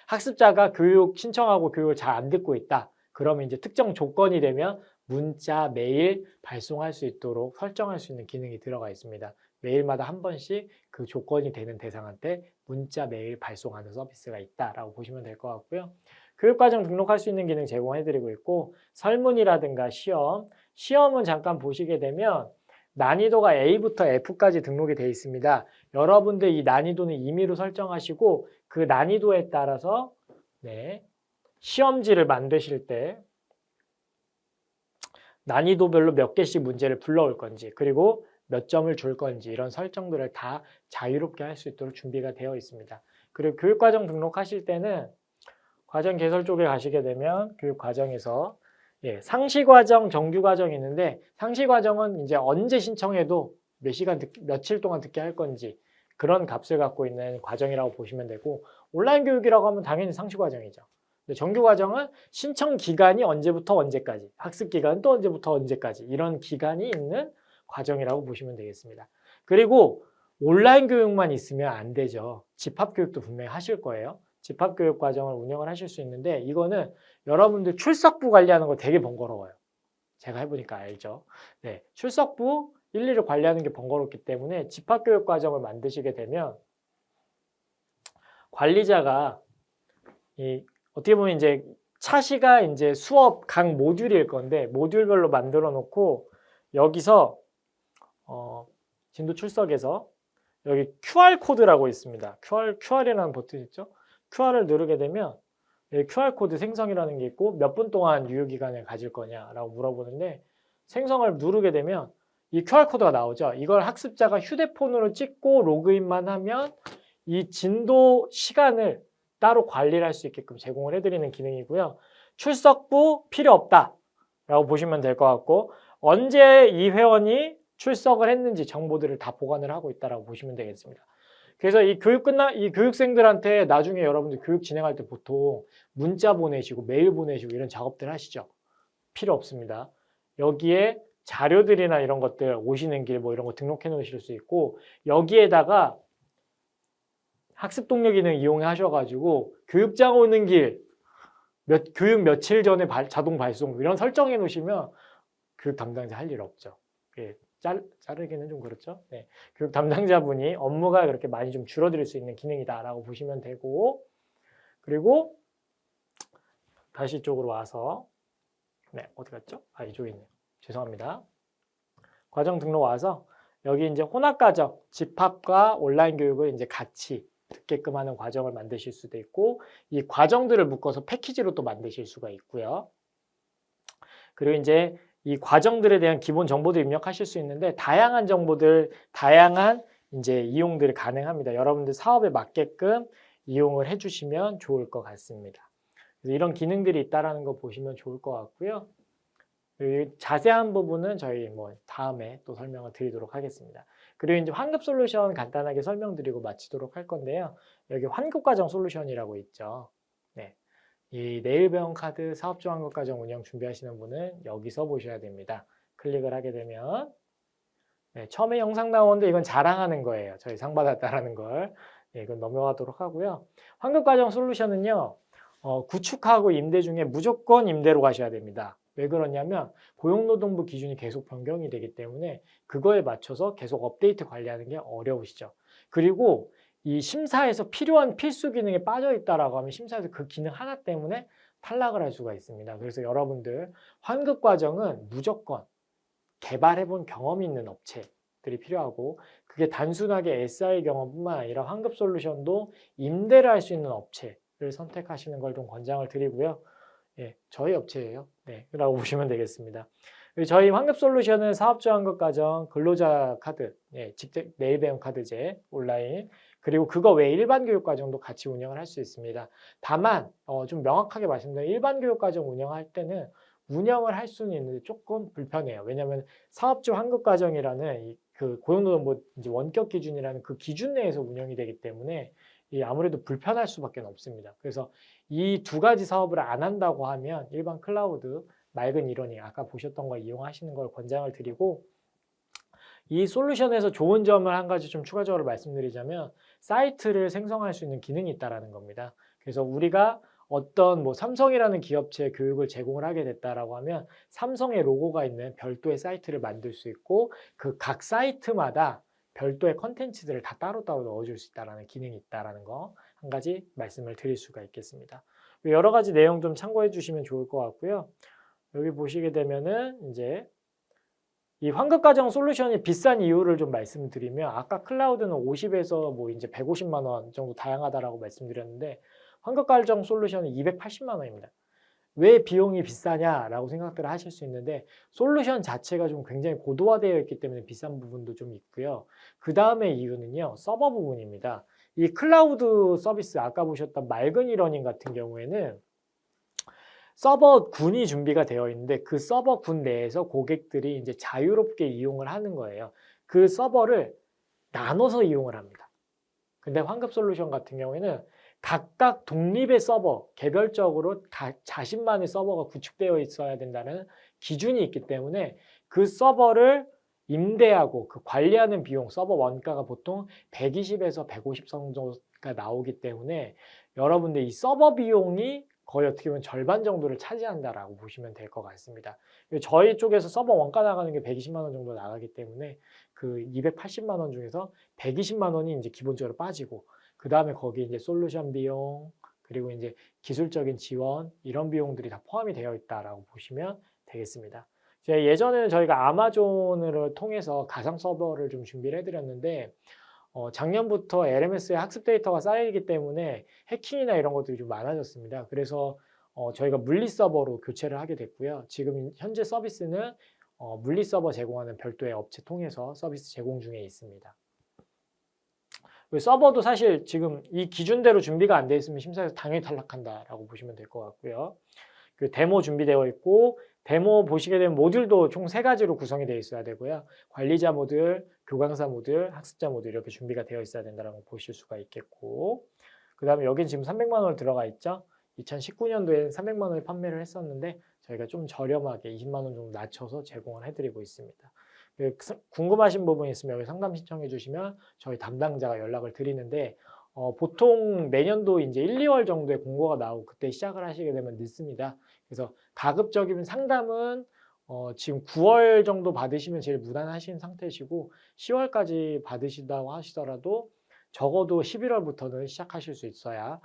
학습자가 교육 신청하고 교육을 잘 안 듣고 있다. 그러면 이제 특정 조건이 되면 문자, 메일 발송할 수 있도록 설정할 수 있는 기능이 들어가 있습니다. 매일마다 한 번씩 그 조건이 되는 대상한테 문자, 메일 발송하는 서비스가 있다라고 보시면 될 것 같고요. 교육과정 등록할 수 있는 기능 제공해드리고 있고, 설문이라든가 시험은 잠깐 보시게 되면 난이도가 A부터 F까지 등록이 되어 있습니다. 여러분들 이 난이도는 임의로 설정하시고 그 난이도에 따라서 네, 시험지를 만드실 때 난이도별로 몇 개씩 문제를 불러올 건지 그리고 몇 점을 줄 건지 이런 설정들을 다 자유롭게 할 수 있도록 준비가 되어 있습니다. 그리고 교육과정 등록하실 때는 과정 개설 쪽에 가시게 되면 교육과정에서 상시과정, 정규과정이 있는데 상시과정은 이제 언제 신청해도 몇 시간, 며칠 동안 듣게 할 건지 그런 값을 갖고 있는 과정이라고 보시면 되고 온라인 교육이라고 하면 당연히 상시과정이죠. 근데 정규과정은 신청 기간이 언제부터 언제까지, 학습 기간은 또 언제부터 언제까지 이런 기간이 있는 과정이라고 보시면 되겠습니다. 그리고 온라인 교육만 있으면 안 되죠. 집합교육도 분명히 하실 거예요. 집합교육 과정을 운영을 하실 수 있는데 이거는 여러분들 출석부 관리하는 거 되게 번거로워요. 제가 해보니까 알죠. 네, 출석부 일일이 관리하는 게 번거롭기 때문에 집합교육 과정을 만드시게 되면 관리자가 어떻게 보면 이제 차시가 이제 수업 각 모듈일 건데 모듈별로 만들어 놓고 여기서 진도 출석에서 여기 QR코드라고 있습니다. QR이라는 버튼이 있죠. QR을 누르게 되면 QR코드 생성이라는 게 있고 몇 분 동안 유효기간을 가질 거냐라고 물어보는데 생성을 누르게 되면 이 QR코드가 나오죠. 이걸 학습자가 휴대폰으로 찍고 로그인만 하면 이 진도 시간을 따로 관리를 할 수 있게끔 제공을 해드리는 기능이고요. 출석부 필요 없다라고 보시면 될 것 같고 언제 이 회원이 출석을 했는지 정보들을 다 보관을 하고 있다라고 보시면 되겠습니다. 그래서 이 교육생들한테 나중에 여러분들 교육 진행할 때 보통 문자 보내시고 메일 보내시고 이런 작업들 하시죠. 필요 없습니다. 여기에 자료들이나 이런 것들 오시는 길 뭐 이런 거 등록해 놓으실 수 있고 여기에다가 학습 동료 기능 이용해 하셔가지고 교육장 오는 길 교육 며칠 전에 자동 발송 이런 설정해 놓으시면 교육 담당자 할 일 없죠. 자르기는 좀 그렇죠. 네. 교육 담당자분이 업무가 그렇게 많이 좀 줄어들 수 있는 기능이다라고 보시면 되고 그리고 다시 이쪽으로 와서 네, 어디 갔죠? 이쪽에 있네요. 죄송합니다. 과정 등록 와서 여기 이제 혼합과정, 집합과 온라인 교육을 이제 같이 듣게끔 하는 과정을 만드실 수도 있고 이 과정들을 묶어서 패키지로 또 만드실 수가 있고요. 그리고 이제 이 과정들에 대한 기본 정보도 입력하실 수 있는데 다양한 정보들, 다양한 이제 이용들이 가능합니다. 여러분들 사업에 맞게끔 이용을 해주시면 좋을 것 같습니다. 그래서 이런 기능들이 있다라는 거 보시면 좋을 것 같고요. 자세한 부분은 저희 다음에 또 설명을 드리도록 하겠습니다. 그리고 이제 환급 솔루션 간단하게 설명드리고 마치도록 할 건데요. 여기 환급과정 솔루션이라고 있죠. 네. 이 내일 배운 카드 사업주 환급과정 운영 준비하시는 분은 여기서 보셔야 됩니다. 클릭을 하게 되면 네, 처음에 영상 나오는데 이건 자랑하는 거예요. 저희 상 받았다라는 걸. 네, 이건 넘어가도록 하고요. 환급과정 솔루션은요. 구축하고 임대 중에 무조건 임대로 가셔야 됩니다. 왜 그러냐면 고용노동부 기준이 계속 변경이 되기 때문에 그거에 맞춰서 계속 업데이트 관리하는 게 어려우시죠. 그리고 이 심사에서 필요한 필수 기능에 빠져 있다라고 하면 심사에서 그 기능 하나 때문에 탈락을 할 수가 있습니다. 그래서 여러분들 환급 과정은 무조건 개발해본 경험이 있는 업체들이 필요하고 그게 단순하게 SI 경험뿐만 아니라 환급 솔루션도 임대를 할 수 있는 업체를 선택하시는 걸 좀 권장을 드리고요. 예, 저희 업체예요. 네, 라고 보시면 되겠습니다. 저희 환급 솔루션은 사업자 환급 과정, 근로자 카드, 직접 내일 배움 카드제, 온라인, 그리고 그거 외에 일반 교육 과정도 같이 운영을 할 수 있습니다. 다만 좀 명확하게 말씀드리면 일반 교육 과정 운영할 때는 운영을 할 수는 있는데 조금 불편해요. 왜냐하면 사업주 환급 과정이라는 그 고용노동부 이제 원격 기준이라는 그 기준 내에서 운영이 되기 때문에 아무래도 불편할 수밖에 없습니다. 그래서 이 두 가지 사업을 안 한다고 하면 일반 클라우드, 맑은 이러닝 아까 보셨던 걸 이용하시는 걸 권장을 드리고 이 솔루션에서 좋은 점을 한 가지 좀 추가적으로 말씀드리자면 사이트를 생성할 수 있는 기능이 있다는 겁니다. 그래서 우리가 어떤 삼성이라는 기업체의 교육을 제공을 하게 됐다라고 하면 삼성의 로고가 있는 별도의 사이트를 만들 수 있고 그 각 사이트마다 별도의 컨텐츠들을 다 따로따로 넣어줄 수 있다는 기능이 있다는 거 한 가지 말씀을 드릴 수가 있겠습니다. 여러 가지 내용 좀 참고해 주시면 좋을 것 같고요. 여기 보시게 되면은 이제 이 환급과정 솔루션이 비싼 이유를 좀 말씀드리면 아까 클라우드는 50에서 뭐 이제 150만 원 정도 다양하다라고 말씀드렸는데 환급과정 솔루션은 280만 원입니다. 왜 비용이 비싸냐라고 생각들을 하실 수 있는데 솔루션 자체가 좀 굉장히 고도화되어 있기 때문에 비싼 부분도 좀 있고요. 그 다음에 이유는요. 서버 부분입니다. 이 클라우드 서비스 아까 보셨던 맑은 이러닝 같은 경우에는 서버군이 준비가 되어 있는데 그 서버군 내에서 고객들이 이제 자유롭게 이용을 하는 거예요. 그 서버를 나눠서 이용을 합니다. 근데 환급 솔루션 같은 경우에는 각각 독립의 서버, 개별적으로 자신만의 서버가 구축되어 있어야 된다는 기준이 있기 때문에 그 서버를 임대하고 그 관리하는 비용, 서버 원가가 보통 120에서 150 정도가 나오기 때문에 여러분들 이 서버 비용이 거의 어떻게 보면 절반 정도를 차지한다라고 보시면 될 것 같습니다. 저희 쪽에서 서버 원가 나가는 게 120만 원 정도 나가기 때문에 그 280만 원 중에서 120만 원이 이제 기본적으로 빠지고 그 다음에 거기에 이제 솔루션 비용 그리고 이제 기술적인 지원 이런 비용들이 다 포함이 되어 있다라고 보시면 되겠습니다. 예전에는 저희가 아마존을 통해서 가상 서버를 좀 준비를 해드렸는데 작년부터 LMS에 학습 데이터가 쌓이기 때문에 해킹이나 이런 것들이 좀 많아졌습니다. 그래서 저희가 물리 서버로 교체를 하게 됐고요. 지금 현재 서비스는 물리 서버 제공하는 별도의 업체 통해서 서비스 제공 중에 있습니다. 서버도 사실 지금 이 기준대로 준비가 안 돼 있으면 심사에서 당연히 탈락한다라고 보시면 될 것 같고요. 그 데모 준비되어 있고 데모 보시게 되면 모듈도 총 3가지로 구성이 되어 있어야 되고요. 관리자 모듈, 교강사 모듈, 학습자 모듈 이렇게 준비가 되어 있어야 된다고 보실 수가 있겠고 그 다음에 여긴 지금 300만 원을 들어가 있죠. 2019년도에 300만 원을 판매를 했었는데 저희가 좀 저렴하게 20만 원 정도 낮춰서 제공을 해드리고 있습니다. 궁금하신 부분이 있으면 여기 상담 신청해 주시면 저희 담당자가 연락을 드리는데 보통 매년도 이제 1, 2월 정도에 공고가 나오고 그때 시작을 하시게 되면 늦습니다. 그래서 가급적이면 상담은 지금 9월 정도 받으시면 제일 무난하신 상태시고 10월까지 받으신다고 하시더라도 적어도 11월부터는 시작하실 수 있어야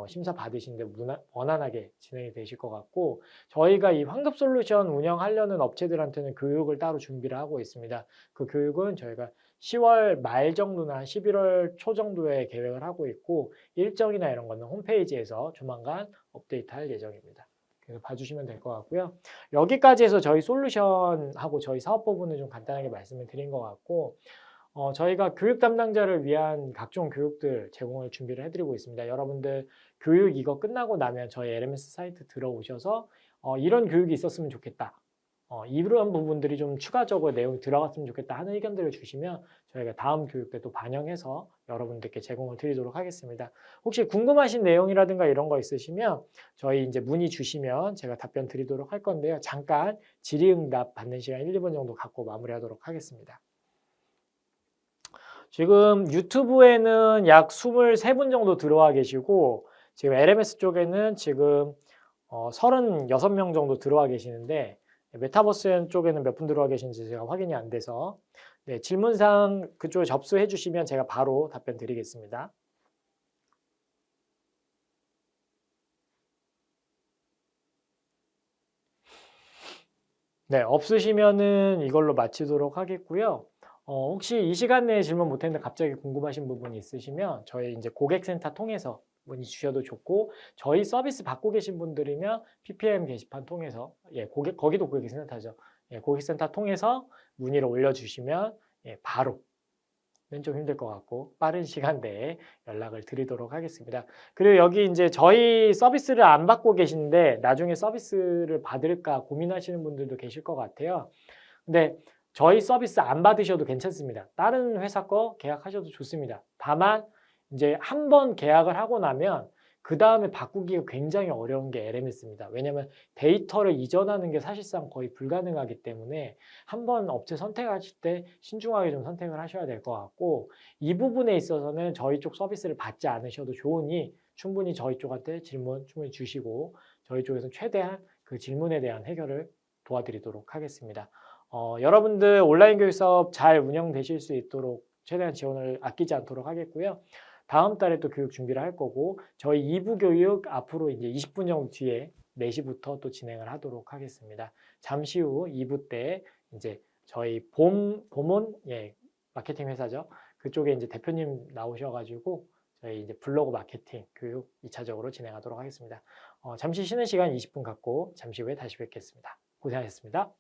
심사 받으시는데 원활하게 진행이 되실 것 같고 저희가 이 환급 솔루션 운영하려는 업체들한테는 교육을 따로 준비를 하고 있습니다. 그 교육은 저희가 10월 말 정도나 11월 초 정도에 계획을 하고 있고 일정이나 이런 거는 홈페이지에서 조만간 업데이트할 예정입니다. 그래서 봐주시면 될 것 같고요. 여기까지 해서 저희 솔루션하고 저희 사업 부분을 좀 간단하게 말씀을 드린 것 같고 저희가 교육 담당자를 위한 각종 교육들 제공을 준비를 해드리고 있습니다. 여러분들 교육 이거 끝나고 나면 저희 LMS 사이트 들어오셔서 이런 교육이 있었으면 좋겠다. 이런 부분들이 좀 추가적으로 내용이 들어갔으면 좋겠다 하는 의견들을 주시면 저희가 다음 교육 때 또 반영해서 여러분들께 제공을 드리도록 하겠습니다. 혹시 궁금하신 내용이라든가 이런 거 있으시면 저희 이제 문의 주시면 제가 답변 드리도록 할 건데요. 잠깐 질의응답 받는 시간 1, 2분 정도 갖고 마무리하도록 하겠습니다. 지금 유튜브에는 약 23분 정도 들어와 계시고 지금 LMS 쪽에는 지금 36명 정도 들어와 계시는데 메타버스 쪽에는 몇 분 들어와 계신지 제가 확인이 안 돼서 네, 질문사항 그쪽에 접수해 주시면 제가 바로 답변 드리겠습니다. 네, 없으시면은 이걸로 마치도록 하겠고요. 혹시 이 시간 내에 질문 못했는데 갑자기 궁금하신 부분이 있으시면 저희 이제 고객센터 통해서 문의 주셔도 좋고 저희 서비스 받고 계신 분들이면 PPM 게시판 통해서 거기도 고객센터죠. 고객센터 통해서 문의를 올려주시면 바로 좀 힘들 것 같고 빠른 시간 내에 연락을 드리도록 하겠습니다. 그리고 여기 이제 저희 서비스를 안 받고 계신데 나중에 서비스를 받을까 고민하시는 분들도 계실 것 같아요. 근데 저희 서비스 안 받으셔도 괜찮습니다. 다른 회사 거 계약하셔도 좋습니다. 다만 이제 한 번 계약을 하고 나면 그 다음에 바꾸기가 굉장히 어려운 게 LMS입니다. 왜냐하면 데이터를 이전하는 게 사실상 거의 불가능하기 때문에 한 번 업체 선택하실 때 신중하게 좀 선택을 하셔야 될 것 같고 이 부분에 있어서는 저희 쪽 서비스를 받지 않으셔도 좋으니 충분히 저희 쪽한테 질문 충분히 주시고 저희 쪽에서 최대한 그 질문에 대한 해결을 도와드리도록 하겠습니다. 여러분들 온라인 교육 사업 잘 운영되실 수 있도록 최대한 지원을 아끼지 않도록 하겠고요. 다음 달에 또 교육 준비를 할 거고 저희 2부 교육 앞으로 이제 20분 정도 뒤에 4시부터 또 진행을 하도록 하겠습니다. 잠시 후 2부 때 이제 저희 봄온 마케팅 회사죠. 그쪽에 이제 대표님 나오셔가지고 저희 이제 블로그 마케팅 교육 2차적으로 진행하도록 하겠습니다. 잠시 쉬는 시간 20분 갖고 잠시 후에 다시 뵙겠습니다. 고생하셨습니다.